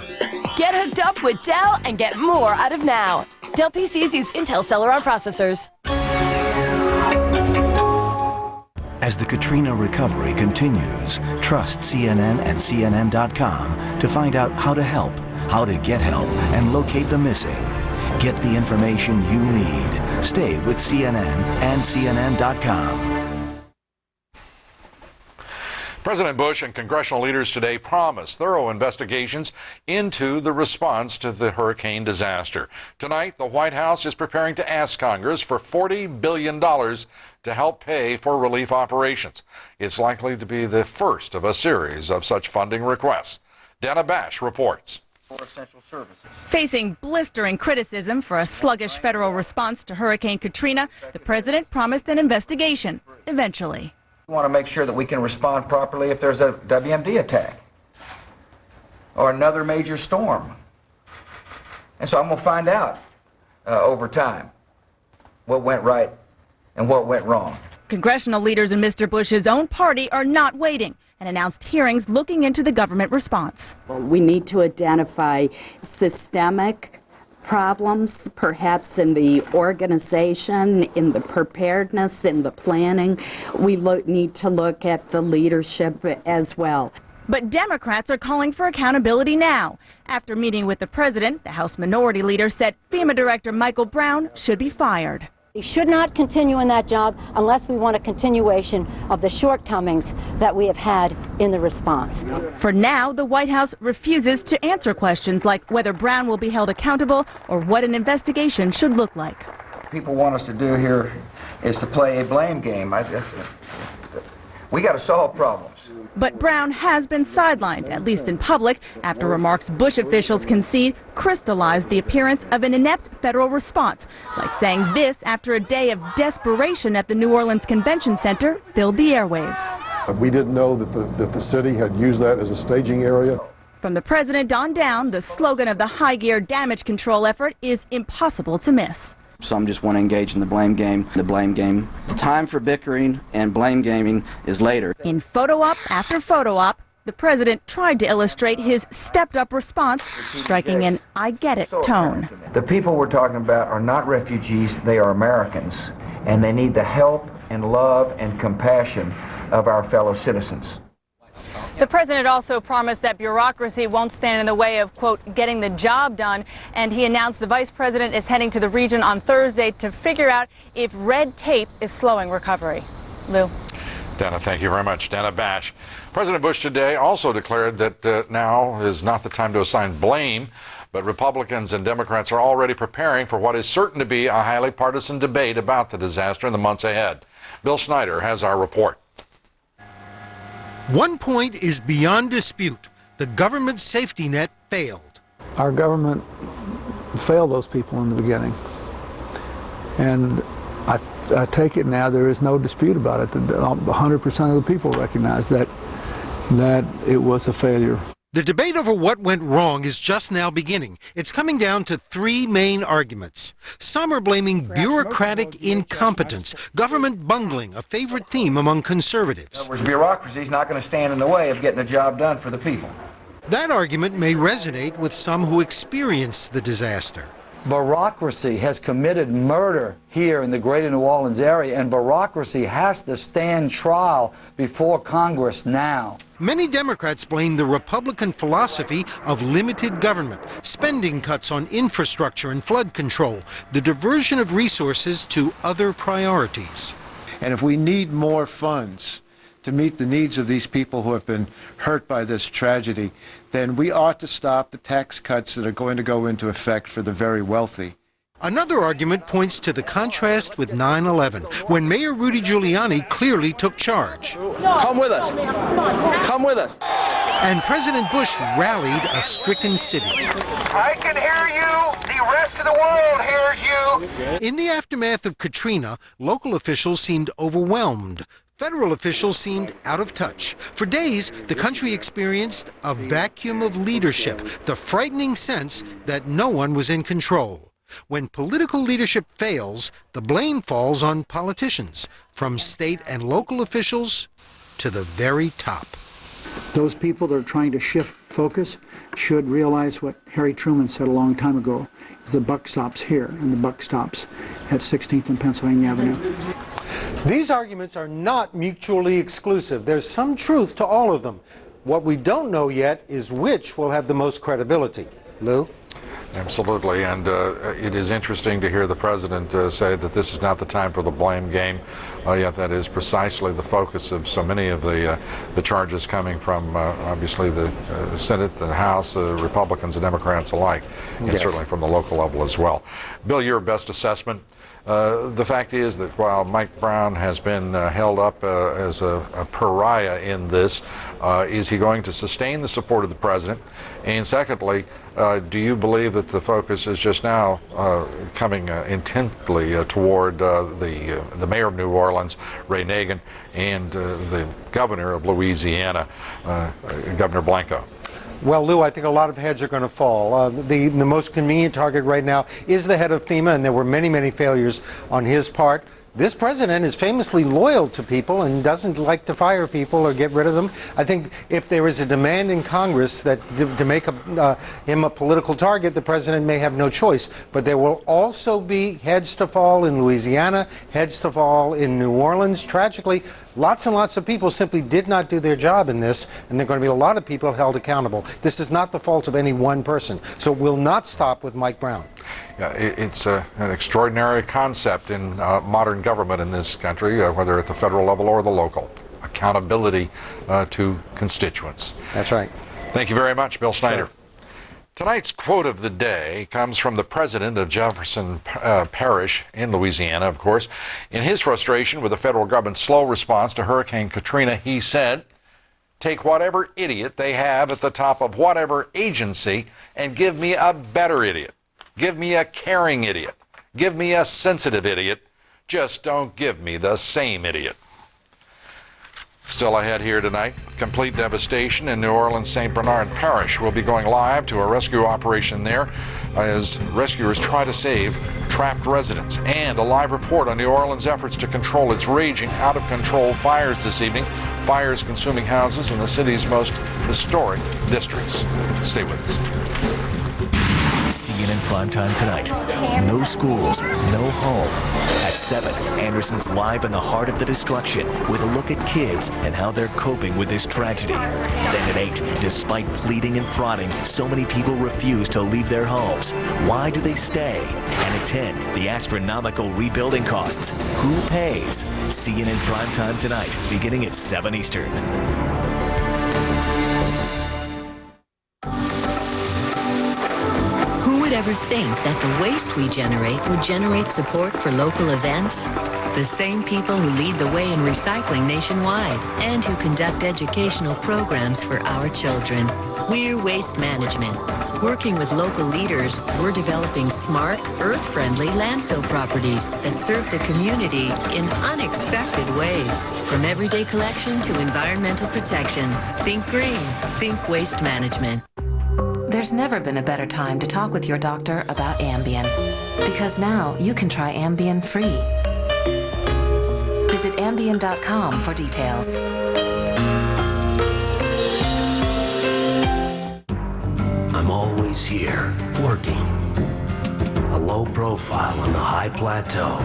Get hooked up with Dell and get more out of now. Dell PCs use Intel Celeron processors. As the Katrina recovery continues, trust CNN and CNN.com to find out how to help, how to get help, and locate the missing. Get the information you need. Stay with CNN and CNN.com. President Bush and congressional leaders today promised thorough investigations into the response to the hurricane disaster. Tonight, the White House is preparing to ask Congress for $40 billion to help pay for relief operations. It's likely to be the first of a series of such funding requests. Dana Bash reports. Essential services. Facing blistering criticism for a sluggish federal response to Hurricane Katrina, the president promised an investigation eventually. We want to make sure that we can respond properly if there's a WMD attack or another major storm. And so I'm going to find out over time what went right and what went wrong. Congressional leaders in Mr. Bush's own party are not waiting and announced hearings looking into the government response. We need to identify systemic problems, perhaps in the organization, in the preparedness, in the planning. We need to look at the leadership as well. But Democrats are calling for accountability now. After meeting with the president, the House Minority Leader said FEMA Director Michael Brown should be fired. He should not continue in that job unless we want a continuation of the shortcomings that we have had in the response. For now, the White House refuses to answer questions like whether Brown will be held accountable or what an investigation should look like. What people want us to do here is to play a blame game. We got to solve problems. But Brown has been sidelined, at least in public, after remarks Bush officials concede crystallized the appearance of an inept federal response, like saying this after a day of desperation at the New Orleans Convention Center filled the airwaves. We didn't know that the city had used that as a staging area. From the president on down, the slogan of the high-gear damage control effort is impossible to miss. Some just want to engage in the blame game. The time for bickering and blame gaming is later. In photo op after photo op, the president tried to illustrate his stepped-up response, striking an I get it tone. The people we're talking about are not refugees, they are Americans, and they need the help and love and compassion of our fellow citizens. The president also promised that bureaucracy won't stand in the way of, quote, getting the job done, and he announced the vice president is heading to the region on Thursday to figure out if red tape is slowing recovery. Lou. Dana, thank you very much. Dana Bash. President Bush today also declared that now is not the time to assign blame, but Republicans and Democrats are already preparing for what is certain to be a highly partisan debate about the disaster in the months ahead. Bill Schneider has our report. One point is beyond dispute. The government safety net failed. Our government failed those people in the beginning. And I take it now there is no dispute about it. 100% of the people recognize that it was a failure. The debate over what went wrong is just now beginning. It's coming down to three main arguments. Some are blaming bureaucratic incompetence, government bungling, a favorite theme among conservatives. Bureaucracy is not going to stand in the way of getting the job done for the people. That argument may resonate with some who experienced the disaster. Bureaucracy has committed murder here in the greater New Orleans area, and bureaucracy has to stand trial before Congress now. Many Democrats blame the Republican philosophy of limited government, spending cuts on infrastructure and flood control, the diversion of resources to other priorities. And if we need more funds to meet the needs of these people who have been hurt by this tragedy, then we ought to stop the tax cuts that are going to go into effect for the very wealthy. Another argument points to the contrast with 9/11, when Mayor Rudy Giuliani clearly took charge. Come with us. Come with us. And President Bush rallied a stricken city. I can hear you. The rest of the world hears you. In the aftermath of Katrina, local officials seemed overwhelmed. federal officials seemed out of touch. For days, the country experienced a vacuum of leadership, the frightening sense that no one was in control. When political leadership fails, the blame falls on politicians, from state and local officials to the very top. Those people that are trying to shift focus should realize what Harry Truman said a long time ago. The buck stops here, and the buck stops at 16th and Pennsylvania Avenue. These arguments are not mutually exclusive. There's some truth to all of them. What we don't know yet is which will have the most credibility. Lou? Absolutely, and it is interesting to hear the president say that this is not the time for the blame game, yet that is precisely the focus of so many of the charges coming from obviously the Senate, the House, Republicans and Democrats alike, and certainly from the local level as well. Bill, your best assessment? The fact is that while Mike Brown has been held up as a pariah in this, is he going to sustain the support of the president? And secondly, do you believe that the focus is just now coming intently toward the mayor of New Orleans, Ray Nagin, and the governor of Louisiana, Governor Blanco? Well, Lou, I think a lot of heads are going to fall. The most convenient target right now is the head of FEMA, and there were many, many failures on his part. This president is famously loyal to people and doesn't like to fire people or get rid of them. I think if there is a demand in Congress that to make him a political target, the president may have no choice. But there will also be heads to fall in Louisiana, heads to fall in New Orleans. Tragically, lots and lots of people simply did not do their job in this, and there are going to be a lot of people held accountable. This is not the fault of any one person. So it will not stop with Mike Brown. Yeah, it's an extraordinary concept in modern government in this country, whether at the federal level or the local. Accountability to constituents. That's right. Thank you very much, Bill Snyder. Sure. Tonight's quote of the day comes from the president of Jefferson Parish in Louisiana, of course. In his frustration with the federal government's slow response to Hurricane Katrina, he said, "Take whatever idiot they have at the top of whatever agency and give me a better idiot. Give me a caring idiot. Give me a sensitive idiot. Just don't give me the same idiot." Still ahead here tonight, complete devastation in New Orleans St. Bernard Parish. We'll be going live to a rescue operation there as rescuers try to save trapped residents. And a live report on New Orleans' efforts to control its raging, out-of-control fires this evening. Fires consuming houses in the city's most historic districts. Stay with us. CNN Primetime tonight. No schools, no home. At 7, Anderson's live in the heart of the destruction with a look at kids and how they're coping with this tragedy. Then at 8, despite pleading and prodding, so many people refuse to leave their homes. Why do they stay? And at 10, the astronomical rebuilding costs. Who pays? CNN Primetime tonight, beginning at 7 Eastern. Ever think that the waste we generate would generate support for local events? The same people who lead the way in recycling nationwide and who conduct educational programs for our children. We're Waste Management. Working with local leaders, we're developing smart, earth-friendly landfill properties that serve the community in unexpected ways. From everyday collection to environmental protection. Think green. Think Waste Management. There's never been a better time to talk with your doctor about Ambien, because now you can try Ambien free. Visit Ambien.com for details. I'm always here, working. A low profile on the high plateau,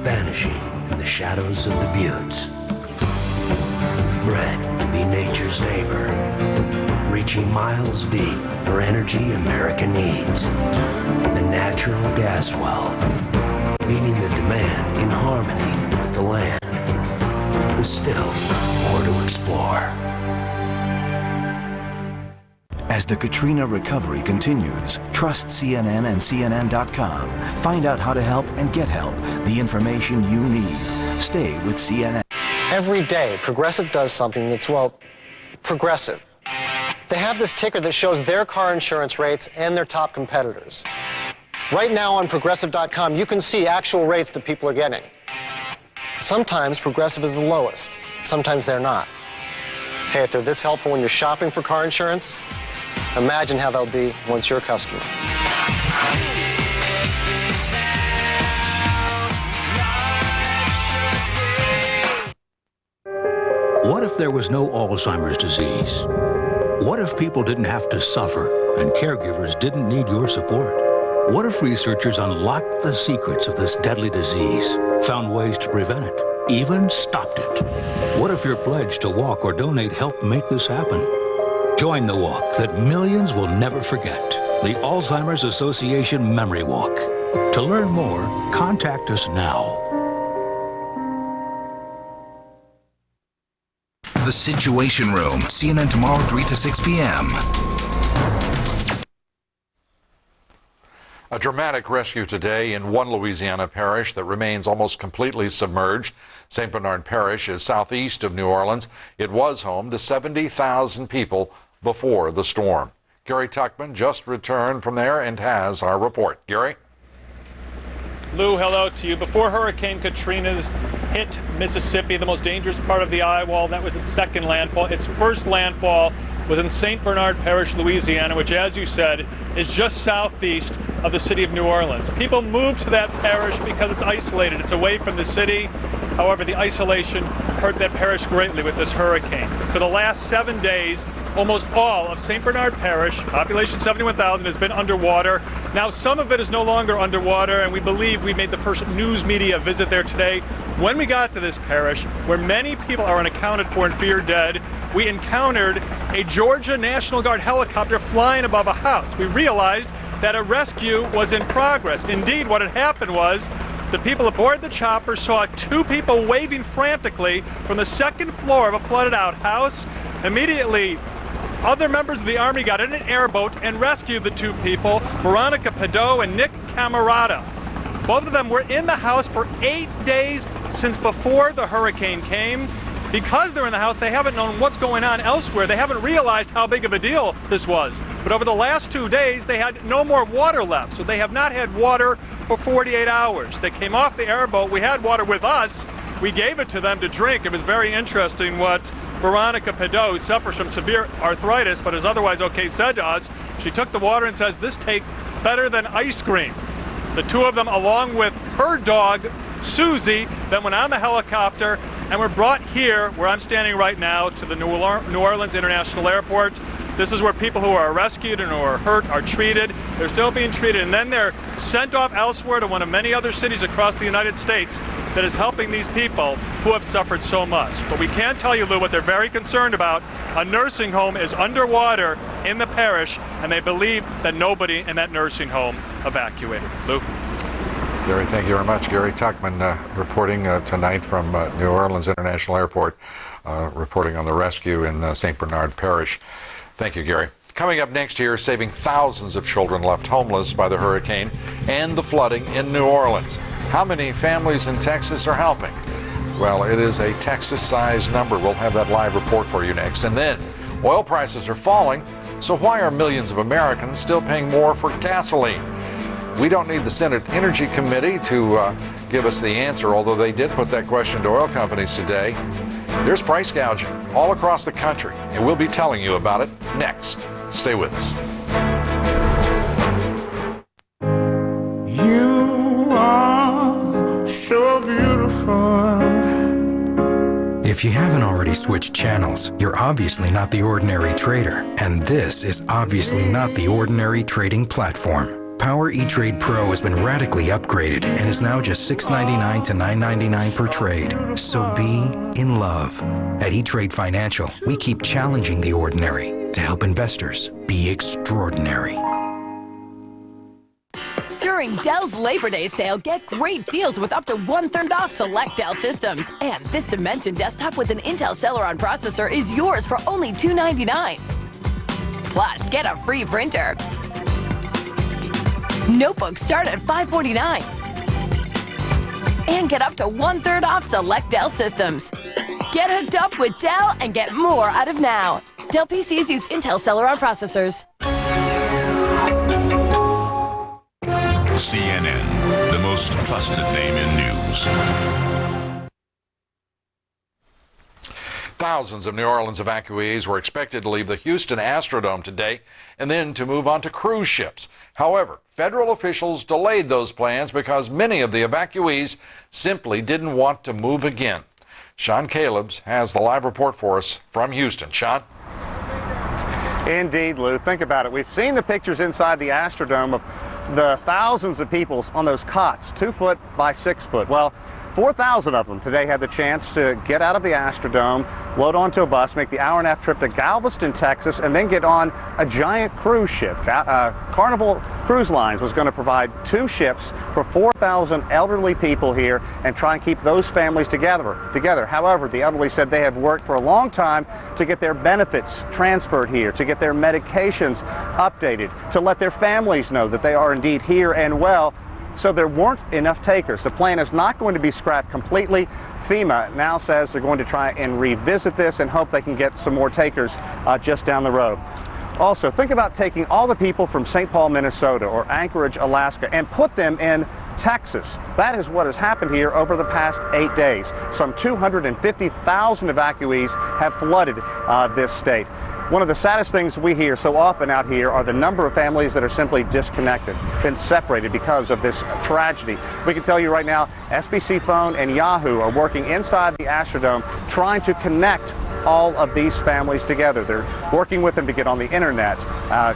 vanishing in the shadows of the buttes. Bred to be nature's neighbor. Reaching miles deep for energy America needs. The natural gas well, meeting the demand in harmony with the land. With still more to explore. As the Katrina recovery continues, trust CNN and CNN.com. Find out how to help and get help, the information you need. Stay with CNN. Every day, Progressive does something that's, well, progressive. They have this ticker that shows their car insurance rates and their top competitors. Right now on Progressive.com, you can see actual rates that people are getting. Sometimes Progressive is the lowest. Sometimes they're not. Hey, if they're this helpful when you're shopping for car insurance, imagine how they'll be once you're a customer. What if there was no Alzheimer's disease? What if people didn't have to suffer and caregivers didn't need your support? What if researchers unlocked the secrets of this deadly disease, found ways to prevent it, even stopped it? What if your pledge to walk or donate helped make this happen? Join the walk that millions will never forget, the Alzheimer's Association Memory Walk. To learn more, contact us now. The Situation Room, CNN tomorrow 3 to 6 p.m. A dramatic rescue today in one Louisiana parish that remains almost completely submerged. St. Bernard Parish is southeast of New Orleans. It was home to 70,000 people before the storm. Gary Tuckman just returned from there and has our report. Gary? Lou, hello to you. Before Hurricane Katrina's hit Mississippi, the most dangerous part of the eye wall, that was its second landfall. Its first landfall was in St. Bernard Parish, Louisiana, which, as you said, is just southeast of the city of New Orleans. People moved to that parish because it's isolated. It's away from the city. However, the isolation hurt that parish greatly with this hurricane. For the last 7 days, almost all of St. Bernard Parish, population 71,000, has been underwater. Now, some of it is no longer underwater, and we believe we made the first news media visit there today. When we got to this parish, where many people are unaccounted for and feared dead, we encountered a Georgia National Guard helicopter flying above a house. We realized that a rescue was in progress. Indeed, what had happened was the people aboard the chopper saw 2 people waving frantically from the second floor of a flooded out house. Immediately, other members of the Army got in an airboat and rescued the 2 people, Veronica Pedot and Nick Camarata. Both of them were in the house for 8 days since before the hurricane came. Because they're in the house, they haven't known what's going on elsewhere. They haven't realized how big of a deal this was. But over the last 2 days, they had no more water left, so they have not had water for 48 hours. They came off the airboat. We had water with us. We gave it to them to drink. It was very interesting what Veronica Pedot, who suffers from severe arthritis but is otherwise okay, said to us. She took the water and says, "This tastes better than ice cream." The 2 of them, along with her dog, Susie, then went on the helicopter and were brought here, where I'm standing right now, to the New Orleans International Airport. This is where people who are rescued and who are hurt are treated. They're still being treated, and then they're sent off elsewhere to one of many other cities across the United States that is helping these people who have suffered so much. But we can tell you, Lou, what they're very concerned about. A nursing home is underwater in the parish, and they believe that nobody in that nursing home evacuated. Lou? Gary, thank you very much. Gary Tuckman reporting tonight from New Orleans International Airport, reporting on the rescue in St. Bernard Parish. Thank you, Gary. Coming up next here, saving thousands of children left homeless by the hurricane and the flooding in New Orleans. How many families in Texas are helping? Well, it is a Texas-sized number. We'll have that live report for you next. And then, oil prices are falling, so why are millions of Americans still paying more for gasoline? We don't need the Senate Energy Committee to give us the answer, although they did put that question to oil companies today. There's price gouging all across the country, and we'll be telling you about it next. Stay with us. You are so beautiful. If you haven't already switched channels, you're obviously not the ordinary trader, and this is obviously not the ordinary trading platform. Power E-Trade Pro has been radically upgraded and is now just $6.99 to $9.99 per trade. So be in love. At E-Trade Financial, we keep challenging the ordinary to help investors be extraordinary. During Dell's Labor Day sale, get great deals with up to 1/3 off select Dell systems. And this Dimension desktop with an Intel Celeron processor is yours for only $299. Plus, get a free printer. Notebooks start at $549. And get up to 1/3 off select Dell systems. Get hooked up with Dell and get more out of now. Dell PCs use Intel Celeron processors. CNN, the most trusted name in news. Thousands of New Orleans evacuees were expected to leave the Houston Astrodome today and then to move on to cruise ships. However, federal officials delayed those plans because many of the evacuees simply didn't want to move again. Sean Calebs has the live report for us from Houston. Sean? Indeed, Lou. Think about it. We've seen the pictures inside the Astrodome of the thousands of people on those cots, 2 foot by 6 foot. Well, 4,000 of them today had the chance to get out of the Astrodome, load onto a bus, make the hour-and-a-half trip to Galveston, Texas, and then get on a giant cruise ship. Carnival Cruise Lines was going to provide 2 ships for 4,000 elderly people here and try and keep those families together. However, the elderly said they have worked for a long time to get their benefits transferred here, to get their medications updated, to let their families know that they are indeed here and well. So there weren't enough takers. The plan is not going to be scrapped completely. FEMA now says they're going to try and revisit this and hope they can get some more takers just down the road. Also, think about taking all the people from St. Paul, Minnesota or Anchorage, Alaska and put them in Texas. That is what has happened here over the past 8 days. Some 250,000 evacuees have flooded this state. One of the saddest things we hear so often out here are the number of families that are simply disconnected, been separated because of this tragedy. We can tell you right now, SBC Phone and Yahoo are working inside the Astrodome trying to connect all of these families together. They're working with them to get on the internet,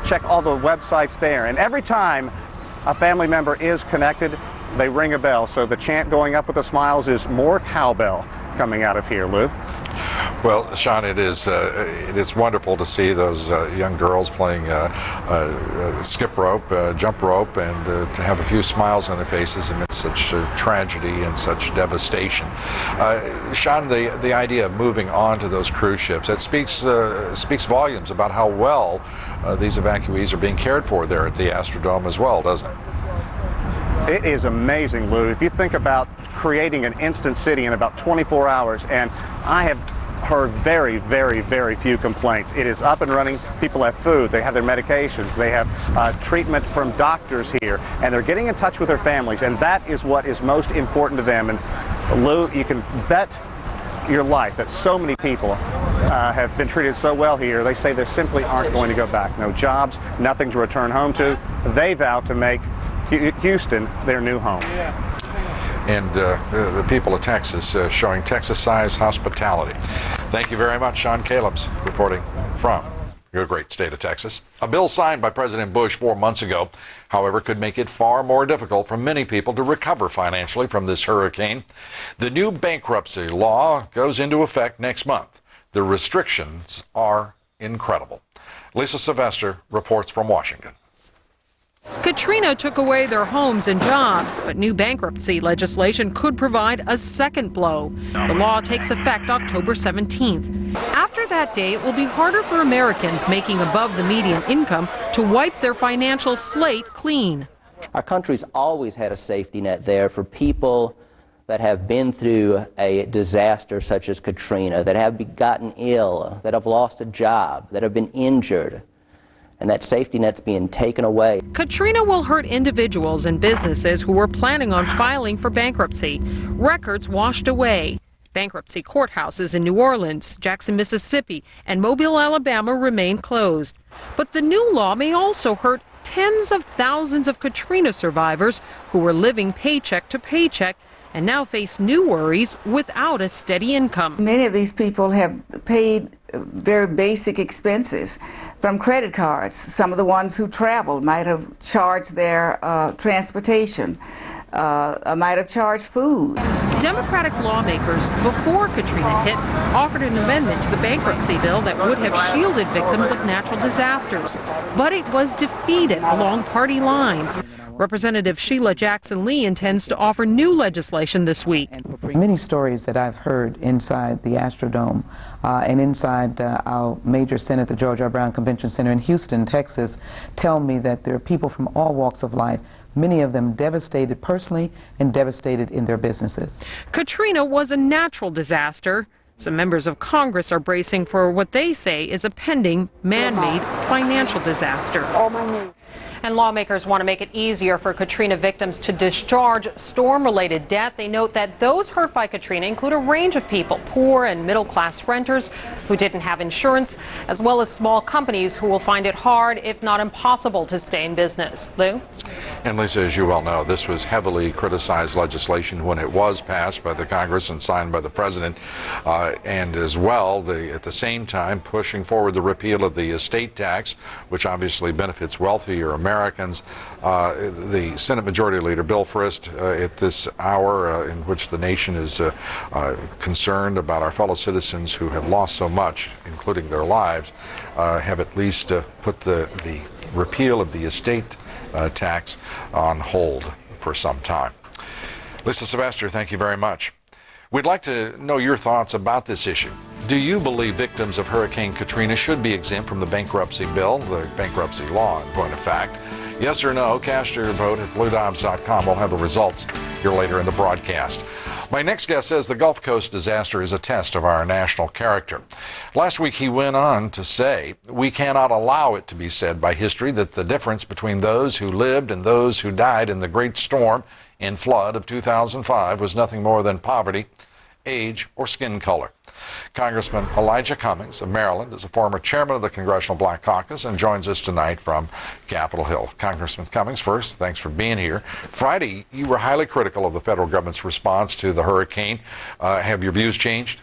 check all the websites there. And every time a family member is connected, they ring a bell. So the chant going up with the smiles is more cowbell coming out of here, Lou. Well, Sean, it is wonderful to see those young girls playing skip rope, jump rope, and to have a few smiles on their faces amidst such tragedy and such devastation. Sean, the idea of moving on to those cruise ships, that speaks volumes about how well these evacuees are being cared for there at the Astrodome as well, doesn't it? It is amazing, Lou. If you think about creating an instant city in about 24 hours, and I have heard very, very, very few complaints. It is up and running. People have food. They have their medications. They have treatment from doctors here, and they're getting in touch with their families, and that is what is most important to them. And Lou, you can bet your life that so many people have been treated so well here. They say they simply aren't going to go back. No jobs, nothing to return home to. They vow to make Houston their new home. And the people of Texas showing Texas-sized hospitality. Thank you very much, Sean Calebs, reporting from your great state of Texas. A bill signed by President Bush 4 months ago, however, could make it far more difficult for many people to recover financially from this hurricane. The new bankruptcy law goes into effect next month. The restrictions are incredible. Lisa Sylvester reports from Washington. Katrina took away their homes and jobs, but new bankruptcy legislation could provide a second blow. The law takes effect October 17th. After that day, it will be harder for Americans making above the median income to wipe their financial slate clean. Our country's always had a safety net there for people that have been through a disaster such as Katrina, that have gotten ill, that have lost a job, that have been injured. And that safety net's being taken away. Katrina will hurt individuals and businesses who were planning on filing for bankruptcy. Records washed away. Bankruptcy courthouses in New Orleans, Jackson, Mississippi, and Mobile, Alabama remain closed. But the new law may also hurt tens of thousands of Katrina survivors who were living paycheck to paycheck and now face new worries without a steady income. Many of these people have paid very basic expenses from credit cards. Some of the ones who traveled might have charged their transportation, might have charged food. Democratic lawmakers before Katrina hit offered an amendment to the bankruptcy bill that would have shielded victims of natural disasters, but it was defeated along party lines. Representative Sheila Jackson Lee intends to offer new legislation this week. Many stories that I've heard inside the Astrodome and inside our major center, the George R. Brown Convention Center in Houston, Texas, tell me that there are people from all walks of life, many of them devastated personally and devastated in their businesses. Katrina was a natural disaster. Some members of Congress are bracing for what they say is a pending man-made financial disaster. And lawmakers want to make it easier for Katrina victims to discharge storm-related debt. They note that those hurt by Katrina include a range of people, poor and middle-class renters who didn't have insurance, as well as small companies who will find it hard, if not impossible, to stay in business. Lou? And Lisa, as you well know, this was heavily criticized legislation when it was passed by the Congress and signed by the President, and as well, at the same time, pushing forward the repeal of the estate tax, which obviously benefits wealthier Americans. The Senate Majority Leader Bill Frist, at this hour in which the nation is concerned about our fellow citizens who have lost so much, including their lives, have at least put the repeal of the estate tax on hold for some time. Lisa Sylvester, thank you very much. We'd like to know your thoughts about this issue. Do you believe victims of Hurricane Katrina should be exempt from the bankruptcy bill, the bankruptcy law in point of fact? Yes or no? Cast your vote at bluedobbs.com. We'll have the results here later in the broadcast. My next guest says the Gulf Coast disaster is a test of our national character. Last week he went on to say, we cannot allow it to be said by history that the difference between those who lived and those who died in the great storm and flood of 2005 was nothing more than poverty, age, or skin color. Congressman Elijah Cummings of Maryland is a former chairman of the Congressional Black Caucus and joins us tonight from Capitol Hill. Congressman Cummings, first, thanks for being here. Friday, you were highly critical of the federal government's response to the hurricane. Have your views changed?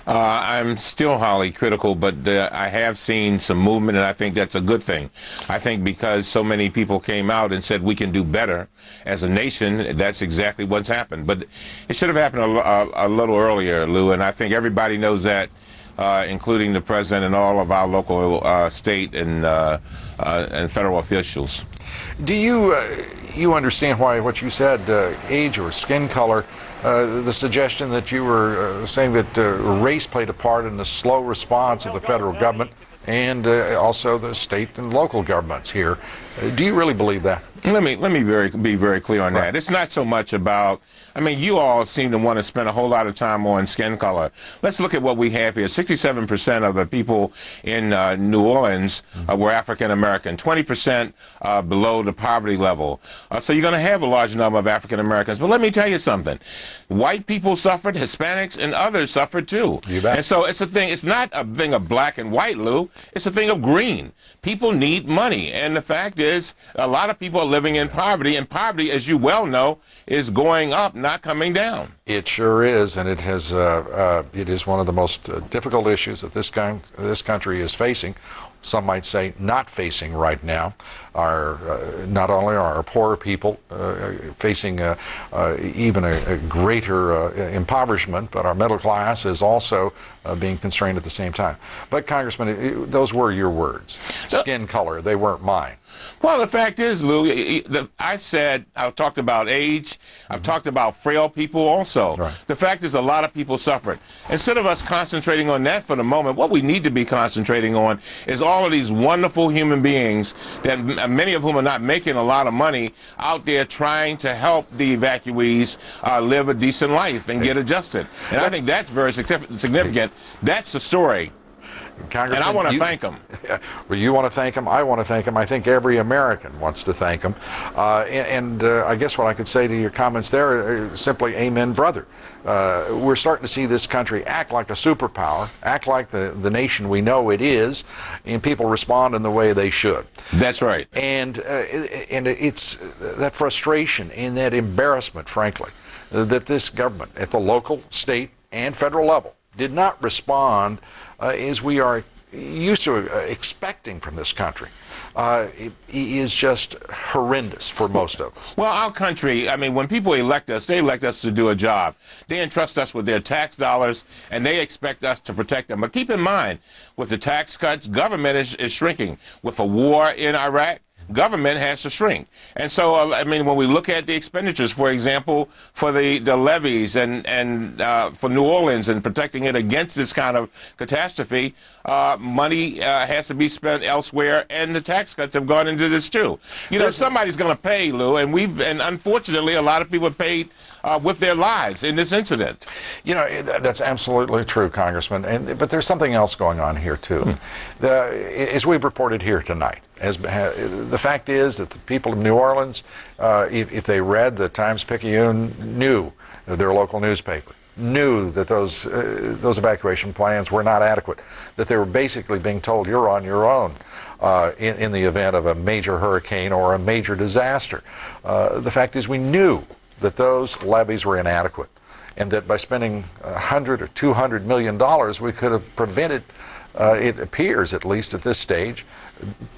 I'm still highly critical, but I have seen some movement, and I think that's a good thing. I think because so many people came out and said we can do better as a nation, that's exactly what's happened. But it should have happened a little earlier, Lou, and I think everybody knows that, including the president and all of our local, state, and federal officials. Do you understand why what you said, age or skin color, the suggestion that you were saying that race played a part in the slow response of the federal government and also the state and local governments here? Do you really believe that? Let me be very clear on that. It's not so much about, I mean, you all seem to want to spend a whole lot of time on skin color. Let's look at what we have here. 67% of the people in New Orleans were African American, 20% below the poverty level. So you're going to have a large number of African Americans. But let me tell you something. White people suffered, Hispanics and others suffered too. You bet. And so it's a thing, it's not a thing of black and white, Lou. It's a thing of green. People need money. And the fact is, a lot of people are living in poverty, and poverty, as you well know, is going up, not coming down. It sure is, and it has. It is one of the most difficult issues that this country is facing. Some might say not facing right now. Not only are our poor people facing even a greater impoverishment, but our middle class is also being constrained at the same time. But Congressman, those were your words. Skin color, they weren't mine. Well, the fact is, Lou, I've talked about age, I've talked about frail people also. Right. The fact is a lot of people suffered. Instead of us concentrating on that for the moment, what we need to be concentrating on is all of these wonderful human beings, that many of whom are not making a lot of money, out there trying to help the evacuees live a decent life and get adjusted. And I think that's very significant. That's the story. And I want to thank them. Well, you want to thank them. I want to thank them. I think every American wants to thank them. I guess what I could say to your comments there are simply, amen, brother. We're starting to see this country act like a superpower, act like the nation we know it is, and people respond in the way they should. That's right. And it's that frustration and that embarrassment, frankly, that this government at the local, state, and federal level did not respond as we are used to expecting from this country. It is just horrendous for most of us. Well, our country, I mean, when people elect us, they elect us to do a job. They entrust us with their tax dollars, and they expect us to protect them. But keep in mind, with the tax cuts, government is shrinking. With a war in Iraq, government has to shrink. And so, I mean, when we look at the expenditures, for example, for the levees and for New Orleans and protecting it against this kind of catastrophe, money has to be spent elsewhere, and the tax cuts have gone into this too. You know, somebody's going to pay, Lou, and unfortunately, a lot of people paid with their lives in this incident. You know, that's absolutely true, Congressman. But there's something else going on here, too. As we've reported here tonight, the fact is that the people of New Orleans, if they read the Times-Picayune, knew their local newspaper, knew that those evacuation plans were not adequate, that they were basically being told you're on your own in the event of a major hurricane or a major disaster. The fact is we knew that those levees were inadequate, and that by spending $100 or $200 million, we could have prevented, it appears at least at this stage,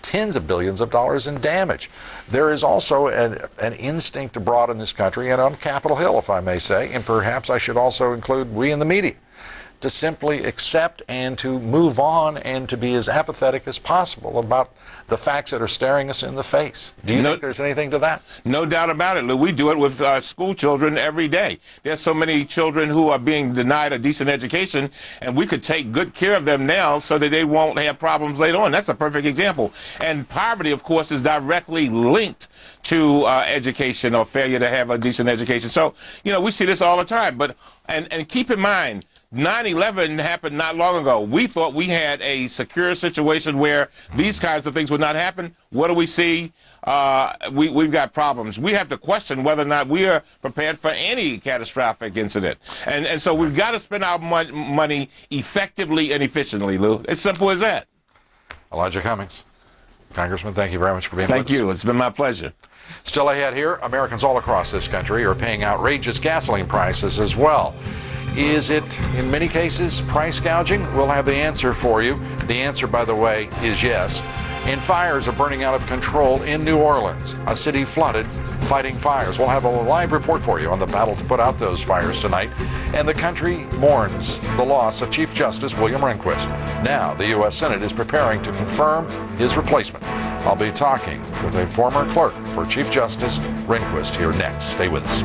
tens of billions of dollars in damage. There is also an instinct abroad in this country and on Capitol Hill, if I may say, and perhaps I should also include we in the media, to simply accept and to move on and to be as apathetic as possible about the facts that are staring us in the face. Do you think there's anything to that? No doubt about it, Lou. We do it with school children every day. There's so many children who are being denied a decent education, and we could take good care of them now so that they won't have problems later on. That's a perfect example. And poverty, of course, is directly linked to education or failure to have a decent education. So, you know, we see this all the time. But and keep in mind, 9/11 happened not long ago. We thought we had a secure situation where these kinds of things would not happen. What do we see? We've got problems. We have to question whether or not we are prepared for any catastrophic incident. And so we've got to spend our money effectively and efficiently, Lou. It's simple as that. Elijah Cummings. Congressman, thank you very much for being with us. Thank you. It's been my pleasure. Still ahead here, Americans all across this country are paying outrageous gasoline prices as well. Is it, in many cases, price gouging? We'll have the answer for you. The answer, by the way, is yes. And fires are burning out of control in New Orleans, a city flooded, fighting fires. We'll have a live report for you on the battle to put out those fires tonight. And the country mourns the loss of Chief Justice William Rehnquist. Now, the U.S. Senate is preparing to confirm his replacement. I'll be talking with a former clerk for Chief Justice Rehnquist here next. Stay with us.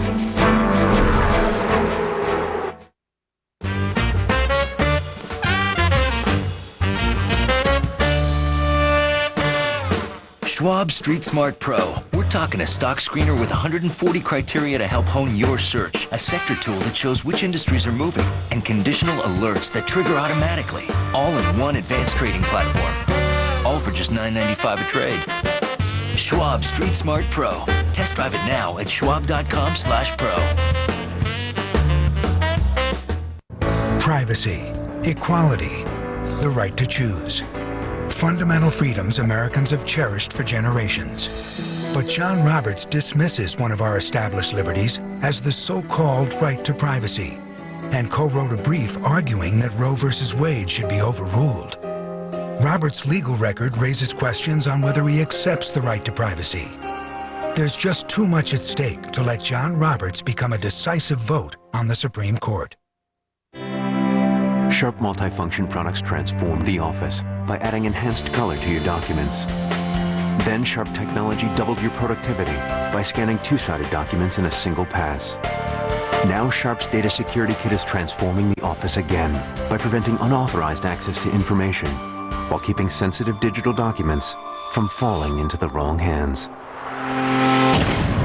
Schwab Street Smart Pro. We're talking a stock screener with 140 criteria to help hone your search, a sector tool that shows which industries are moving, and conditional alerts that trigger automatically, all in one advanced trading platform. All for just $9.95 a trade. Schwab Street Smart Pro. Test drive it now at schwab.com/pro. Privacy, equality, the right to choose. Fundamental freedoms Americans have cherished for generations. But John Roberts dismisses one of our established liberties as the so-called right to privacy, and co-wrote a brief arguing that Roe v. Wade should be overruled. Roberts' legal record raises questions on whether he accepts the right to privacy. There's just too much at stake to let John Roberts become a decisive vote on the Supreme Court. Sharp multifunction products transform the office by adding enhanced color to your documents. Then Sharp technology doubled your productivity by scanning two-sided documents in a single pass. Now Sharp's Data Security Kit is transforming the office again by preventing unauthorized access to information while keeping sensitive digital documents from falling into the wrong hands.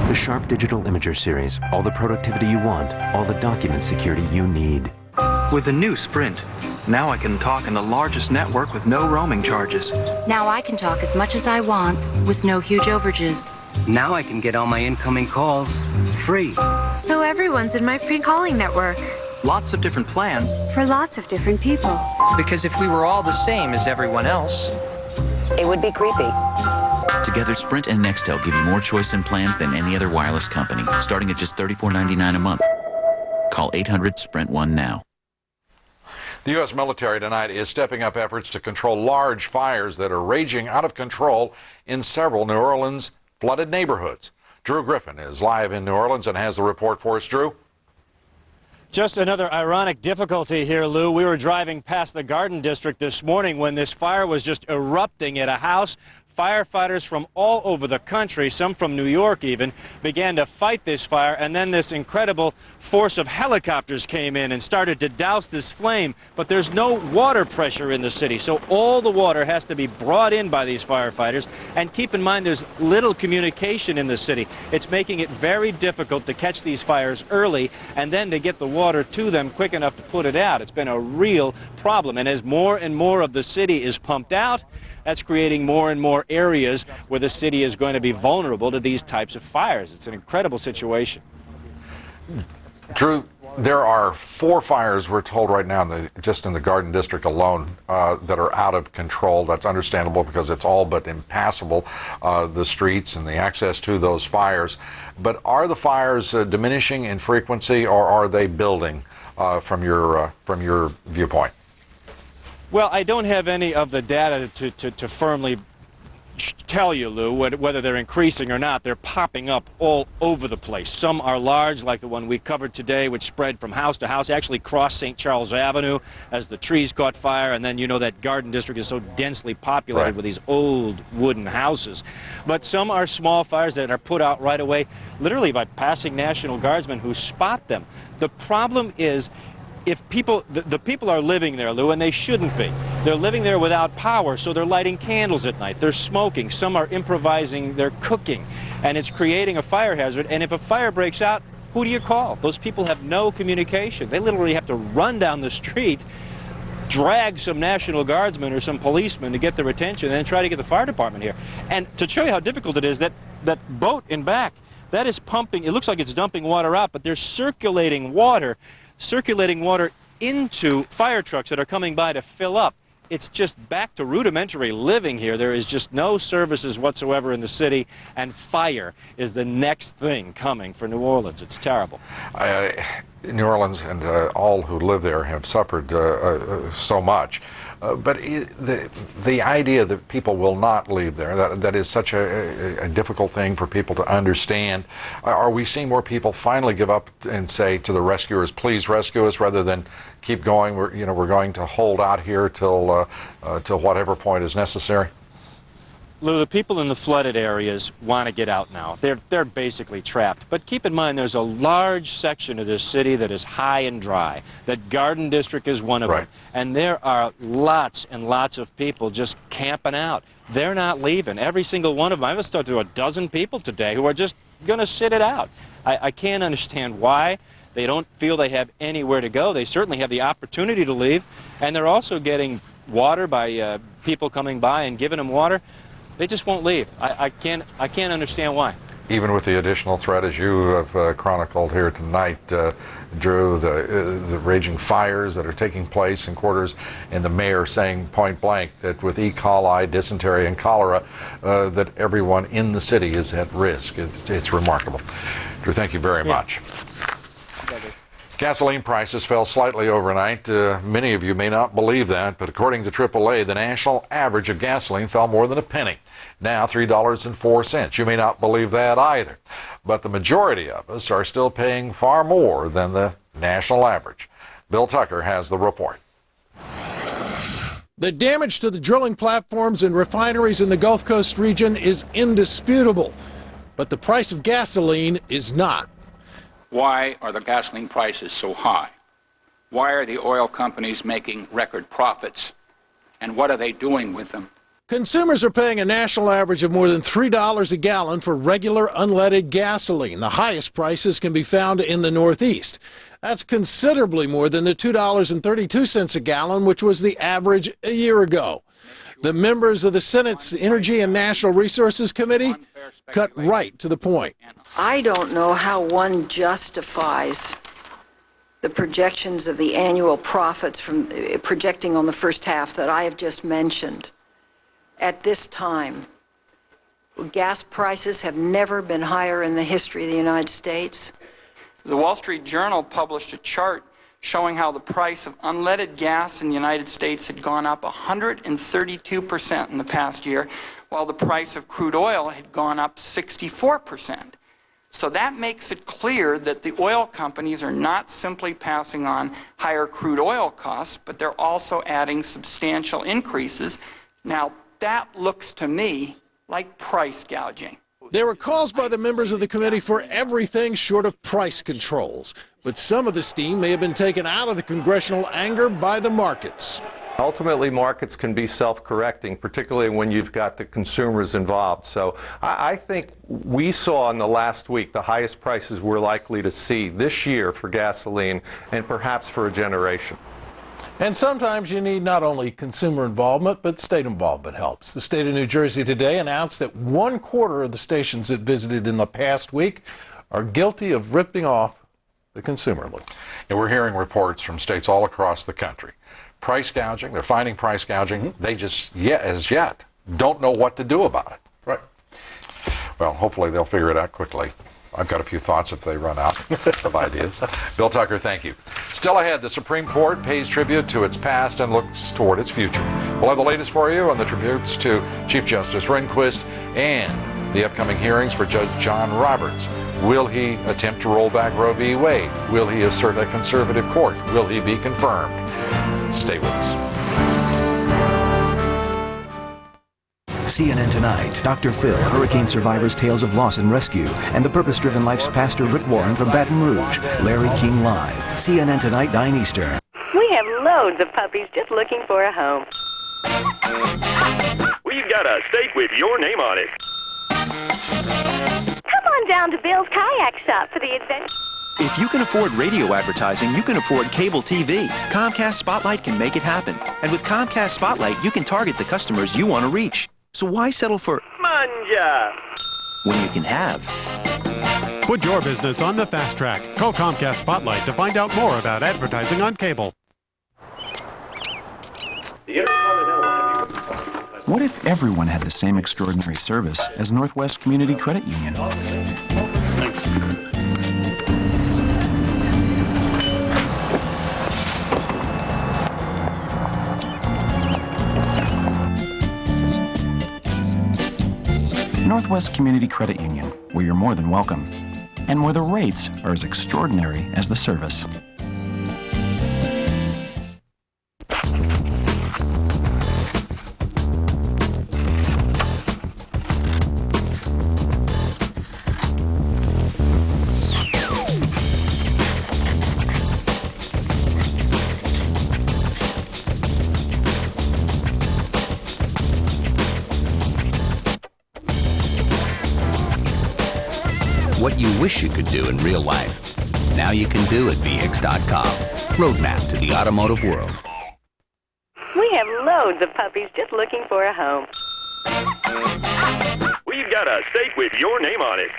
The Sharp Digital Imager Series, all the productivity you want, all the document security you need. With the new Sprint, now I can talk in the largest network with no roaming charges. Now I can talk as much as I want with no huge overages. Now I can get all my incoming calls free. So everyone's in my free calling network. Lots of different plans. For lots of different people. Because if we were all the same as everyone else, it would be creepy. Together, Sprint and Nextel give you more choice in plans than any other wireless company, starting at just $34.99 a month. Call 800-SPRINT-1 now. The U.S. military tonight is stepping up efforts to control large fires that are raging out of control in several New Orleans flooded neighborhoods. Drew Griffin is live in New Orleans and has the report for us. Drew? Just another ironic difficulty here, Lou. We were driving past the Garden District this morning when this fire was just erupting at a house. firefighters from all over the country, some from New York even, began to fight this fire, and then this incredible force of helicopters came in and started to douse this flame. But there's no water pressure in the city, so all the water has to be brought in by these firefighters. And keep in mind, there's little communication in the city. It's making it very difficult to catch these fires early and then to get the water to them quick enough to put it out. It's been a real problem, and as more and more of the city is pumped out, that's creating more and more areas where the city is going to be vulnerable to these types of fires. It's an incredible situation. Drew, there are 4 fires, we're told right now, just in the Garden District alone, that are out of control. That's understandable because it's all but impassable, the streets and the access to those fires. But are the fires diminishing in frequency, or are they building from your viewpoint? Well, I don't have any of the data to firmly tell you, Lou, whether they're increasing or not. They're popping up all over the place. Some are large, like the one we covered today, which spread from house to house, actually crossed St. Charles Avenue as the trees caught fire. And then, you know, that Garden District is so densely populated with these old wooden houses. But some are small fires that are put out right away, literally by passing National Guardsmen who spot them. The problem is, if people, the people are living there, Lou, and they shouldn't be. They're living there without power, so they're lighting candles at night. They're smoking. Some are improvising. They're cooking. And it's creating a fire hazard. And if a fire breaks out, who do you call? Those people have no communication. They literally have to run down the street, drag some National Guardsmen or some policemen to get their attention, and then try to get the fire department here. And to show you how difficult it is, that boat in back, that is pumping, it looks like it's dumping water out, but they're circulating water into fire trucks that are coming by to fill up. It's just back to rudimentary living here. There is just no services whatsoever in the city, and fire is the next thing coming for New Orleans. It's terrible. New Orleans and all who live there have suffered so much. But the idea that people will not leave there, that is such a difficult thing for people to understand. Are we seeing more people finally give up and say to the rescuers, please rescue us, rather than keep going? We're going to hold out here till whatever point is necessary? Lou, the people in the flooded areas want to get out now. They're basically trapped. But keep in mind, there's a large section of this city that is high and dry. That Garden District is one of them. And there are lots and lots of people just camping out. They're not leaving. Every single one of them. I've talked to a dozen people today who are just going to sit it out. I can't understand why. They don't feel they have anywhere to go. They certainly have the opportunity to leave. And they're also getting water by people coming by and giving them water. They just won't leave. I can't understand why. Even with the additional threat, as you have chronicled here tonight, Drew, the raging fires that are taking place in quarters, and the mayor saying point blank that with E. coli, dysentery, and cholera, that everyone in the city is at risk. It's remarkable. Drew, thank you very much. Gasoline prices fell slightly overnight. Many of you may not believe that, but according to AAA, the national average of gasoline fell more than a penny. Now $3.04. You may not believe that either, but the majority of us are still paying far more than the national average. Bill Tucker has the report. The damage to the drilling platforms and refineries in the Gulf Coast region is indisputable, but the price of gasoline is not. Why are the gasoline prices so high? Why are the oil companies making record profits? And what are they doing with them? Consumers are paying a national average of more than $3 a gallon for regular unleaded gasoline. The highest prices can be found in the Northeast. That's considerably more than the $2.32 a gallon, which was the average a year ago. The members of the Senate's Energy and Natural Resources Committee cut right to the point. I don't know how one justifies the projections of the annual profits from projecting on the first half that I have just mentioned. At this time, gas prices have never been higher in the history of the United States. The Wall Street Journal published a chart showing how the price of unleaded gas in the United States had gone up 132% in the past year, while the price of crude oil had gone up 64%. So that makes it clear that the oil companies are not simply passing on higher crude oil costs, but they're also adding substantial increases. Now, that looks to me like price gouging. There were calls by the members of the committee for everything short of price controls, but some of the steam may have been taken out of the congressional anger by the markets. Ultimately, markets can be self-correcting, particularly when you've got the consumers involved. So I think we saw in the last week the highest prices we're likely to see this year for gasoline and perhaps for a generation. And sometimes you need not only consumer involvement, but state involvement helps. The state of New Jersey today announced that 1/4 of the stations it visited in the past week are guilty of ripping off the consumer. And we're hearing reports from states all across the country. Price gouging, they're finding price gouging. They just, as yet, don't know what to do about it. Right. Well, hopefully they'll figure it out quickly. I've got a few thoughts if they run out of ideas. Bill Tucker, thank you. Still ahead, the Supreme Court pays tribute to its past and looks toward its future. We'll have the latest for you on the tributes to Chief Justice Rehnquist and the upcoming hearings for Judge John Roberts. Will he attempt to roll back Roe v. Wade? Will he assert a conservative court? Will he be confirmed? Stay with us. CNN Tonight, Dr. Phil, Hurricane Survivors' Tales of Loss and Rescue, and The Purpose-Driven Life's Pastor Rick Warren from Baton Rouge. Larry King Live, CNN Tonight, 9 Eastern. We have loads of puppies just looking for a home. We've got a steak with your name on it. Come on down to Bill's Kayak Shop for the adventure. If you can afford radio advertising, you can afford cable TV. Comcast Spotlight can make it happen. And with Comcast Spotlight, you can target the customers you want to reach. So why settle for Manja when you can have? Put your business on the fast track. Call Comcast Spotlight to find out more about advertising on cable. What if everyone had the same extraordinary service as Northwest Community Credit Union? Northwest Community Credit Union, where you're more than welcome, and where the rates are as extraordinary as the service. What you wish you could do in real life, now you can do at VX.com. Roadmap to the automotive world. We have loads of puppies just looking for a home. We've got a steak with your name on it.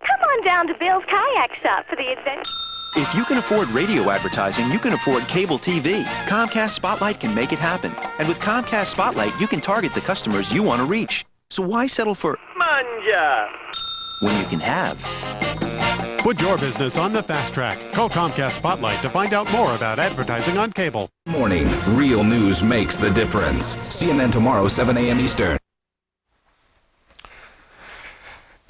Come on down to Bill's Kayak Shop for the adventure. If you can afford radio advertising, you can afford cable TV. Comcast Spotlight can make it happen. And with Comcast Spotlight, you can target the customers you want to reach. So why settle for Manja when you can have? Put your business on the fast track. Call Comcast Spotlight to find out more about advertising on cable. Morning. Real news makes the difference. CNN tomorrow, 7 a.m. Eastern.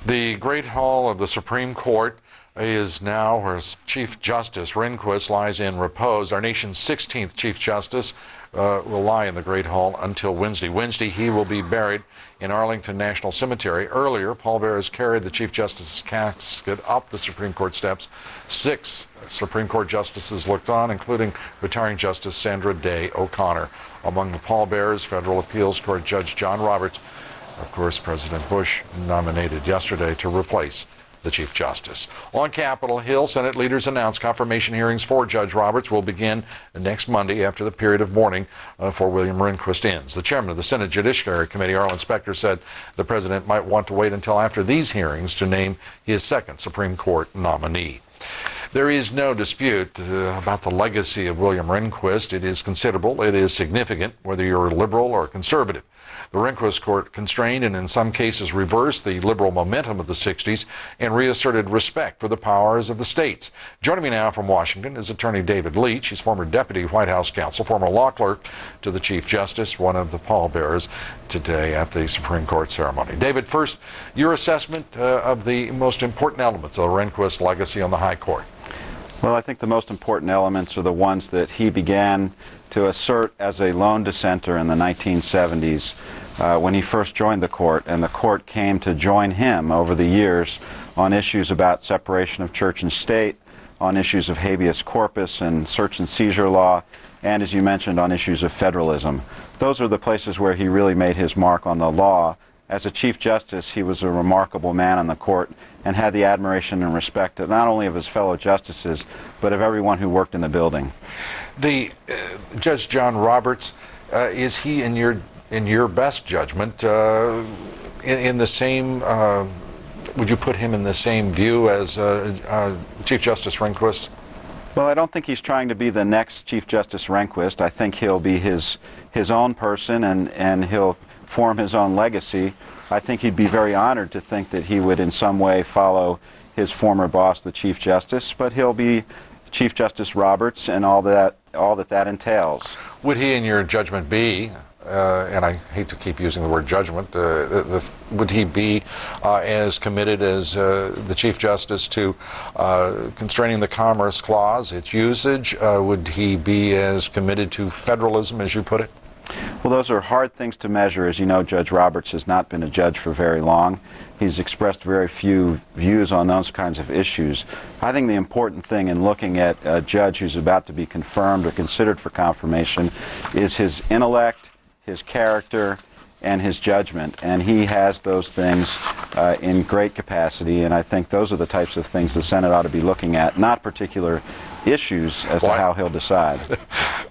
The Great Hall of the Supreme Court is now where Chief Justice Rehnquist lies in repose. Our nation's 16th Chief Justice will lie in the Great Hall until Wednesday. Wednesday, he will be buried in Arlington National Cemetery. Earlier, pallbearers carried the Chief Justice's casket up the Supreme Court steps. 6 Supreme Court justices looked on, including retiring Justice Sandra Day O'Connor. Among the pallbearers, Federal Appeals Court Judge John Roberts. Of course, President Bush nominated yesterday to replace the Chief Justice. On Capitol Hill, Senate leaders announced confirmation hearings for Judge Roberts will begin next Monday after the period of mourning for William Rehnquist ends. The chairman of the Senate Judiciary Committee, Arlen Specter, said the president might want to wait until after these hearings to name his second Supreme Court nominee. There is no dispute about the legacy of William Rehnquist. It is considerable. It is significant, whether you're a liberal or conservative. The Rehnquist court constrained and in some cases reversed the liberal momentum of the 60s and reasserted respect for the powers of the states. Joining me now from Washington is attorney David Leach. He's former deputy White House counsel, former law clerk to the Chief Justice, one of the pallbearers today at the Supreme Court ceremony. David, first, your assessment of the most important elements of the Rehnquist legacy on the High Court. Well, I think the most important elements are the ones that he began to assert as a lone dissenter in the 1970s when he first joined the court, and the court came to join him over the years on issues about separation of church and state, on issues of habeas corpus and search and seizure law, and as you mentioned, on issues of federalism. Those are the places where he really made his mark on the law. As a Chief Justice, he was a remarkable man on the court and had the admiration and respect of not only of his fellow justices, but of everyone who worked in the building. The Judge John Roberts, is he, in your best judgment, in the same, would you put him in the same view as Chief Justice Rehnquist? Well, I don't think he's trying to be the next Chief Justice Rehnquist. I think he'll be his own person, and he'll form his own legacy. I think he'd be very honored to think that he would in some way follow his former boss, the Chief Justice, but he'll be Chief Justice Roberts and all that entails. Would he, in your judgment, be, and I hate to keep using the word judgment, would he be as committed as the Chief Justice to constraining the Commerce Clause, its usage? Would he be as committed to federalism, as you put it? Well, those are hard things to measure. As you know, Judge Roberts has not been a judge for very long. He's expressed very few views on those kinds of issues. I think the important thing in looking at a judge who's about to be confirmed or considered for confirmation is his intellect, his character, and his judgment. And he has those things in great capacity, and I think those are the types of things the Senate ought to be looking at, not particular issues as to how he'll decide.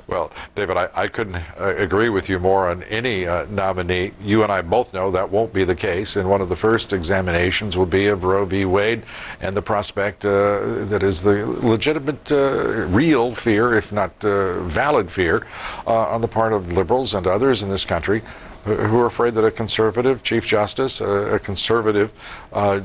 Well, David, I couldn't agree with you more on any nominee. You and I both know that won't be the case, and one of the first examinations will be of Roe v. Wade and the prospect that is the legitimate, real fear, if not valid fear, on the part of liberals and others in this country who are afraid that a conservative Chief Justice, a conservative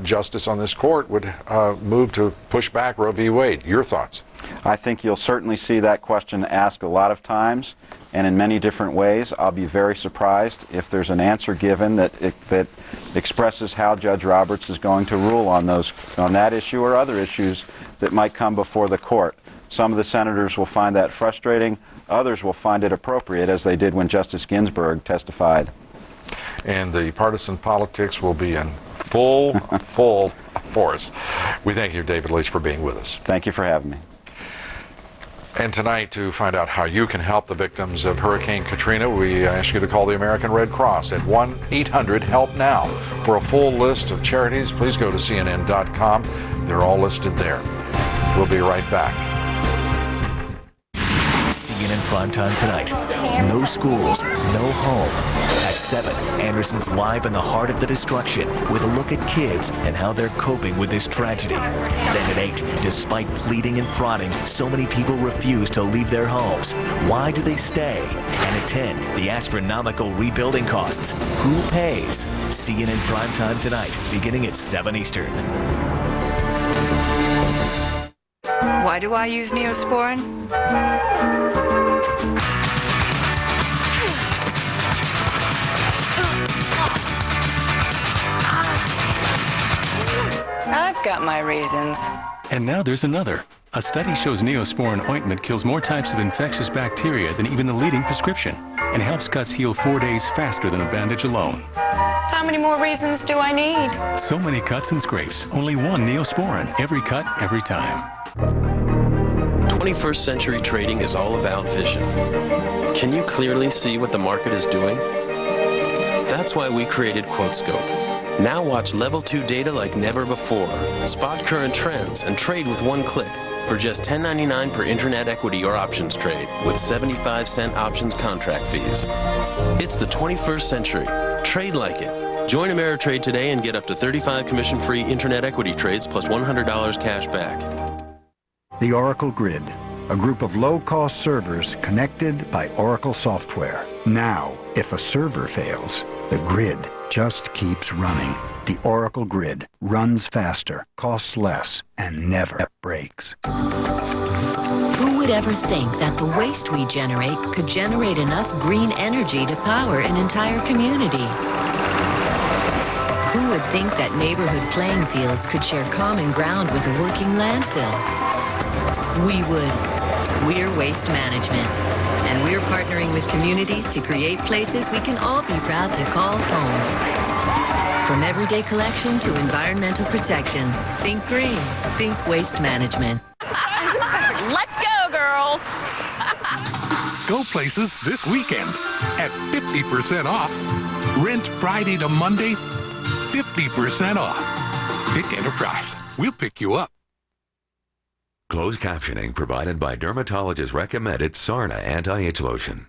justice on this court would move to push back Roe v. Wade. Your thoughts? I think you'll certainly see that question asked a lot of times and in many different ways. I'll be very surprised if there's an answer given that expresses how Judge Roberts is going to rule on that issue or other issues that might come before the court. Some of the senators will find that frustrating. Others will find it appropriate, as they did when Justice Ginsburg testified. And the partisan politics will be in full force. We thank you, David Leach, for being with us. Thank you for having me. And tonight, to find out how you can help the victims of Hurricane Katrina, we ask you to call the American Red Cross at 1-800-HELP-NOW. For a full list of charities, please go to CNN.com. They're all listed there. We'll be right back. CNN Primetime tonight. No schools, no home. At 7, Anderson's live in the heart of the destruction with a look at kids and how they're coping with this tragedy. Then at 8, despite pleading and prodding, so many people refuse to leave their homes. Why do they stay? And at 10, the astronomical rebuilding costs. Who pays? CNN Primetime tonight, beginning at 7 Eastern. Why do I use Neosporin? I've got my reasons. And now there's another. A study shows Neosporin ointment kills more types of infectious bacteria than even the leading prescription and helps cuts heal 4 days faster than a bandage alone. How many more reasons do I need? So many cuts and scrapes, only one Neosporin. Every cut, every time. 21st century trading is all about vision. Can you clearly see what the market is doing? That's why we created QuoteScope. Now watch level 2 data like never before. Spot current trends and trade with one click for just $10.99 per internet equity or options trade with 75-cent options contract fees. It's the 21st century. Trade like it. Join Ameritrade today and get up to 35 commission-free internet equity trades plus $100 cash back. The Oracle Grid, a group of low-cost servers connected by Oracle software. Now, if a server fails, the grid just keeps running. The Oracle Grid runs faster, costs less, and never breaks. Who would ever think that the waste we generate could generate enough green energy to power an entire community? Who would think that neighborhood playing fields could share common ground with a working landfill? We would. We're Waste Management. And we're partnering with communities to create places we can all be proud to call home. From everyday collection to environmental protection, think green, think waste management. Let's go, girls. Go places this weekend at 50% off. Rent Friday to Monday, 50% off. Pick Enterprise. We'll pick you up. Closed captioning provided by dermatologist recommended Sarna anti-itch lotion.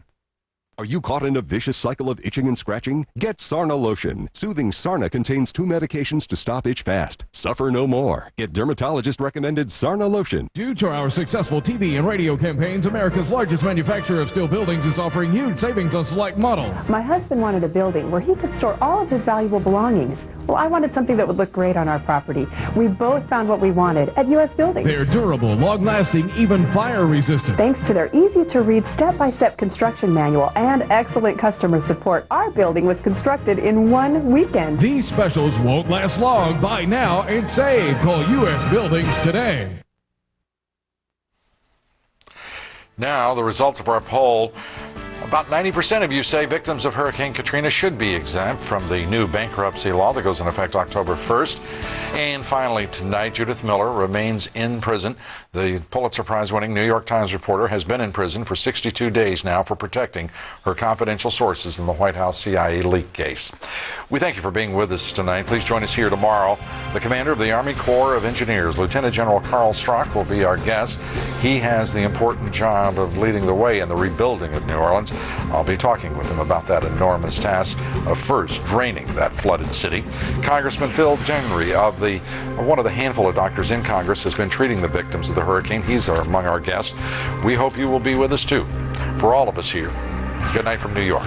Are you caught in a vicious cycle of itching and scratching? Get Sarna lotion. Soothing Sarna contains 2 medications to stop itch fast. Suffer no more. Get dermatologist-recommended Sarna lotion. Due to our successful TV and radio campaigns, America's largest manufacturer of steel buildings is offering huge savings on select models. My husband wanted a building where he could store all of his valuable belongings. Well, I wanted something that would look great on our property. We both found what we wanted at U.S. Buildings. They're durable, long-lasting, even fire-resistant. Thanks to their easy-to-read step-by-step construction manual and excellent customer support, our building was constructed in 1 weekend. These specials won't last long. Buy now and save. Call U.S. Buildings today. Now, the results of our poll. About 90% of you say victims of Hurricane Katrina should be exempt from the new bankruptcy law that goes into effect October 1st. And finally, tonight, Judith Miller remains in prison. The Pulitzer Prize-winning New York Times reporter has been in prison for 62 days now for protecting her confidential sources in the White House CIA leak case. We thank you for being with us tonight. Please join us here tomorrow. The commander of the Army Corps of Engineers, Lieutenant General Carl Strock, will be our guest. He has the important job of leading the way in the rebuilding of New Orleans. I'll be talking with him about that enormous task of first draining that flooded city. Congressman Phil Gingrey of one of the handful of doctors in Congress has been treating the victims of the hurricane. He's among our guests. We hope you will be with us too. For all of us here, good night from New York.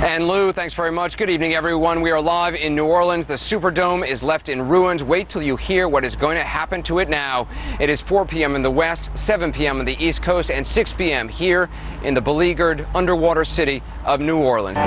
And Lou, thanks very much. Good evening, everyone. We are live in New Orleans. The Superdome is left in ruins. Wait till you hear what is going to happen to it now. It is 4 p.m. in the west, 7 p.m. on the East Coast, and 6 p.m. here in the beleaguered underwater city of New Orleans.